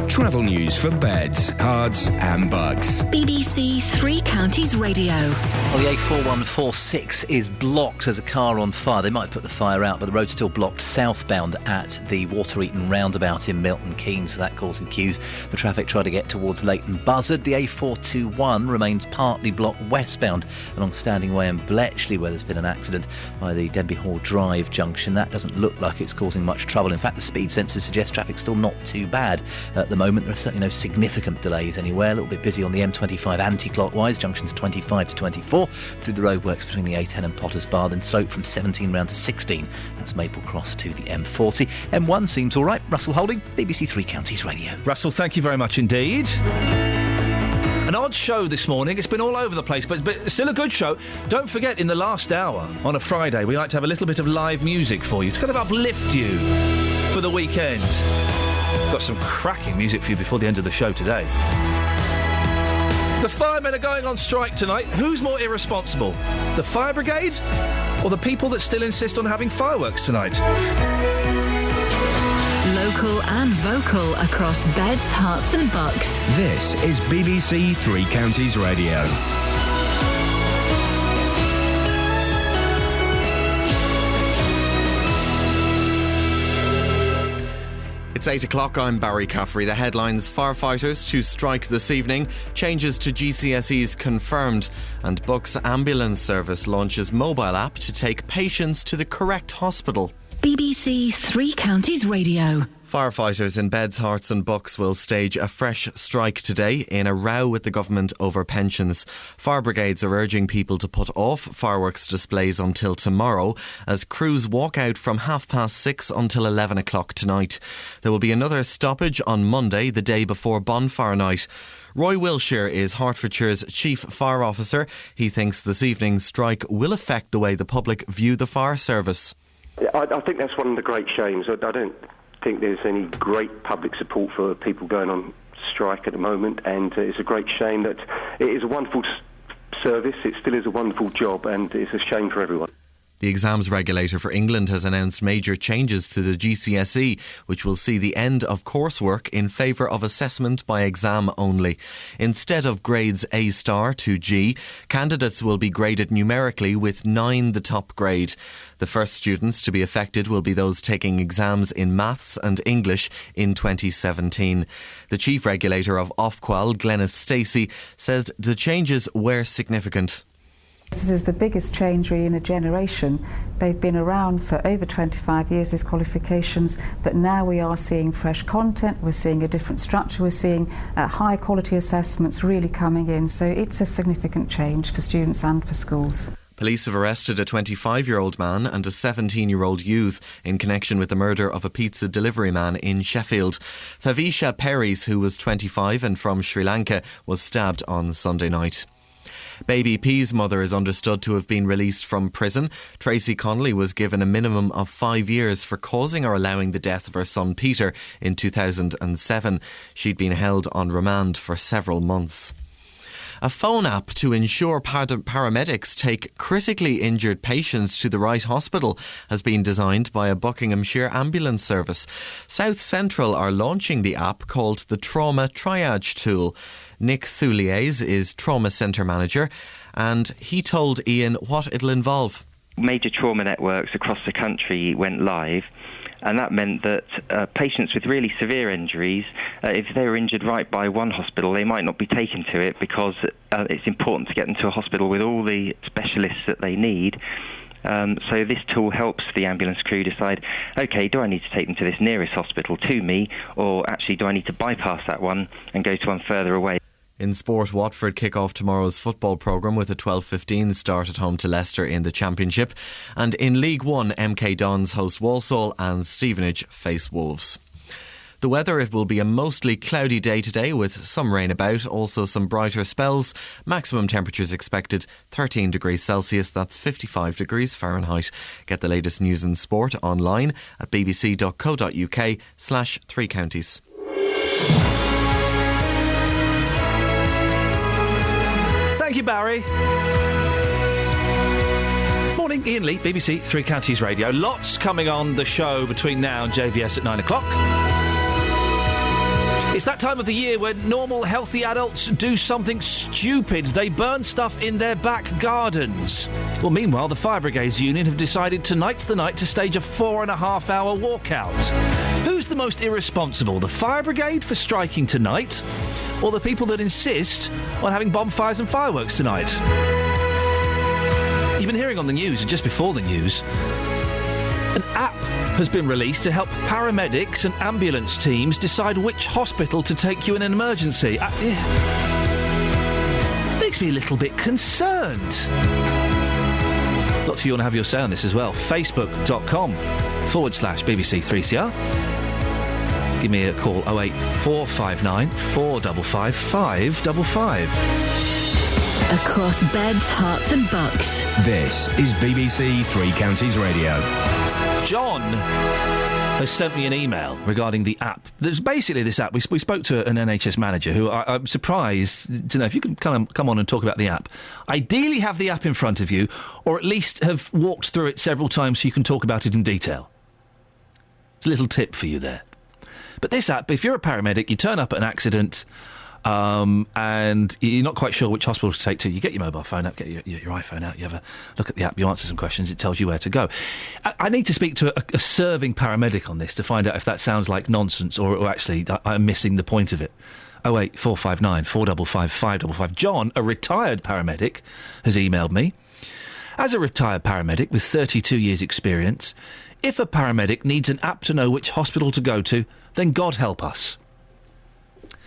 Travel news for beds, cards and bugs. BBC Three Counties Radio. Well, the A4146 is blocked as a car on fire. They might put the fire out, but the road's still blocked southbound at the Water-Eaton roundabout in Milton Keynes, so that causing queues for traffic trying to get towards Leighton Buzzard. The A421 remains partly blocked westbound along Standing Way and Bletchley, where there's been an accident by the Denby Hall Drive junction. That doesn't look like it's causing much trouble. In fact, the speed sensors suggest traffic's still not too bad at the moment. There are certainly no significant delays anywhere. A little bit busy on the M25 anti-clockwise, junctions 25 to 24, through the roadworks between the A10 and Potters Bar, then slope from 17 round to 16. That's Maple Cross to the M40. M1 seems all right. Russell Holding, BBC Three Counties Radio. Russell, thank you very much indeed. An odd show this morning. It's been all over the place, but still a good show. Don't forget, in the last hour, on a Friday, we like to have a little bit of live music for you to kind of uplift you for the weekend. Got some cracking music for you before the end of the show today. The firemen are going on strike tonight. Who's more irresponsible? The fire brigade or the people that still insist on having fireworks tonight? Local and vocal across beds, hearts and bucks. This is BBC Three Counties Radio. It's 8 o'clock, I'm Barry Caffrey. The headlines: firefighters to strike this evening, changes to GCSEs confirmed, and Bucks Ambulance Service launches mobile app to take patients to the correct hospital. BBC Three Counties Radio. Firefighters in Beds, Hearts and Bucks will stage a fresh strike today in a row with the government over pensions. Fire brigades are urging people to put off fireworks displays until tomorrow as crews walk out from 6:30 until 11 o'clock tonight. There will be another stoppage on Monday, the day before bonfire night. Roy Wilshire is Hertfordshire's chief fire officer. He thinks this evening's strike will affect the way the public view the fire service. I think that's one of the great shames. I don't think there's any great public support for people going on strike at the moment, and it's a great shame that it is a wonderful service. It still is a wonderful job, and it's a shame for everyone. The exams regulator for England has announced major changes to the GCSE, which will see the end of coursework in favour of assessment by exam only. Instead of grades A* to G, candidates will be graded numerically, with 9 the top grade. The first students to be affected will be those taking exams in maths and English in 2017. The chief regulator of Ofqual, Glenys Stacey, said the changes were significant. This is the biggest change really in a generation. They've been around for over 25 years, these qualifications, but now we are seeing fresh content, we're seeing a different structure, we're seeing high quality assessments really coming in, so it's a significant change for students and for schools. Police have arrested a 25-year-old man and a 17-year-old youth in connection with the murder of a pizza delivery man in Sheffield. Thavisha Perries, who was 25 and from Sri Lanka, was stabbed on Sunday night. Baby P's mother is understood to have been released from prison. Tracy Connolly was given a minimum of 5 years for causing or allowing the death of her son Peter in 2007. She'd been held on remand for several months. A phone app to ensure paramedics take critically injured patients to the right hospital has been designed by a Buckinghamshire ambulance service. South Central are launching the app called the Trauma Triage Tool. Nick Thulies is Trauma Centre Manager, and he told Iain what it'll involve. Major trauma networks across the country went live, and that meant that patients with really severe injuries, if they were injured right by one hospital, they might not be taken to it because it's important to get them to a hospital with all the specialists that they need. So this tool helps the ambulance crew decide, OK, do I need to take them to this nearest hospital to me, or actually do I need to bypass that one and go to one further away? In sport, Watford kick off tomorrow's football programme with a 12:15 start at home to Leicester in the Championship. And in League One, MK Dons host Walsall and Stevenage face Wolves. The weather, it will be a mostly cloudy day today with some rain about, also some brighter spells. Maximum temperatures expected 13 degrees Celsius, that's 55 degrees Fahrenheit. Get the latest news and sport online at bbc.co.uk/3 counties. Thank you, Barry. Morning, Iain Lee, BBC Three Counties Radio. Lots coming on the show between now and JVS at 9 o'clock. It's that time of the year when normal, healthy adults do something stupid. They burn stuff in their back gardens. Well, meanwhile, the Fire Brigades Union have decided tonight's the night to stage a 4.5-hour walkout. Who's the most irresponsible? The Fire Brigade for striking tonight, or the people that insist on having bonfires and fireworks tonight? You've been hearing on the news, and just before the news, an app has been released to help paramedics and ambulance teams decide which hospital to take you in an emergency. Makes me a little bit concerned. Lots of you want to have your say on this as well. Facebook.com/BBC3CR. Give me a call, 08459 455 555. Across beds, hearts and bucks. This is BBC Three Counties Radio. John has sent me an email regarding the app. There's basically this app. We spoke to an NHS manager who I'm surprised to know if you can come on and talk about the app. Ideally have the app in front of you, or at least have walked through it several times so you can talk about it in detail. It's a little tip for you there. But this app, if you're a paramedic, you turn up at an accident and you're not quite sure which hospital to take to, you get your mobile phone out, get your iPhone out, you have a look at the app, you answer some questions, it tells you where to go. I need to speak to a serving paramedic on this to find out if that sounds like nonsense or actually I'm missing the point of it. 08459 455 555. John, a retired paramedic, has emailed me. As a retired paramedic with 32 years' experience, if a paramedic needs an app to know which hospital to go to, then God help us.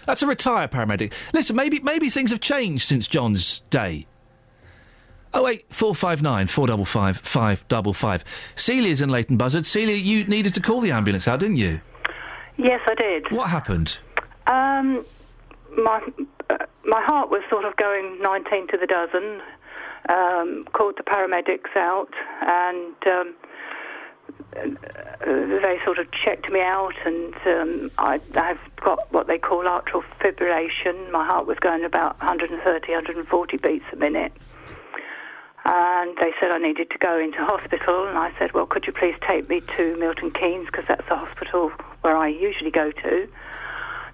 That's a retired paramedic. Listen, maybe things have changed since John's day. 08459 455 555. Celia's in Leighton Buzzard. Celia, you needed to call the ambulance out, didn't you? Yes, I did. What happened? My heart was sort of going 19 to the dozen. Called the paramedics out, and they sort of checked me out, and I've got what they call atrial fibrillation. My heart was going about 130, 140 beats a minute. And they said I needed to go into hospital, and I said, well, could you please take me to Milton Keynes, because that's the hospital where I usually go to.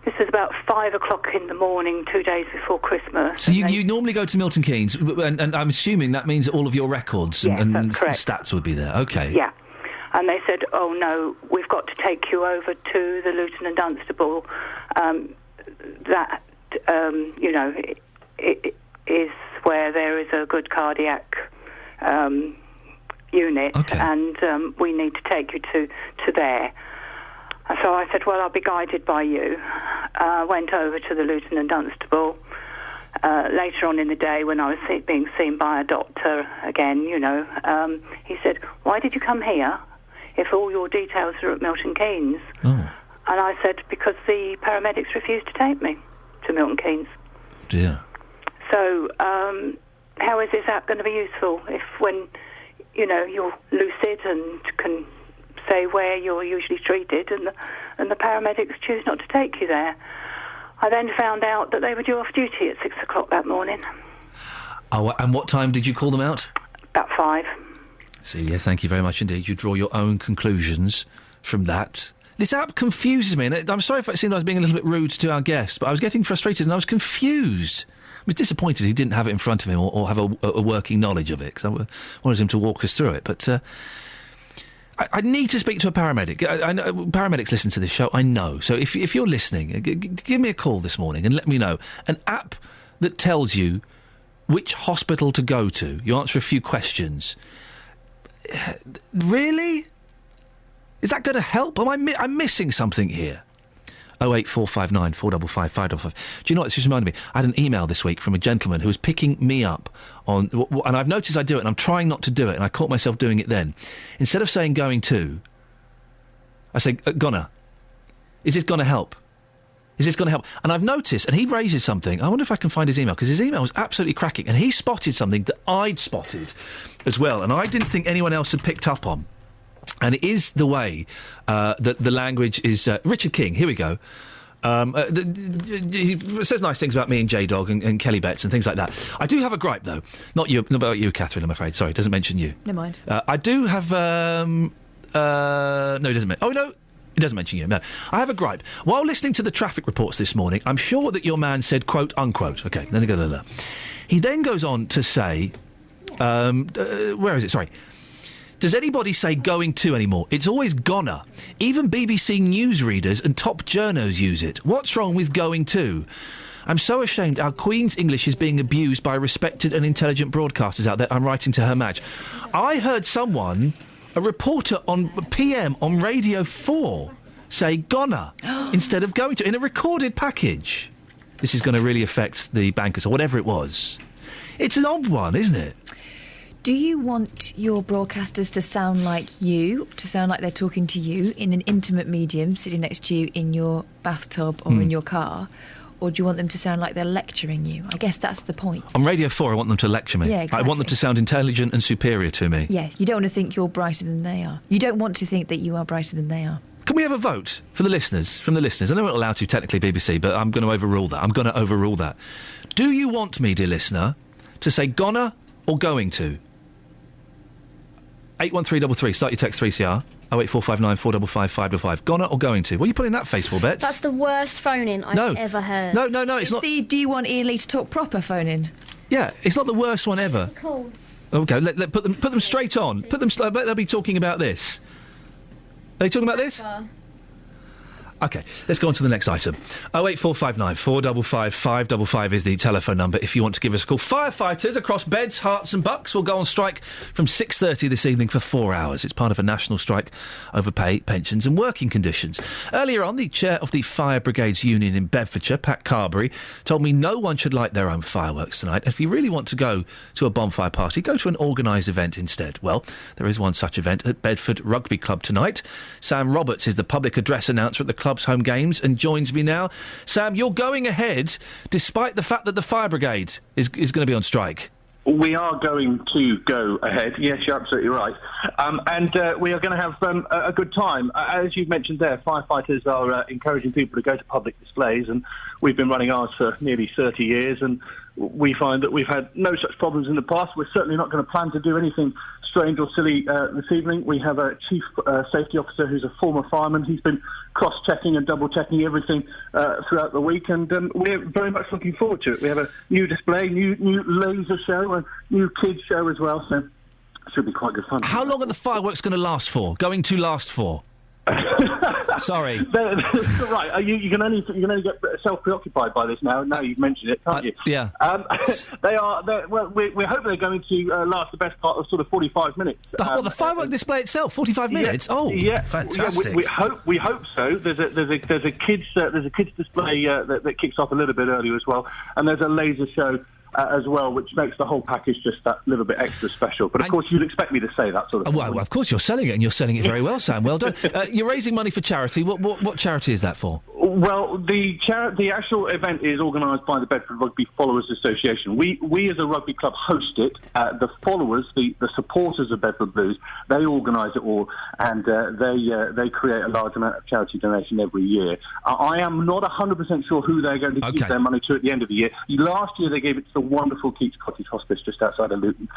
This is about 5 o'clock in the morning, 2 days before Christmas. So you normally go to Milton Keynes, and I'm assuming that means all of your records and stats would be there. OK. Yeah. And they said, oh, no, we've got to take you over to the Luton and Dunstable. It is where there is a good cardiac unit, and we need to take you to there. So I said, well, I'll be guided by you. Went over to the Luton and Dunstable. Later on in the day, when I was being seen by a doctor again, he said, why did you come here if all your details are at Milton Keynes? Oh. And I said, because the paramedics refused to take me to Milton Keynes. Dear. So how is this app going to be useful if when, you're lucid and can say where you're usually treated and the paramedics choose not to take you there? I then found out that they were due off duty at 6 o'clock that morning. Oh, and what time did you call them out? About 5. Celia, thank you very much indeed. You draw your own conclusions from that. This app confuses me, and I'm sorry if it seemed I was being a little bit rude to our guest, but I was getting frustrated and I was confused. I was disappointed he didn't have it in front of him or have a working knowledge of it, because I wanted him to walk us through it. But I need to speak to a paramedic. I know paramedics listen to this show, I know. So if you're listening, give me a call this morning and let me know. An app that tells you which hospital to go to. You answer a few questions. Really? Is that going to help? I'm missing something here. 08459 455 555. Do you know what? It's just reminded me. I had an email this week from a gentleman who was picking me up on... And I've noticed I do it, and I'm trying not to do it, and I caught myself doing it then. Instead of saying going to, I say, gonna. Is this going to help? Is this going to help? And I've noticed, and he raises something. I wonder if I can find his email, because his email was absolutely cracking, and he spotted something that I'd spotted as well, and I didn't think anyone else had picked up on. And it is the way that the language is... Richard King, here we go. He says nice things about me and J-Dog and Kelly Betts and things like that. I do have a gripe, though. Not about you, Catherine, I'm afraid. Sorry, it doesn't mention you. Never mind. I do have... no, it doesn't... Oh, no, it doesn't mention you, no. I have a gripe. While listening to the traffic reports this morning, I'm sure that your man said, quote, unquote. OK, then he goes... He then goes on to say... where is it? Sorry. Does anybody say going to anymore? It's always gonna. Even BBC newsreaders and top journos use it. What's wrong with going to? I'm so ashamed our Queen's English is being abused by respected and intelligent broadcasters out there. I'm writing to Her Maj. I heard someone, a reporter on PM on Radio 4, say gonna instead of going to, in a recorded package. This is going to really affect the bankers, or whatever it was. It's an odd one, isn't it? Do you want your broadcasters to sound like you, to sound like they're talking to you in an intimate medium, sitting next to you in your bathtub or in your car? Or do you want them to sound like they're lecturing you? I guess that's the point. On Radio 4, I want them to lecture me. Yeah, exactly. I want them to sound intelligent and superior to me. Yeah, you don't want to think you're brighter than they are. You don't want to think that you are brighter than they are. Can we have a vote for the listeners, from the listeners? I know we're not allowed to, technically, BBC, but I'm going to overrule that. I'm going to overrule that. Do you want me, dear listener, to say gonna or going to? 81333, start your text 3CR. 08459 455 555. Gonna or going to? What are you putting that face for, Bets? That's the worst phone-in I've ever heard. No, it's not. The do you want Iain Lee to talk proper phone-in? Yeah, it's not the worst one ever. Cool. Okay, put them straight on. Put them. I bet they'll be talking about this. Are they talking about this? OK, let's go on to the next item. 08459 455 555 is the telephone number if you want to give us a call. Firefighters across Beds, Herts and Bucks will go on strike from 6:30 this evening for 4 hours. It's part of a national strike over pay, pensions and working conditions. Earlier on, the chair of the Fire Brigades Union in Bedfordshire, Pat Carberry, told me no one should light their own fireworks tonight. If you really want to go to a bonfire party, go to an organised event instead. Well, there is one such event at Bedford Rugby Club tonight. Sam Roberts is the public address announcer at the club's home games and joins me now. Sam, you're going ahead despite the fact that the fire brigade is going to be on strike. We are going to go ahead. Yes, you're absolutely right. And we are going to have a good time. As you've mentioned there, firefighters are encouraging people to go to public displays, and we've been running ours for nearly 30 years, and we find that we've had no such problems in the past. We're certainly not going to plan to do anything strange or silly this evening. We have a chief safety officer who's a former fireman. He's been cross-checking and double-checking everything throughout the week, and we're very much looking forward to it. We have a new display, new laser show, and new kids show as well, so it should be quite good fun. How long are the fireworks going to last for? Going to last for? Sorry. Right, you can only get self-preoccupied by this now. Now you've mentioned it, can't you? Yeah. We're hoping they're going to last the best part of sort of 45 minutes. The firework display itself, 45 minutes. Yeah, yeah, fantastic. Yeah, we hope so. There's a kids display that kicks off a little bit earlier as well, and there's a laser show as well, which makes the whole package just that little bit extra special. But of course, you'd expect me to say that sort of thing. Well, of course, you're selling it, and you're selling it very well, Sam. Well done. You're raising money for charity. What charity is that for? Well, the actual event is organised by the Bedford Rugby Followers Association. We as a rugby club host it. The followers, the supporters of Bedford Blues, they organise it all, and they create a large amount of charity donation every year. I am not 100% sure who they're going to give their money to at the end of the year. Last year they gave it to the wonderful Keats Cottage Hospice just outside of Luton.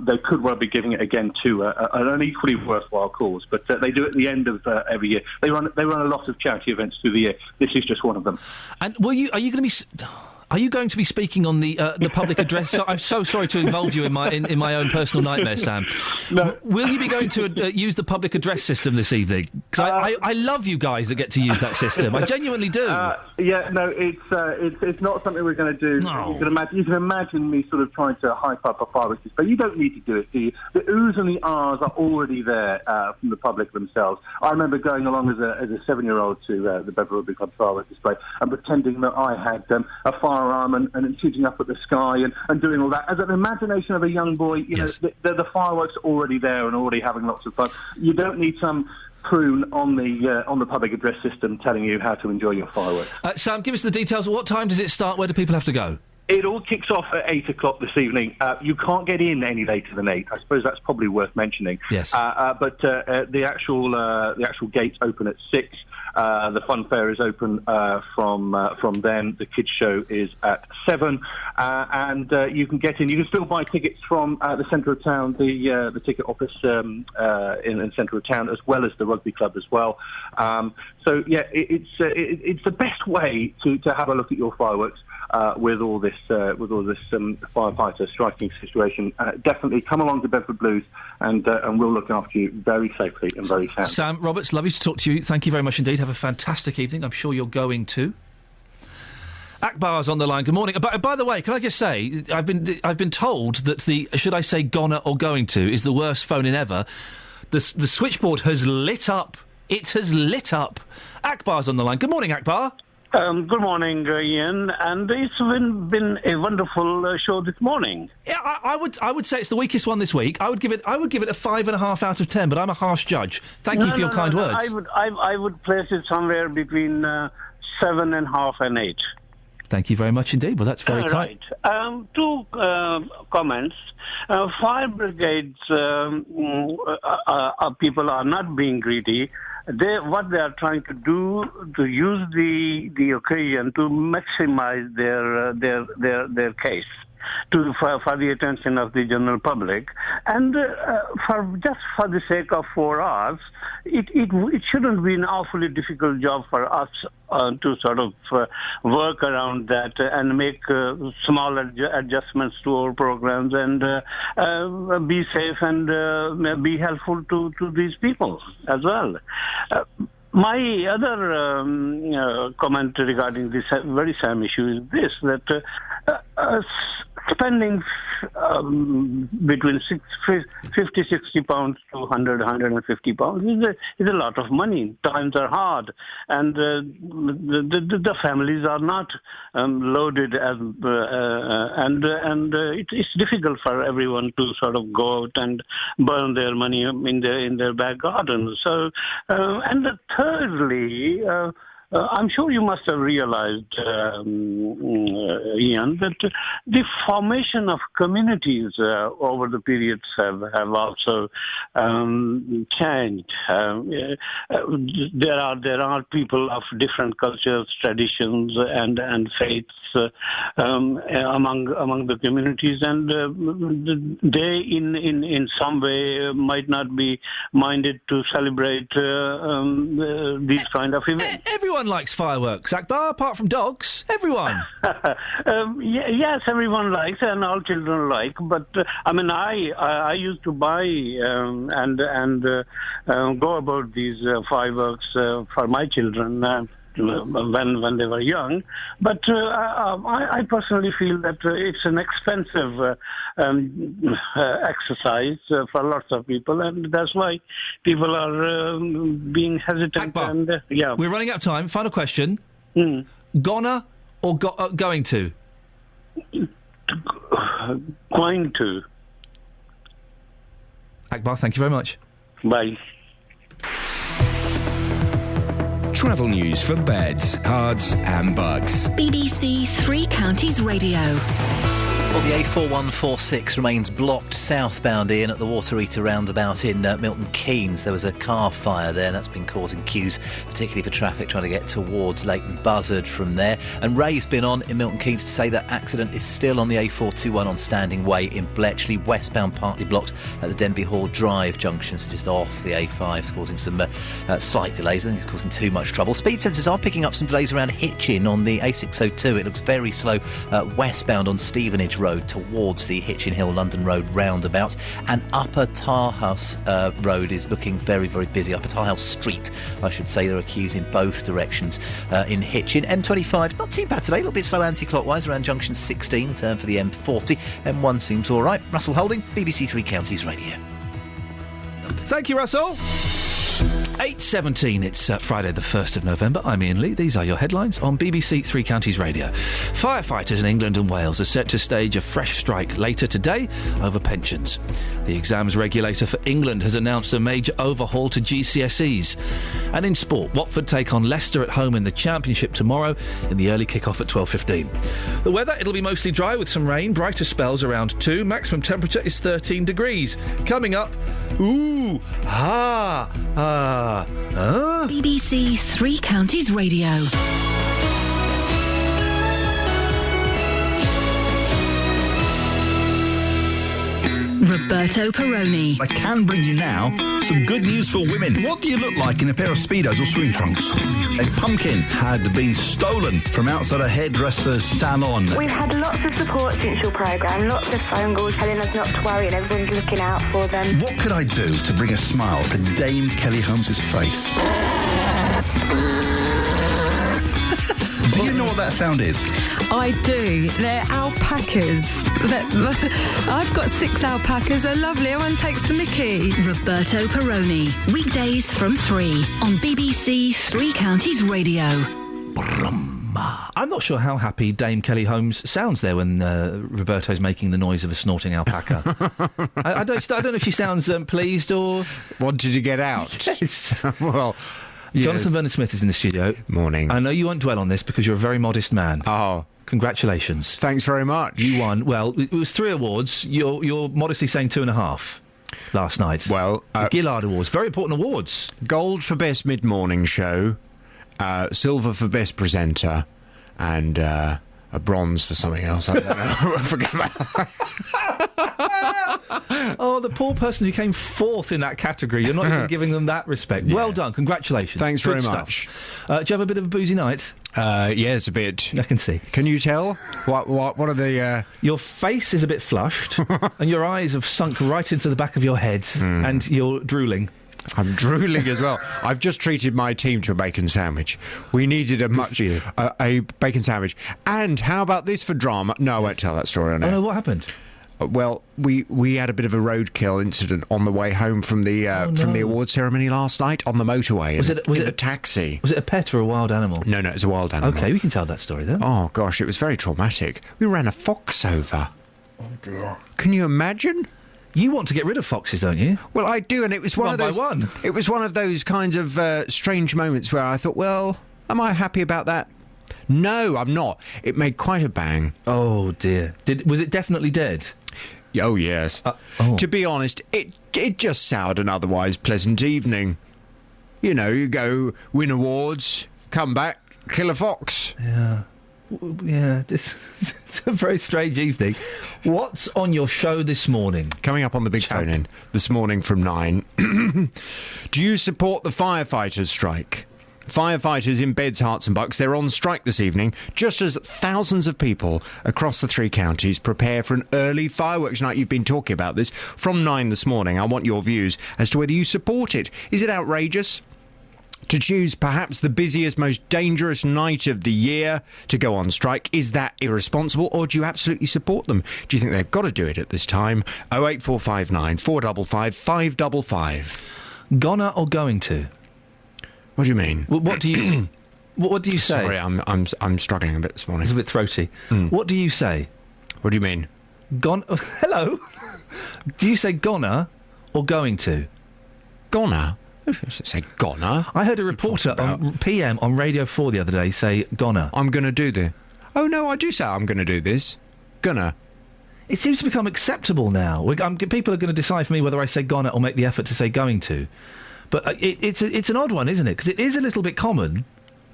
They could well be giving it again to an equally worthwhile cause, but they do it at the end of every year. They run a lot of charity events through the year. This is just one of them. And are you going to be speaking on the public address? So, I'm so sorry to involve you in my own personal nightmare, Sam. No. Will you be going to use the public address system this evening? Because I love you guys that get to use that system. I genuinely do. It's not something we're going to do. No. You can imagine me sort of trying to hype up a fireworks display. You don't need to do it, do you? The oohs and the ahs are already there from the public themselves. I remember going along as a 7-year-old to the Bedford Rugby Club fireworks display and pretending that I had a firearm and shooting up at the sky and doing all that. As an imagination of a young boy, you know, the fireworks are already there and already having lots of fun. You don't need some prune on the public address system telling you how to enjoy your fireworks. Sam, give us the details. What time does it start? Where do people have to go? It all kicks off at 8 o'clock this evening. You can't get in any later than 8. I suppose that's probably worth mentioning. Yes. But the actual gates open at 6. The fun fair is open from then. The kids show is at 7, and you can get in. You can still buy tickets from the centre of town, the ticket office in the centre of town, as well as the rugby club as well. So yeah, it's the best way to have a look at your fireworks. With all this firefighter striking situation, definitely come along to Bedford Blues, and we'll look after you very safely and very sound. Sam Roberts, lovely to talk to you. Thank you very much indeed. Have a fantastic evening. I'm sure you're going to. Akbar's on the line. Good morning. By the way, can I just say I've been told that the should I say gonna or going to is the worst phone-in ever. The switchboard has lit up. It has lit up. Akbar's on the line. Good morning, Akbar. Good morning, Ian, and it's been a wonderful show this morning. Yeah, I would say it's the weakest one this week. I would give it a 5.5 out of 10, but I'm a harsh judge. Thank you for your kind words. I would place it somewhere between 7.5 and 8. Thank you very much indeed. Well, that's very kind. Right. Two comments. Fire brigades people are not being greedy. What they are trying to do to use the occasion to maximize their case for the attention of the general public, and for the sake of 4 hours, it shouldn't be an awfully difficult job for us to sort of work around that and make small adjustments to our programs and be safe and be helpful to these people as well. My other comment regarding this very same issue is this, that spending between 50, 60 pounds to 100, 150 pounds is a lot of money. Times are hard, and the families are not loaded, and it's difficult for everyone to sort of go out and burn their money in their back garden. So, and thirdly, I'm sure you must have realized, Ian, that the formation of communities over the periods have also changed. There are people of different cultures, traditions, and faiths among the communities, and they in some way might not be minded to celebrate these kind of events. Everyone likes fireworks, Akbar, apart from dogs. Everyone. Yes, everyone likes, and all children like. But I used to buy and go about these fireworks for my children when they were young. But I personally feel that it's an expensive exercise for lots of people, and that's why people are being hesitant. Akbar, and we're running out of time. Final question. Gonna or going to? Going to. Akbar, thank you very much. Bye. Travel news for beds, cards and bugs. BBC Three Counties Radio. Well, the A4146 remains blocked southbound, Ian, at the Water Eater roundabout in Milton Keynes. There was a car fire there, and that's been causing queues, particularly for traffic trying to get towards Leighton Buzzard from there. And Ray's been on in Milton Keynes to say that accident is still on the A421 on Standing Way in Bletchley, westbound partly blocked at the Denby Hall Drive junction, so just off the A5, causing some slight delays. I think it's causing too much trouble. Speed sensors are picking up some delays around Hitchin on the A602. It looks very slow westbound on Stevenage Road towards the Hitchin Hill London Road roundabout, and Upper Tarhouse Road is looking very, very busy. Upper Tarhouse Street, I should say. There are queues in both directions in Hitchin. M25, not too bad today, a little bit slow anti-clockwise around junction 16, turn for the M40. M1 seems all right. Russell Holding, BBC Three Counties Radio. Thank you, Russell. 8:17, it's Friday the 1st of November. I'm Iain Lee. These are your headlines on BBC Three Counties Radio. Firefighters in England and Wales are set to stage a fresh strike later today over pensions. The exams regulator for England has announced a major overhaul to GCSEs. And in sport, Watford take on Leicester at home in the Championship tomorrow in the early kick-off at 12:15. The weather, it'll be mostly dry with some rain, brighter spells around 2. Maximum temperature is 13 degrees. Coming up, BBC Three Counties Radio. Roberto Perrone. I can bring you now some good news for women. What do you look like in a pair of Speedos or swim trunks? A pumpkin had been stolen from outside a hairdresser's salon. We've had lots of support since your programme, lots of phone calls telling us not to worry and everyone's looking out for them. What could I do to bring a smile to Dame Kelly Holmes' face? Do you know what that sound is? I do. They're alpacas. I've got 6 alpacas. They're lovely. Everyone takes the mickey. Roberto Perrone. Weekdays from 3 on BBC Three Counties Radio. I'm not sure how happy Dame Kelly Holmes sounds there when Roberto's making the noise of a snorting alpaca. I don't know if she sounds pleased or... wanted to get out. Yes. Well... Jonathan yes. Vernon-Smith is in the studio. Morning. I know you won't dwell on this because you're a very modest man. Oh. Congratulations. Thanks very much. You won. Well, it was 3 awards. You're modestly saying 2.5 last night. Well... the Gillard Awards. Very important awards. Gold for Best Mid-Morning Show, silver for Best Presenter, and a bronze for something else. I don't know. I forget about Oh, the poor person who came 4th in that category. You're not even giving them that respect. Yeah. Well done. Congratulations. Thanks Good very much. Do you have a bit of a boozy night? Yes, a bit. I can see. Can you tell? What are the... Your face is a bit flushed, and your eyes have sunk right into the back of your head, and you're drooling. I'm drooling as well. I've just treated my team to a bacon sandwich. We needed a bacon sandwich. And how about this for drama? No, I won't tell that story on air. Oh, no, what happened? Well, we had a bit of a roadkill incident on the way home from the award ceremony last night on the motorway. Was it a taxi? Was it a pet or a wild animal? No, it's a wild animal. Okay, we can tell that story then. Oh gosh, it was very traumatic. We ran a fox over. Oh dear. Can you imagine? You want to get rid of foxes, don't you? Well, I do, and it was one of those. One by one. It was one of those kinds of strange moments where I thought, well, am I happy about that? No, I'm not. It made quite a bang. Oh dear. Was it definitely dead? Oh, yes. To be honest, it just soured an otherwise pleasant evening. You know, you go, win awards, come back, kill a fox. Yeah. Yeah, it's a very strange evening. What's on your show this morning? Coming up on the big phone-in this morning from 9. Do you support the firefighters' strike? Firefighters in Beds, Herts and Bucks, they're on strike this evening, just as thousands of people across the 3 counties prepare for an early fireworks night. You've been talking about this from 9 this morning. I want your views as to whether you support it. Is it outrageous to choose perhaps the busiest, most dangerous night of the year to go on strike? Is that irresponsible, or do you absolutely support them? Do you think they've got to do it at this time? 08459 455 555. Gonna or going to? What do you mean? What do you what do you say? Sorry, I'm struggling a bit this morning. It's a bit throaty. What do you say? What do you mean? Hello? Do you say gonna or going to? Gonna? Say goner. I heard a reporter on PM on Radio 4 the other day say goner. I'm going to do this. Oh, no, I do say I'm going to do this. Gonna. It seems to become acceptable now. People are going to decide for me whether I say gonna or make the effort to say going to. But it's an odd one, isn't it? Because it is a little bit common.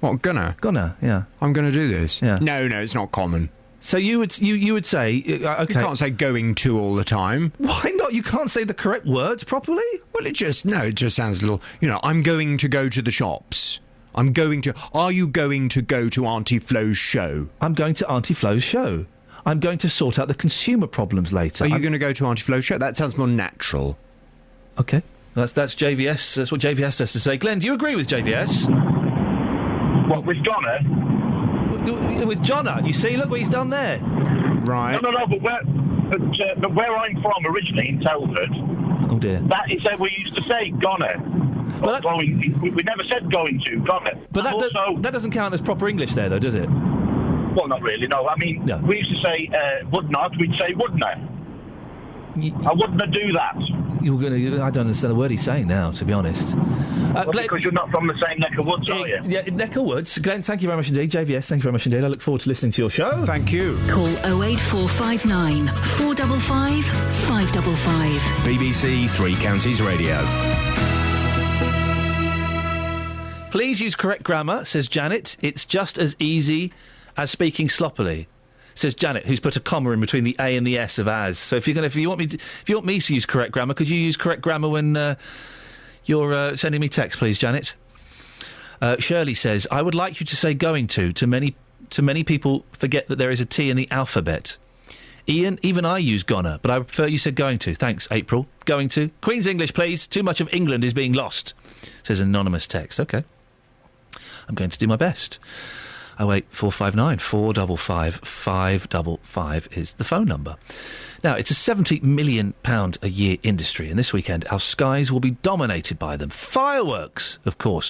What, gonna? Gonna, yeah. I'm going to do this. Yeah. No, it's not common. So you would say, okay. You can't say going to all the time. Why not? You can't say the correct words properly? Well, it just sounds a little, I'm going to go to the shops. Are you going to go to Auntie Flo's show? I'm going to Auntie Flo's show. I'm going to sort out the consumer problems later. Are you going to go to Auntie Flo's show? That sounds more natural. Okay. That's JVS. That's what JVS has to say. Glenn, do you agree with JVS? What, with Donna? With Jonna, you see, look what he's done there. Right. No, but where I'm from originally in Telford, oh dear, that is how we used to say goner. But we never said going to goner. But that doesn't count as proper English there, though, does it? Well, not really. No, I mean, no. We used to say would not. We'd say wouldn't I? I wouldn't do that. I don't understand the word he's saying now, to be honest. Glenn, because you're not from the same neck of woods, are you? Yeah, neck of woods. Glenn, thank you very much indeed. JVS, thank you very much indeed. I look forward to listening to your show. Thank you. Call 08459 455 555. BBC Three Counties Radio. Please use correct grammar, says Janet. It's just as easy as speaking sloppily, says Janet, who's put a comma in between the A and the S of as. So if you want me to use correct grammar, could you use correct grammar when you're sending me text, please, Janet? Shirley says, I would like you to say going to. Too many people forget that there is a T in the alphabet. Ian, even I use gonna, but I prefer you said going to. Thanks, April. Going to. Queen's English, please. Too much of England is being lost, says anonymous text. OK. I'm going to do my best. 08459 455 555 is the phone number. Now, it's a £70 million a year industry, and this weekend our skies will be dominated by them. Fireworks, of course.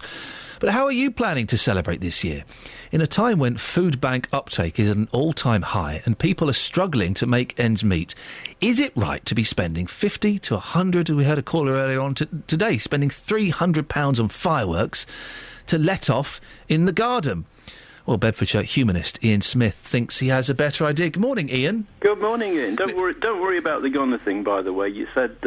But how are you planning to celebrate this year? In a time when food bank uptake is at an all-time high and people are struggling to make ends meet, is it right to be spending 50 to 100, we heard a caller earlier on today, spending £300 on fireworks to let off in the garden? Well, Bedfordshire humanist Iain Smith thinks he has a better idea. Good morning, Iain. Good morning, Iain. Don't worry about the gunner thing, by the way. You said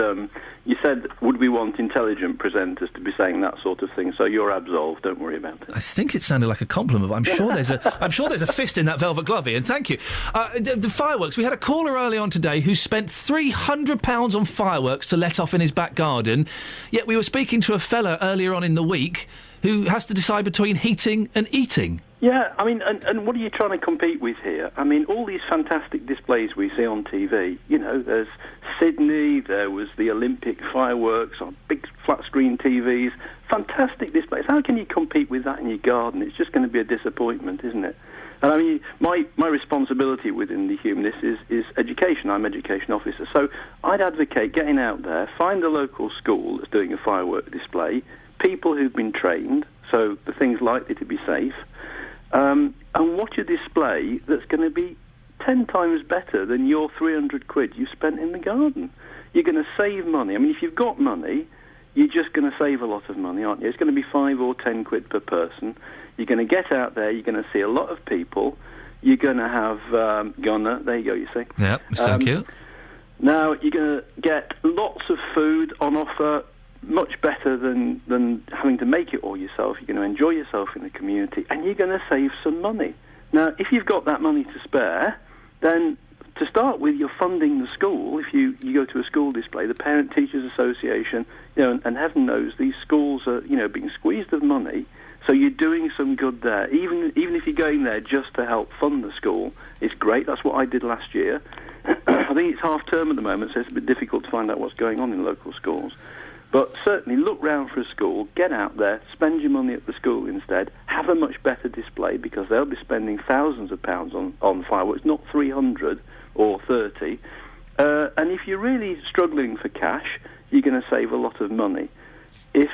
would we want intelligent presenters to be saying that sort of thing? So you're absolved. Don't worry about it. I think it sounded like a compliment. I'm sure there's a fist in that velvet glove, Iain. Thank you. The fireworks. We had a caller early on today who spent £300 on fireworks to let off in his back garden. Yet we were speaking to a fella earlier on in the week who has to decide between heating and eating. Yeah, I mean, and what are you trying to compete with here? I mean, all these fantastic displays we see on TV, there's Sydney, there was the Olympic fireworks on big flat-screen TVs, fantastic displays. How can you compete with that in your garden? It's just going to be a disappointment, isn't it? And I mean, my responsibility within the Humanist is education. I'm education officer. So I'd advocate getting out there, find a local school that's doing a firework display, people who've been trained, so the thing's likely to be safe, and watch a display that's going to be 10 times better than your 300 quid you spent in the garden. You're going to save money. I mean, if you've got money, you're just going to save a lot of money, aren't you? It's going to be 5 or 10 quid per person. You're going to get out there, you're going to see a lot of people, you're going to have there you go, you see. Yep, thank you. Now, you're going to get lots of food on offer, much better than having to make it all yourself. You're going to enjoy yourself in the community, and you're going to save some money. Now, if you've got that money to spare, then to start with, you're funding the school. If you go to a school display, the Parent Teachers Association, and heaven knows these schools are, being squeezed of money, so you're doing some good there. Even if you're going there just to help fund the school, it's great. That's what I did last year. I think it's half term at the moment, so it's a bit difficult to find out what's going on in local schools. But certainly look round for a school, get out there, spend your money at the school instead, have a much better display because they'll be spending thousands of pounds on fireworks, not 300 or 30. And if you're really struggling for cash, you're going to save a lot of money. If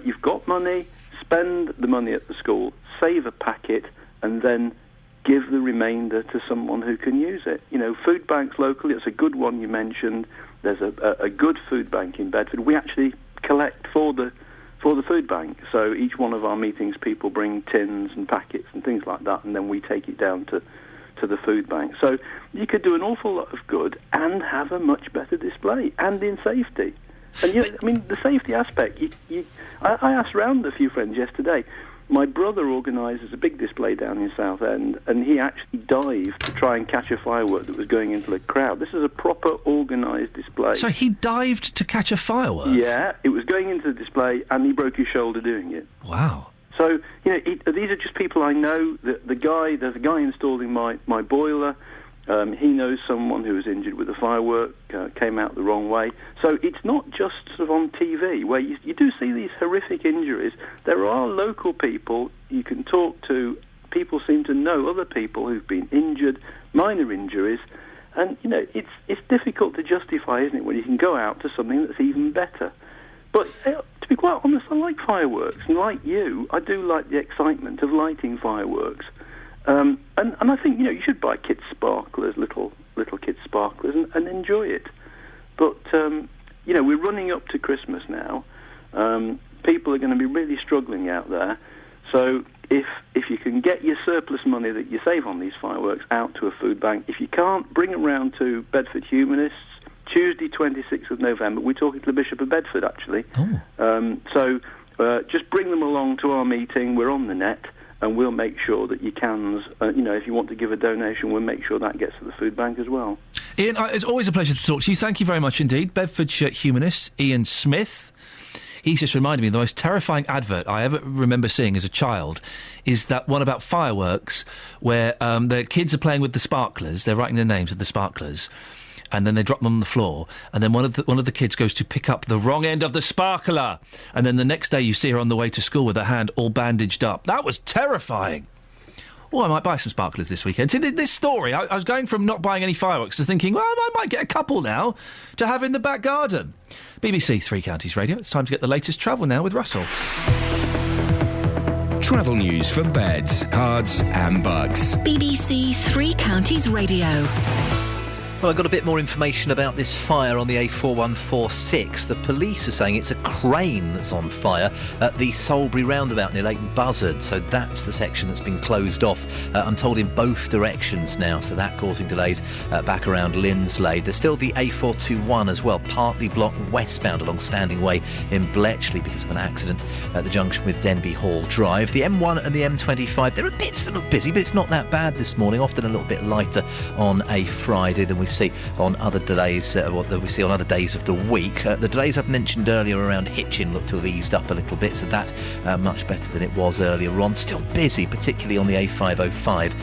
you've got money, spend the money at the school, save a packet, and then give the remainder to someone who can use it. Food banks locally, it's a good one you mentioned. There's a good food bank in Bedford. We actually collect for the for the food bank. So each one of our meetings, people bring tins and packets and things like that, and then we take it down to the food bank. So you could do an awful lot of good and have a much better display, and in safety. And the safety aspect. I asked round a few friends yesterday. My brother organises a big display down in Southend, and he actually dived to try and catch a firework that was going into the crowd. This is a proper organised display. So he dived to catch a firework? Yeah, it was going into the display, and he broke his shoulder doing it. Wow. So, these are just people I know. There's a guy installing my boiler. He knows someone who was injured with a firework, came out the wrong way. So it's not just sort of on TV, where you do see these horrific injuries. There are local people you can talk to. People seem to know other people who've been injured, minor injuries. And, it's difficult to justify, isn't it, when you can go out to something that's even better. But to be quite honest, I like fireworks. And like you, I do like the excitement of lighting fireworks. And I think, you should buy kids' sparklers, little kids' sparklers, and enjoy it. But, we're running up to Christmas now. People are going to be really struggling out there. So if you can get your surplus money that you save on these fireworks out to a food bank, if you can't, bring them round to Bedford Humanists. Tuesday, 26th of November. We're talking to the Bishop of Bedford, actually. So just bring them along to our meeting. We're on the net. And we'll make sure that your cans, if you want to give a donation, we'll make sure that gets to the food bank as well. Iain, it's always a pleasure to talk to you. Thank you very much indeed. Bedfordshire humanist Iain Smith. He's just reminded me the most terrifying advert I ever remember seeing as a child is that one about fireworks where the kids are playing with the sparklers. They're writing the names of the sparklers. And then they drop them on the floor, and then one of the kids goes to pick up the wrong end of the sparkler, and then the next day you see her on the way to school with her hand all bandaged up. That was terrifying. Oh, I might buy some sparklers this weekend. See, this story, I was going from not buying any fireworks to thinking, well, I might get a couple now to have in the back garden. BBC Three Counties Radio. It's time to get the latest travel now with Russell. Travel news for beds, cards and bugs. BBC Three Counties Radio. Well, I've got a bit more information about this fire on the A4146. The police are saying it's a crane that's on fire at the Soulbury roundabout near Leighton Buzzard. So that's the section that's been closed off, I'm told, in both directions now. So that causing delays back around Lindslade. There's still the A421 as well, partly blocked westbound along Standing Way in Bletchley because of an accident at the junction with Denby Hall Drive. The M1 and the M25, there are bits that look busy, but it's not that bad this morning. Often a little bit lighter on a Friday than we see on other delays, what we see on other days of the week. The delays I've mentioned earlier around Hitchin look to have eased up a little bit, so that's much better than it was earlier on. Still busy, particularly on the A505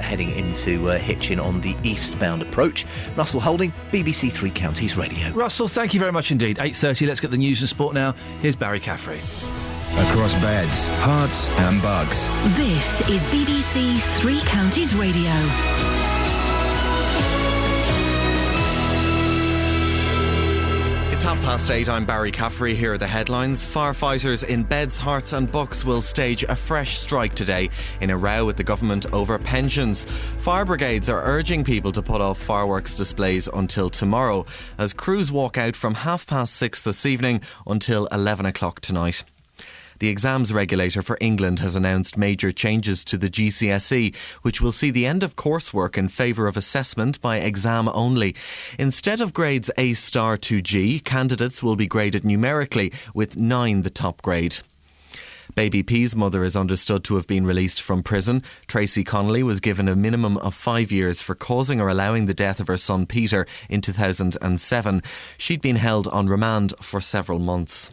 heading into Hitchin on the eastbound approach. Russell Holding, BBC Three Counties Radio. Russell, thank you very much indeed. 8:30, let's get the news and sport now. Here's Barry Caffrey. Across beds, hearts and bugs. This is BBC Three Counties Radio. It's 8:30, I'm Barry Caffrey. Here are the headlines. Firefighters in Beds, Hearts and Bucks will stage a fresh strike today in a row with the government over pensions. Fire brigades are urging people to put off fireworks displays until tomorrow as crews walk out from 6:30 this evening until 11 o'clock tonight. The exams regulator for England has announced major changes to the GCSE, which will see the end of coursework in favour of assessment by exam only. Instead of grades A* to G, candidates will be graded numerically, with 9 the top grade. Baby P's mother is understood to have been released from prison. Tracy Connolly was given a minimum of 5 years for causing or allowing the death of her son Peter in 2007. She'd been held on remand for several months.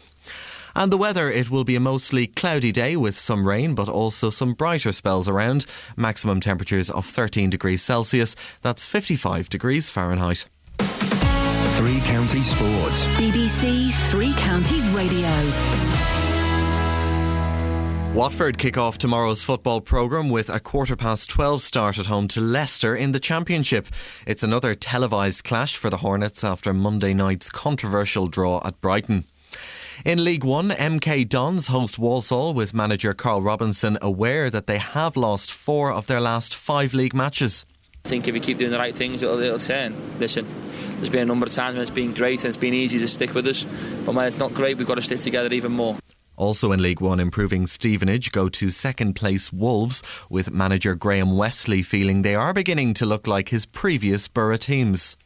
And the weather, it will be a mostly cloudy day with some rain but also some brighter spells around. Maximum temperatures of 13 degrees Celsius, that's 55 degrees Fahrenheit. Three Counties Sports. BBC Three Counties Radio. Watford kick off tomorrow's football programme with a 12:15 start at home to Leicester in the Championship. It's another televised clash for the Hornets after Monday night's controversial draw at Brighton. In League One, MK Dons host Walsall with manager Carl Robinson aware that they have lost 4 of their last 5 league matches. I think if you keep doing the right things, it'll turn. Listen, there's been a number of times when it's been great and it's been easy to stick with us, but when it's not great, we've got to stick together even more. Also in League One, improving Stevenage go to second place Wolves, with manager Graham Westley feeling they are beginning to look like his previous Borough teams.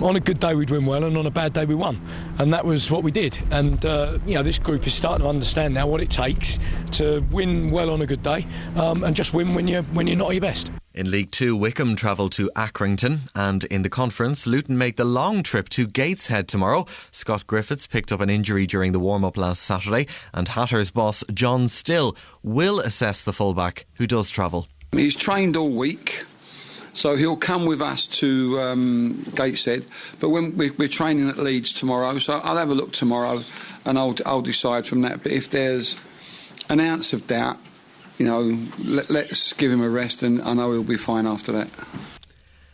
On a good day we'd win well, and on a bad day we won, and that was what we did. And this group is starting to understand now what it takes to win well on a good day, and just win when you're not at your best. In League 2, Wickham travel to Accrington, and in the conference, Luton make the long trip to Gateshead tomorrow. Scott Griffiths picked up an injury during the warm-up last Saturday, and Hatters boss John Still will assess the fullback who does travel. He's trained all week. So he'll come with us to Gateshead, but when we're training at Leeds tomorrow, so I'll have a look tomorrow, and I'll decide from that. But if there's an ounce of doubt, let's give him a rest, and I know he'll be fine after that.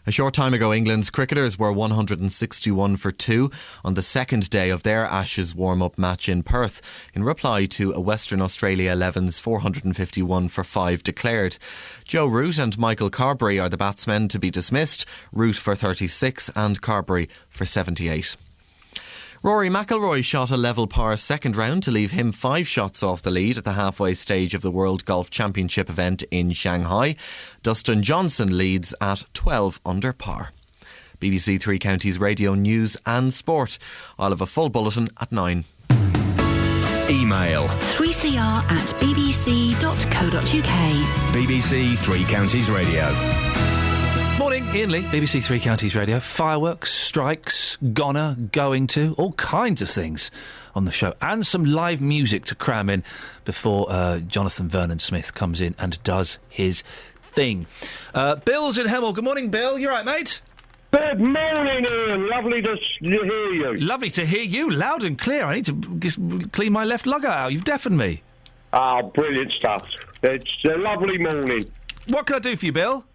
A short time ago, England's cricketers were 161 for 2 on the second day of their Ashes warm-up match in Perth, in reply to a Western Australia 11's 451 for 5 declared. Joe Root and Michael Carberry are the batsmen to be dismissed, Root for 36 and Carberry for 78. Rory McIlroy shot a level par second round to leave him 5 shots off the lead at the halfway stage of the World Golf Championship event in Shanghai. Dustin Johnson leads at 12 under par. BBC Three Counties Radio News and Sport. I'll have a full bulletin at 9. Email 3cr@bbc.co.uk. BBC Three Counties Radio. Morning, Iain Lee, BBC Three Counties Radio. Fireworks, strikes, going to, all kinds of things on the show. And some live music to cram in before Jonathan Vernon-Smith comes in and does his thing. Bill's in Hemel. Good morning, Bill. You all right, mate? Good morning, Ian. Lovely to hear you. Lovely to hear you, loud and clear. I need to just clean my left lug out. You've deafened me. Ah, brilliant stuff. It's a lovely morning. What can I do for you, Bill?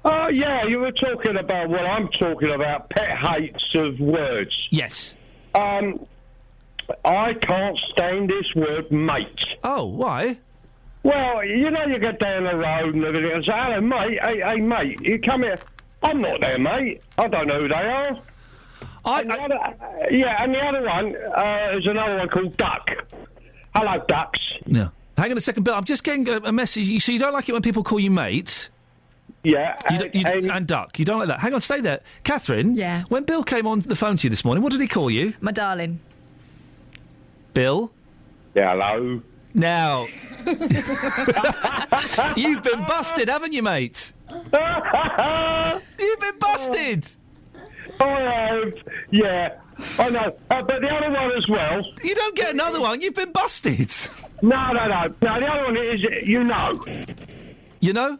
Yeah, you were talking about what I'm talking about, pet hates of words. Yes. I can't stand this word mate. Oh, why? Well, you get down the road and everything and say, hello, mate, hey, mate, you come here. I'm not there, mate. I don't know who they are. And the other one is another one called duck. Hello, ducks. Yeah. Hang on a second, Bill. I'm just getting a message. So you don't like it when people call you mate? Yeah. And duck. You don't like that. Hang on, stay there. Catherine? Yeah. When Bill came on the phone to you this morning, what did he call you? My darling. Bill? Yeah, hello. Now. You've been busted, haven't you, mate? You've been busted. I have. Yeah. I know. But the other one as well. You don't get another one. You've been busted. No. No, the other one is, you know. You know?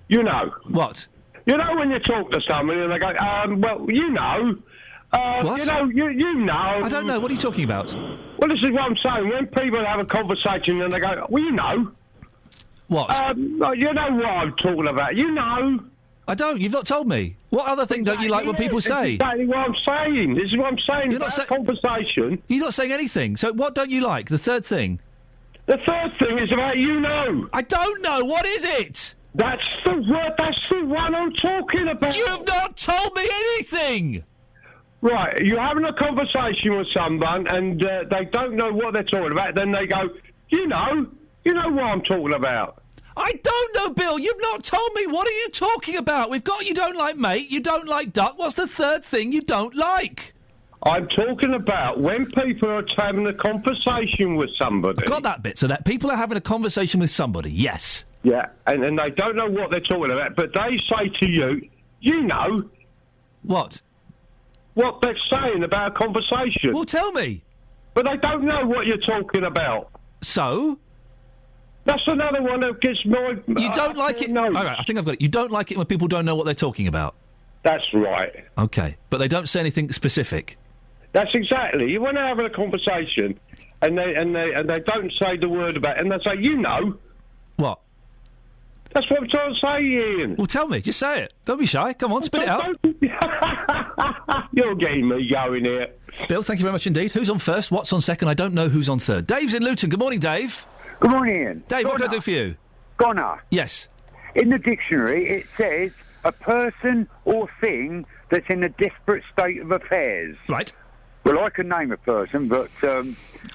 You know. What? You know when you talk to somebody and they go, well, you know. What? You know. I don't know. What are you talking about? Well, this is what I'm saying. When people have a conversation and they go, well, you know. What? You know what I'm talking about. You know. I don't. You've not told me. What other thing don't you like when people say? Exactly what I'm saying. This is what I'm saying. You're not saying conversation. You're not saying anything. So what don't you like? The third thing? The third thing is about you know. I don't know. What is it? That's the word. That's the one I'm talking about. You've not told me anything. Right, you're having a conversation with someone and they don't know what they're talking about. Then they go, you know what I'm talking about. I don't know, Bill. You've not told me. What are you talking about? We've got you don't like mate, you don't like duck. What's the third thing you don't like? I'm talking about when people are having a conversation with somebody. I've got that bit. So that people are having a conversation with somebody, yes. Yeah, and they don't know what they're talking about, but they say to you, you know... What? What they're saying about a conversation. Well, tell me. But they don't know what you're talking about. So? That's another one that gets my... You don't like it... All right, I think I've got it. You don't like it when people don't know what they're talking about. That's right. OK, but they don't say anything specific. That's exactly. When they're having a conversation and they don't say the word about it, and they say, you know... What? That's what I'm trying to say, Ian. Well, tell me. Just say it. Don't be shy. Come on, spit it out. You're getting me going here. Bill, thank you very much indeed. Who's on first? What's on second? I don't know who's on third. Dave's in Luton. Good morning, Dave. Good morning, Ian. Dave, what can I do for you? Goner. Yes. In the dictionary, it says a person or thing that's in a desperate state of affairs. Right. Well, I can name a person, but...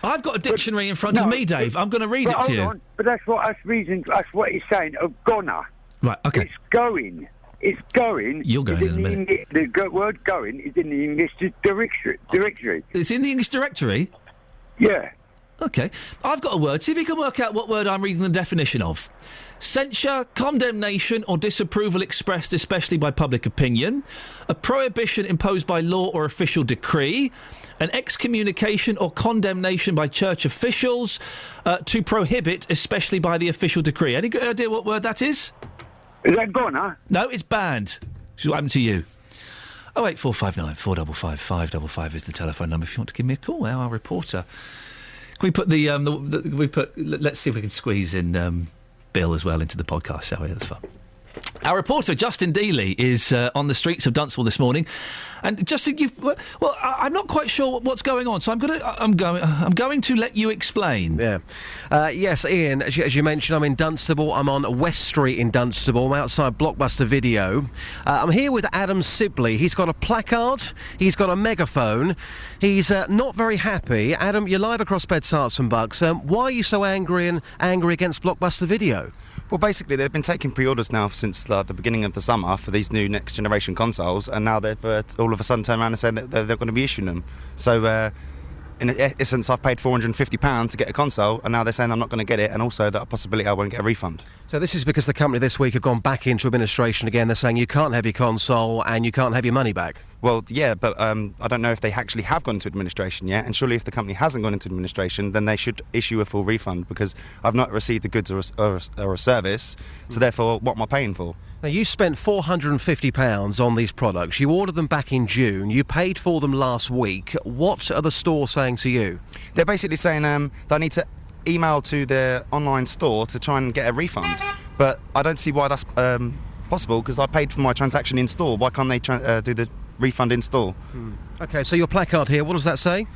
I've got a dictionary in front of me, Dave. I'm going to read it to you. On, but that's what it's saying, goner. Right, OK. It's going. It's going. You're going in a minute. The word going is in the English directory. It's in the English directory? Yeah. OK. I've got a word. See if you can work out what word I'm reading the definition of. Censure, condemnation or disapproval expressed especially by public opinion. A prohibition imposed by law or official decree. An excommunication or condemnation by church officials. To prohibit, especially by the official decree. Any idea what word that is? Is that goner? No, it's banned. What happened to you? 08459 455 555 is the telephone number if you want to give me a call. Our reporter. Can we put let's see if we can squeeze in Bill as well into the podcast, shall we? That's fun. Our reporter Justin Dealey is on the streets of Dunstable this morning, and Justin, I'm not quite sure what's going on, so I'm going to let you explain. Yeah, yes, Ian. As you mentioned, I'm in Dunstable. I'm on West Street in Dunstable. I'm outside Blockbuster Video. I'm here with Adam Sibley. He's got a placard. He's got a megaphone. He's not very happy. Adam, you're live across Beds, Herts and Bucks. Why are you so angry against Blockbuster Video? Well, basically, they've been taking pre-orders now since the beginning of the summer for these new next-generation consoles, and now they've all of a sudden turned around and said that they're going to be issuing them. So, in essence, I've paid £450 to get a console, and now they're saying I'm not going to get it, and also that a possibility I won't get a refund. So this is because the company this week have gone back into administration again. They're saying you can't have your console and you can't have your money back. Well, yeah, but I don't know if they actually have gone into administration yet, and surely if the company hasn't gone into administration, then they should issue a full refund, because I've not received the goods or a service, so therefore, what am I paying for? Now, you spent £450 on these products. You ordered them back in June. You paid for them last week. What are the stores saying to you? They're basically saying that I need to email to their online store to try and get a refund, but I don't see why that's possible, because I paid for my transaction in store. Why can't they do the refund in store? OK, so your placard here, what does that say?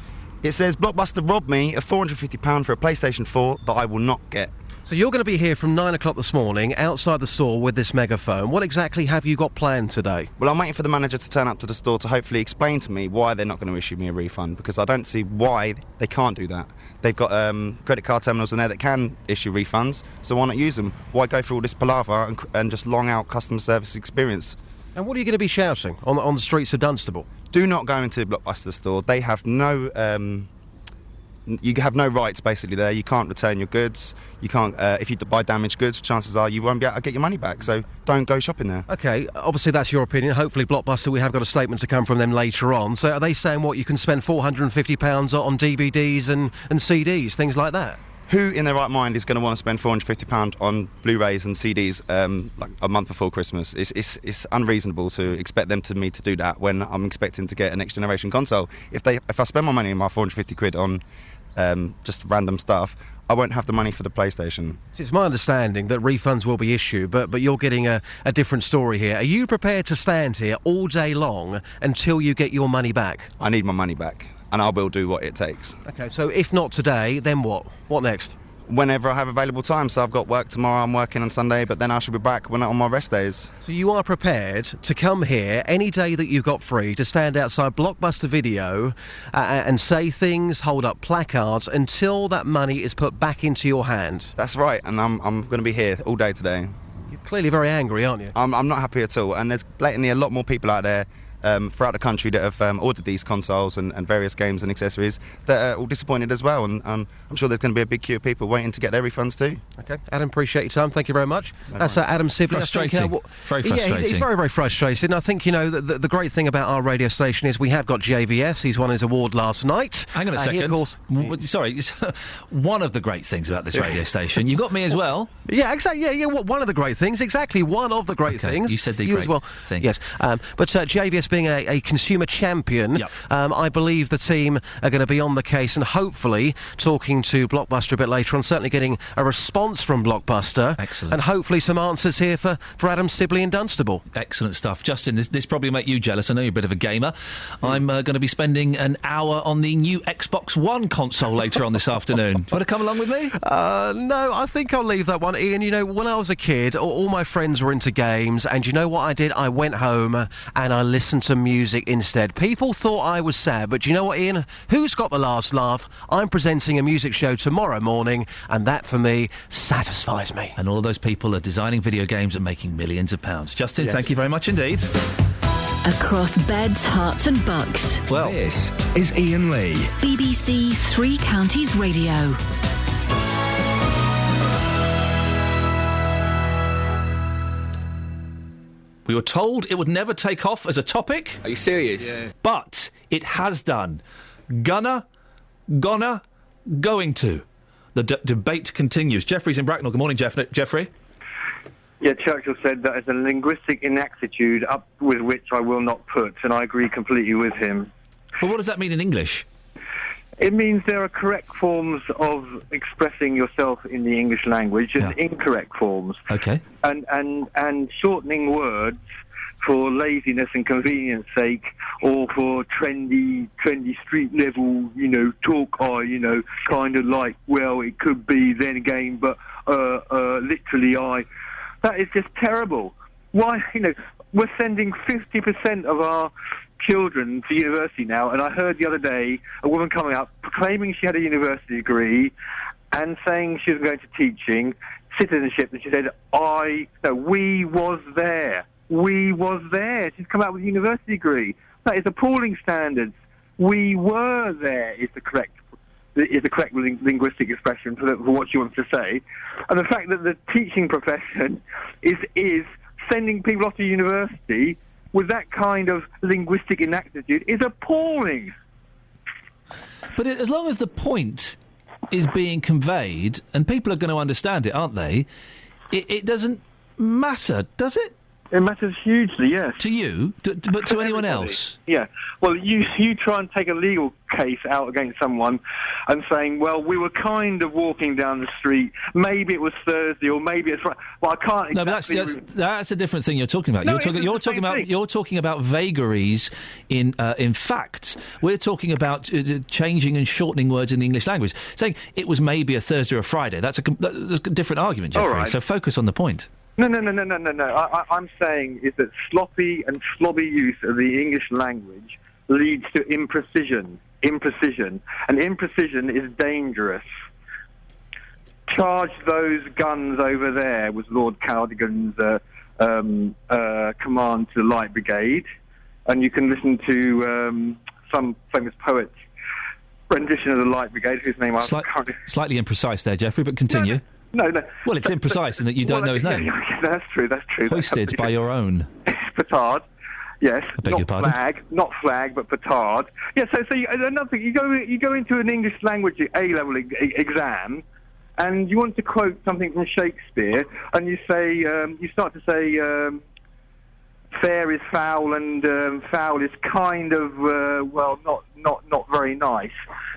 It says, Blockbuster robbed me of £450 for a PlayStation 4 that I will not get. So you're going to be here from 9 o'clock this morning outside the store with this megaphone. What exactly have you got planned today? Well, I'm waiting for the manager to turn up to the store to hopefully explain to me why they're not going to issue me a refund, because I don't see why they can't do that. They've got credit card terminals in there that can issue refunds, so why not use them? Why go through all this palaver and just long out customer service experience? And what are you going to be shouting on the streets of Dunstable? Do not go into the Blockbuster store. They have no... you have no rights, basically, there. You can't return your goods. You can't... if you buy damaged goods, chances are you won't be able to get your money back. So don't go shopping there. OK, obviously that's your opinion. Hopefully Blockbuster, we have got a statement to come from them later on. So are they saying, what, you can spend £450 on DVDs and CDs, things like that? Who in their right mind is going to want to spend £450 on Blu-rays and CDs like a month before Christmas? It's unreasonable to expect me to do that when I'm expecting to get a next generation console. If I spend my money, my £450 on just random stuff, I won't have the money for the PlayStation. So it's my understanding that refunds will be issued, but you're getting a different story here. Are you prepared to stand here all day long until you get your money back? I need my money back, and I will do what it takes. OK, so if not today, then what? What next? Whenever I have available time. So I've got work tomorrow, I'm working on Sunday, but then I should be back on my rest days. So you are prepared to come here any day that you've got free to stand outside Blockbuster Video and say things, hold up placards until that money is put back into your hand? That's right, and I'm going to be here all day today. You're clearly very angry, aren't you? I'm not happy at all, and there's blatantly a lot more people out there throughout the country that have ordered these consoles and various games and accessories that are all disappointed as well, and I'm sure there's going to be a big queue of people waiting to get their refunds too. OK, Adam, appreciate your time, thank you very much. That's Adam Sibley. Frustrating. Very frustrating. Yeah, he's very, very frustrated, and I think, the great thing about our radio station is we have got JVS. He's won his award last night. Hang on a second. Of course, sorry, one of the great things about this radio station, you got me as well. Yeah, exactly. Yeah, one of the great things, exactly one of the great things. You said the great as well. Thing. Yes, but JVS being a consumer champion, yep. I believe the team are going to be on the case and hopefully talking to Blockbuster a bit later on, certainly getting a response from Blockbuster. Excellent. And hopefully some answers here for Adam Sibley in Dunstable. Excellent stuff. Justin, this probably make you jealous. I know you're a bit of a gamer. I'm going to be spending an hour on the new Xbox One console later on this afternoon. Do you want to come along with me? No, I think I'll leave that one. Ian, when I was a kid, all my friends were into games, and you know what I did? I went home and I listened listen to music instead. People thought I was sad, but do you know what, Ian? Who's got the last laugh? I'm presenting a music show tomorrow morning, and that, for me, satisfies me. And all of those people are designing video games and making millions of pounds. Justin, thank you very much indeed. Across beds, hearts and bucks. Well, this is Iain Lee. BBC Three Counties Radio. We were told it would never take off as a topic. Are you serious? Yeah. But it has done. Gonna, going to. The debate continues. Jeffrey's in Bracknell. Good morning, Jeffrey. Yeah, Churchill said that is a linguistic inaptitude up with which I will not put, and I agree completely with him. But what does that mean in English? It means there are correct forms of expressing yourself in the English language and incorrect forms. Okay. And shortening words for laziness and convenience sake, or for trendy street level, talk, or, kind of like, well, it could be then again, but literally that is just terrible. Why, we're sending 50% of our children to university now, and I heard the other day a woman coming up proclaiming she had a university degree and saying she was going to teaching, citizenship, and she said, we was there. We was there. She's come out with a university degree. That is appalling standards. We were there is the correct linguistic expression for what she wants to say. And the fact that the teaching profession is sending people off to university with that kind of linguistic inaptitude is appalling. But as long as the point is being conveyed, and people are going to understand it, aren't they, it doesn't matter, does it? It matters hugely, yes. To you, but to anyone else? Yeah. Well, you try and take a legal case out against someone and saying, well, we were kind of walking down the street, maybe it was Thursday or maybe it's... Well, I can't exactly... No, but that's a different thing you're talking about. No, you're talking about vagaries in facts. We're talking about changing and shortening words in the English language. Saying it was maybe a Thursday or a Friday, that's a different argument, Jeffrey. All right. So focus on the point. No. I'm saying is that sloppy and slobby use of the English language leads to imprecision, and imprecision is dangerous. Charge those guns over there was Lord Cadogan's command to the Light Brigade, and you can listen to some famous poet's rendition of the Light Brigade, whose name I can't... Slightly imprecise there, Jeffrey, but continue. No. Well, it's imprecise in that you don't know his name. That's true. Hoisted by your own. Petard. Yes. I beg your pardon? Not flag, but petard. Yeah. So another thing. You go into an English language A-level exam, and you want to quote something from Shakespeare, and you say you start to say fair is foul, and foul is kind of not very nice.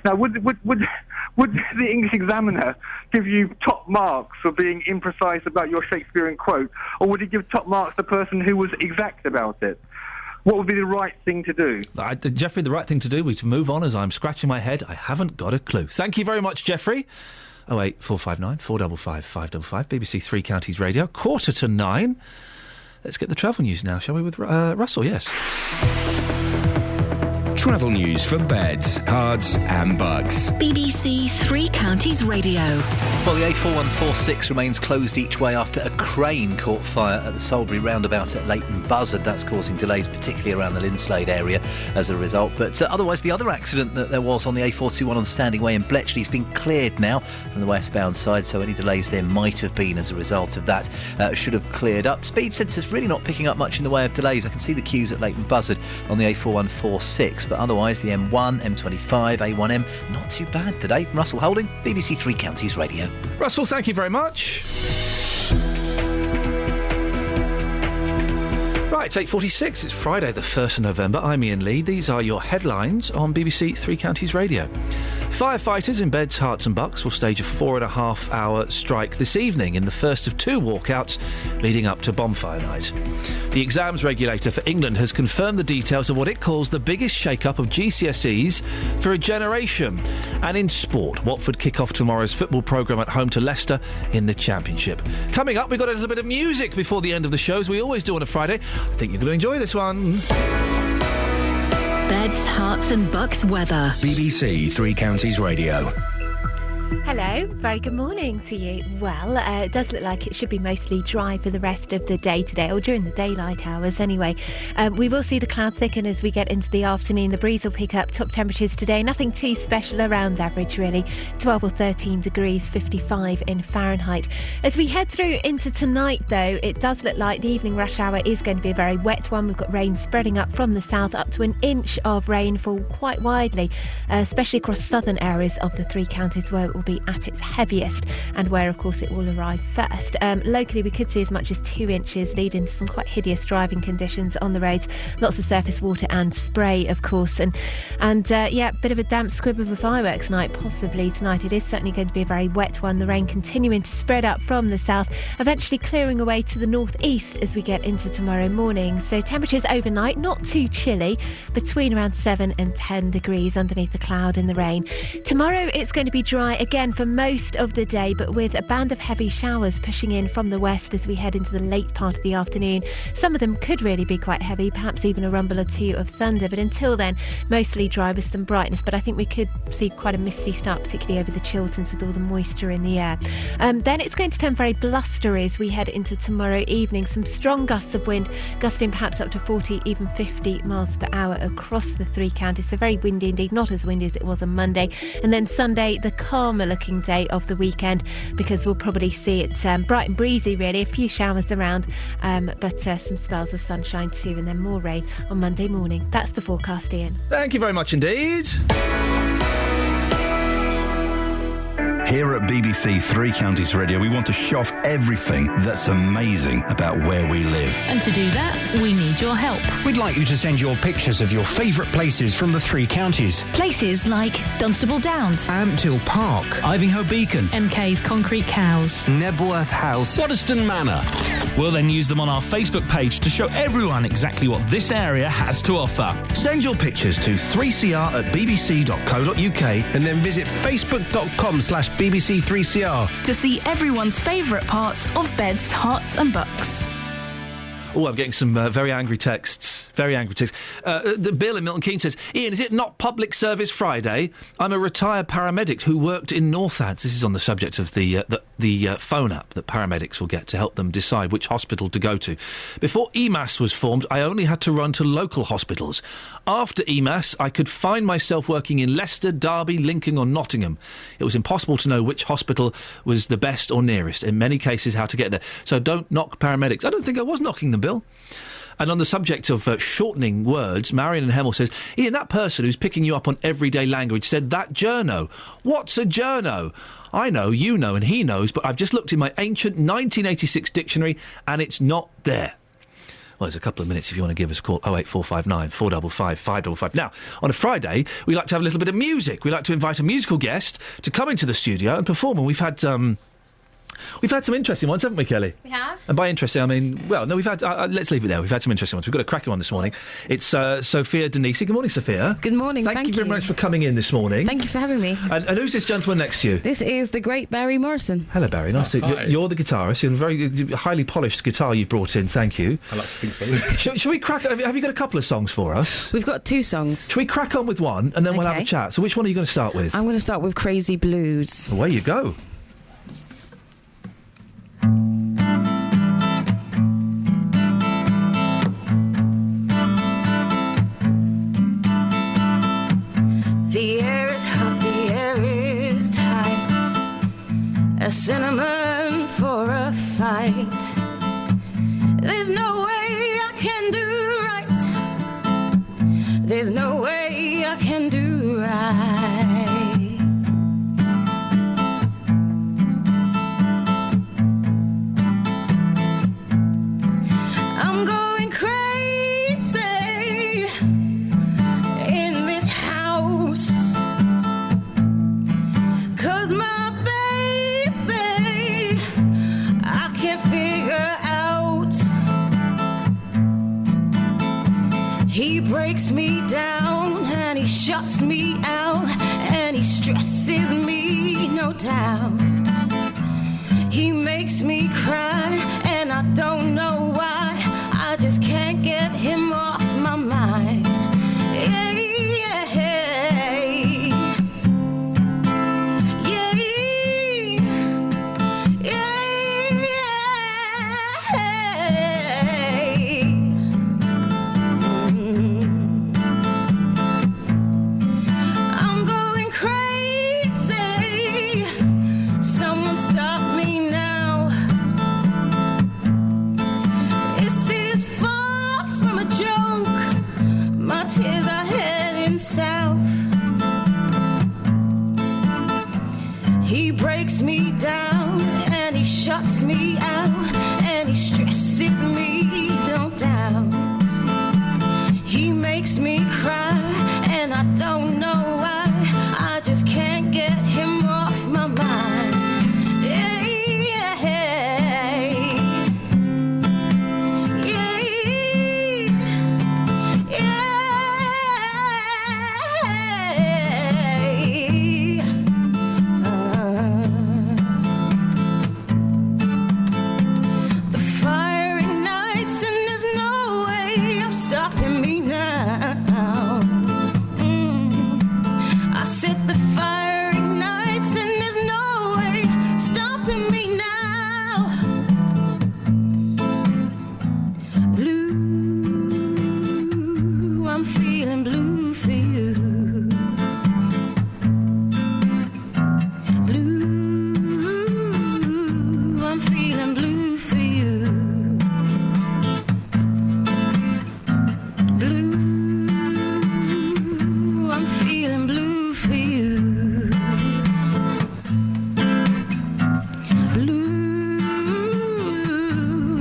Now, would the English examiner give you top marks for being imprecise about your Shakespearean quote, or would he give top marks to the person who was exact about it? What would be the right thing to do? Jeffrey, the right thing to do is to move on as I'm scratching my head. I haven't got a clue. Thank you very much, Jeffrey. 08459 455 555, BBC Three Counties Radio, 8:45. Let's get the travel news now, shall we, with Russell? Yes. Travel news for beds, cards and bugs. BBC Three Counties Radio. Well, the A4146 remains closed each way after a crane caught fire at the Salisbury roundabout at Leighton Buzzard. That's causing delays, particularly around the Linslade area as a result. But otherwise, the other accident that there was on the A421 on Standing Way in Bletchley has been cleared now from the westbound side, so any delays there might have been as a result of that. Should have cleared up. Speed sensors really not picking up much in the way of delays. I can see the queues at Leighton Buzzard on the A4146, but otherwise the M1, M25, A1M, not too bad today. Russell Holding, BBC Three Counties Radio. Russell, thank you very much. Right, it's 8:46. It's Friday, the 1st of November. I'm Iain Lee. These are your headlines on BBC Three Counties Radio. Firefighters in Beds, Herts and Bucks will stage a 4.5-hour strike this evening in the first of two walkouts leading up to bonfire night. The exams regulator for England has confirmed the details of what it calls the biggest shake-up of GCSEs for a generation. And in sport, Watford kick off tomorrow's football programme at home to Leicester in the Championship. Coming up, we've got a little bit of music before the end of the show, as we always do on a Friday. I think you're going to enjoy this one. Beds, Hearts and Bucks weather. BBC Three Counties Radio. Hello, very good morning to you. Well, it does look like it should be mostly dry for the rest of the day today, or during the daylight hours anyway. We will see the cloud thicken as we get into the afternoon. The breeze will pick up. Top temperatures today, nothing too special, around average really. 12 or 13 degrees, 55 in Fahrenheit. As we head through into tonight though, it does look like the evening rush hour is going to be a very wet one. We've got rain spreading up from the south, up to an inch of rainfall quite widely, especially across southern areas of the three counties where it will be at its heaviest and where of course it will arrive first. Locally we could see as much as 2 inches, leading to some quite hideous driving conditions on the roads. Lots of surface water and spray of course, and bit of a damp squib of a fireworks night possibly tonight. It is certainly going to be a very wet one. The rain continuing to spread up from the south, eventually clearing away to the northeast as we get into tomorrow morning. So temperatures overnight not too chilly, between around 7 and 10 degrees underneath the cloud and the rain. Tomorrow it's going to be dry again for most of the day, but with a band of heavy showers pushing in from the west as we head into the late part of the afternoon. Some of them could really be quite heavy, perhaps even a rumble or two of thunder, but until then mostly dry with some brightness. But I think we could see quite a misty start, particularly over the Chilterns with all the moisture in the air. Then it's going to turn very blustery as we head into tomorrow evening. Some strong gusts of wind, gusting perhaps up to 40, even 50 miles per hour across the three counties. So very windy indeed, not as windy as it was on Monday. And then Sunday, the calmer looking day of the weekend, because we'll probably see it bright and breezy really, a few showers around, but some spells of sunshine too, and then more rain on Monday morning. That's the forecast, Ian. Thank you very much indeed. Here at BBC Three Counties Radio, we want to show off everything that's amazing about where we live. And to do that, we need your help. We'd like you to send your pictures of your favourite places from the three counties. Places like Dunstable Downs, Amptill Park, Ivinghoe Beacon, MK's Concrete Cows, Nebworth House, Waddesdon Manor. We'll then use them on our Facebook page to show everyone exactly what this area has to offer. Send your pictures to 3cr@bbc.co.uk and then visit facebook.com/BBC3CR to see everyone's favourite parts of Beds, Hearts and Bucks. Oh, I'm getting some very angry texts. Very angry texts. Bill in Milton Keynes says, Ian, is it not Public Service Friday? I'm a retired paramedic who worked in Northads. This is on the subject of the phone app that paramedics will get to help them decide which hospital to go to. Before EMAS was formed, I only had to run to local hospitals. After EMAS, I could find myself working in Leicester, Derby, Lincoln or Nottingham. It was impossible to know which hospital was the best or nearest. In many cases, how to get there. So don't knock paramedics. I don't think I was knocking them, Bill. And on the subject of shortening words, Marion and Hemel says, Ian, that person who's picking you up on everyday language said that journo. What's a journo? I know, you know, and he knows, but I've just looked in my ancient 1986 dictionary and it's not there. Well, there's a couple of minutes if you want to give us a call. 08459 455 555. Now, on a Friday, we like to have a little bit of music. We like to invite a musical guest to come into the studio and perform, and we've had some interesting ones, haven't we, Kelly? We have. And by interesting, I mean, well, no, we've had... let's leave it there. We've had some interesting ones. We've got a cracking one this morning. It's Sophia Denisi. Good morning, Sophia. Good morning, thank you very much for coming in this morning. Thank you for having me. And who's this gentleman next to you? This is the great Barry Morrison. Hello, Barry. Nice to... You're the guitarist. You're a very highly polished guitar you've brought in. Thank you. I like to think so. Shall we crack... Have you got a couple of songs for us? We've got 2 songs. Shall we crack on with one, and then we'll have a chat? So which one are you going to start with? I'm going to start with Crazy Blues. Away you go. The air is hot, the air is tight. A cinnamon for a fight. There's no way I can do right. There's no way I can do right. I'm going crazy in this house, 'cause my baby I can't figure out. He breaks me down and he shuts me out and he stresses me, no doubt. He makes me cry and I don't know why. I just can't get him off my mind. Yeah. breaks me down, and he shuts me out, and he stresses me, don't doubt. He makes me cry, and I don't know why. I just can't get him off my mind. Yeah, yeah, yeah, the fiery nights, and there's no way of stopping me now. I said the fiery nights, and there's no way stopping me now. Blue, I'm feeling blue for you. Blue, I'm feeling blue for you. Blue, I'm feeling blue for you. Blue,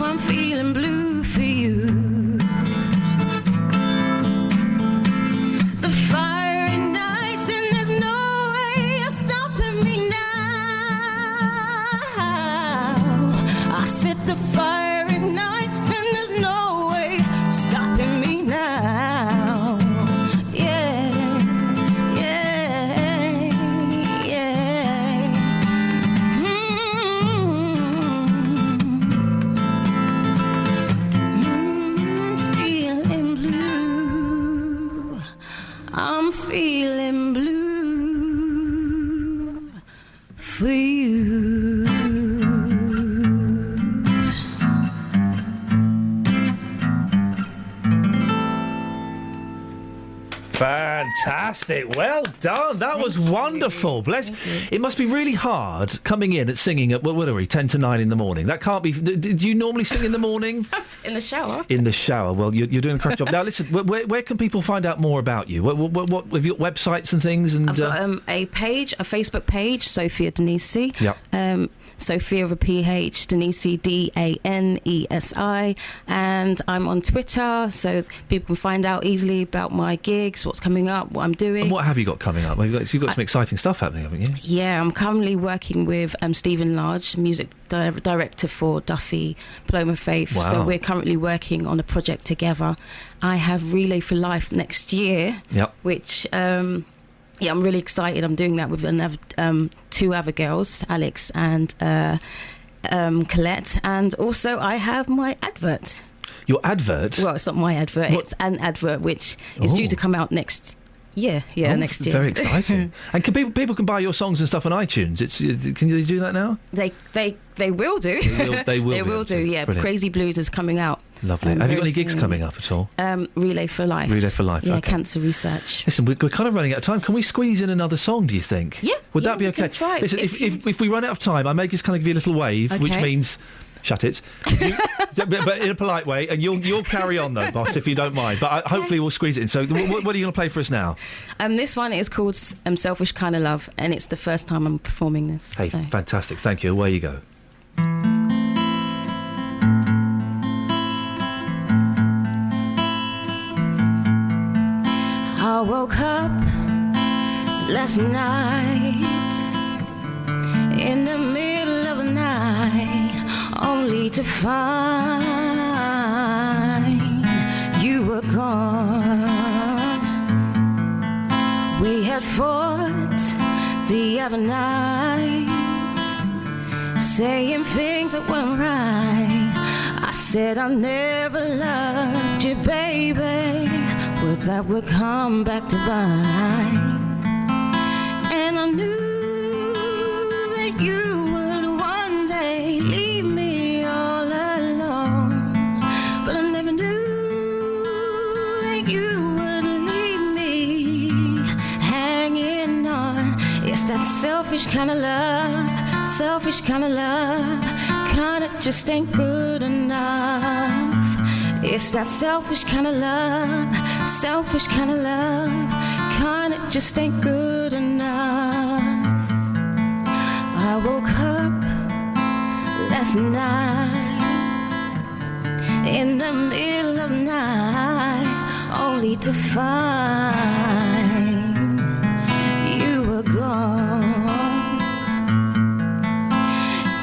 I'm feeling blue for you. The fiery nights, and there's no way of stopping me now. I said the fiery nights, and there's no way stopping me now. Yeah, yeah, yeah. Feeling blue. I'm feeling blue for you. Fantastic. Well done. That was wonderful. Bless. It must be really hard coming in at singing at, what are we, 10 to 9 in the morning. That can't be... Do you normally sing in the morning? In the shower. In the shower. Well, you're doing a correct job. Now, listen, where can people find out more about you? What have you got websites and things? And I've got a page, a Facebook page, Sophia Denisi. Yep. Sophia with a PH, Denisi, Danesi, and I'm on Twitter, so people can find out easily about my gigs, what's coming up, what I'm doing. And what have you got coming up? You've got some exciting stuff happening, haven't you? Yeah, I'm currently working with Stephen Large, music director for Duffy, Paloma Faith. Wow. So we're currently working on a project together. I have Relay for Life next year, which... yeah, I'm really excited. I'm doing that with another two other girls, Alex and Colette. And also I have my advert. Your advert? Well, it's not my advert. What? It's an advert which is due to come out next year. Yeah, next year. Very exciting. And people can buy your songs and stuff on iTunes. Can they do that now? They will do. They will do. Yeah, Brilliant. Crazy Blues is coming out. Lovely. Have you got any gigs coming up at all? Relay for Life. Relay for Life. Yeah, okay. cancer research. Listen, we're kind of running out of time. Can we squeeze in another song, do you think? Yeah. Would that be okay? Try. Listen, if we run out of time, I may just kind of give you a little wave, which Okay. means... Shut it. But in a polite way, and you'll carry on though, boss, if you don't mind. But hopefully we'll squeeze it in. So what are you going to play for us now? This one is called Selfish Kind of Love, and it's the first time I'm performing this. Hey, so. fantastic. Thank you. Away you go. I woke up last night in the middle of the night, only to find you were gone. We had fought the other night, saying things that weren't right. I said I never loved you, baby, words that would come back to bite. And I knew that you would one day leave me all alone, but I never knew that you would leave me hanging on. It's that selfish kind of love, selfish kind of love, kind of just ain't good enough. It's that selfish kind of love, selfish kind of love, kind of just ain't good enough. I woke up last night in the middle of the night, only to find you were gone.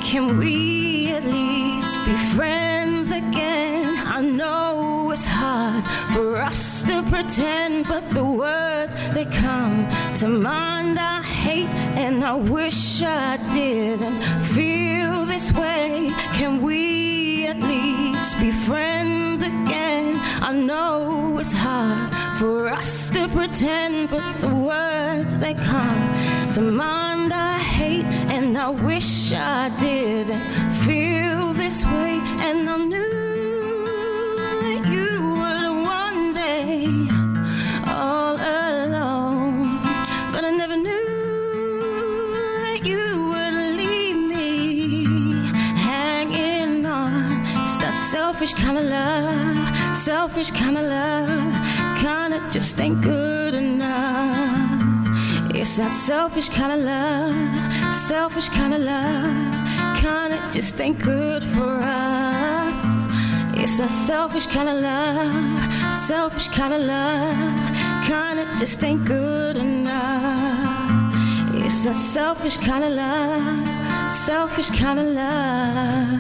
Can we at least be friends again? I know it's hard for us to pretend, but the words they come to mind I hate, and I wish I didn't feel this way. Can we at least be friends again? I know it's hard for us to pretend, but the words they come to mind I hate, and I wish I didn't feel this way. And I knew that you would one day all alone, but I never knew that you would leave me hanging on. It's that selfish kind of love, selfish kind of love, kind of just ain't good enough. It's that selfish kind of love, selfish kind of love, kind of just ain't good for us. It's that selfish kind of love, selfish kind of love, kind of just ain't good enough. It's that selfish kind of love, selfish kind of love,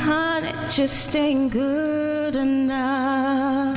kind of just ain't good enough.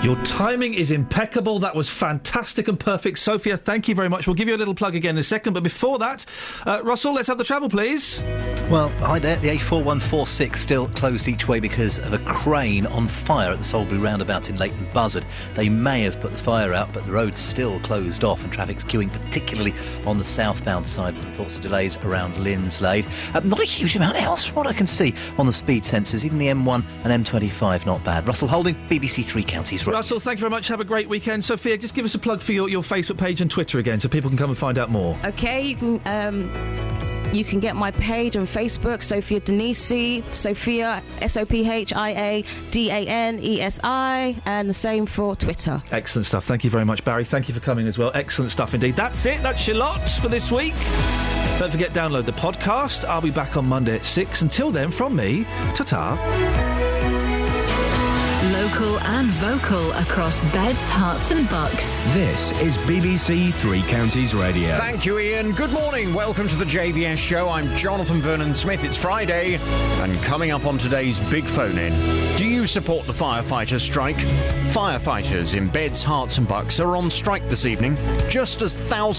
Your timing is impeccable. That was fantastic and perfect. Sophia, thank you very much. We'll give you a little plug again in a second, but before that, Russell, let's have the travel, please. Well, hi there. The A4146 still closed each way because of a crane on fire at the Salisbury roundabout in Leighton Buzzard. They may have put the fire out, but the road's still closed off and traffic's queuing, particularly on the southbound side, with reports of delays around Linslade. Not a huge amount else from what I can see on the speed sensors. Even the M1 and M25 not bad. Russell Holding, BBC Three Counties. Russell, thank you very much. Have a great weekend. Sophia, just give us a plug for your Facebook page and Twitter again so people can come and find out more. Okay, you can get my page on Facebook, Sophia Danesi, Sophia, SOPHIA-DANESI, and the same for Twitter. Excellent stuff. Thank you very much, Barry. Thank you for coming as well. Excellent stuff indeed. That's it. That's your lot for this week. Don't forget, download the podcast. I'll be back on Monday at 6. Until then, from me, ta-ta. Local and vocal across Beds, Herts and Bucks. This is BBC Three Counties Radio. Thank you, Iain. Good morning. Welcome to the JVS show. I'm Jonathan Vernon-Smith. It's Friday, and coming up on today's Big Phone-In, do you support the firefighters' strike? Firefighters in Beds, Herts and Bucks are on strike this evening, just as thousands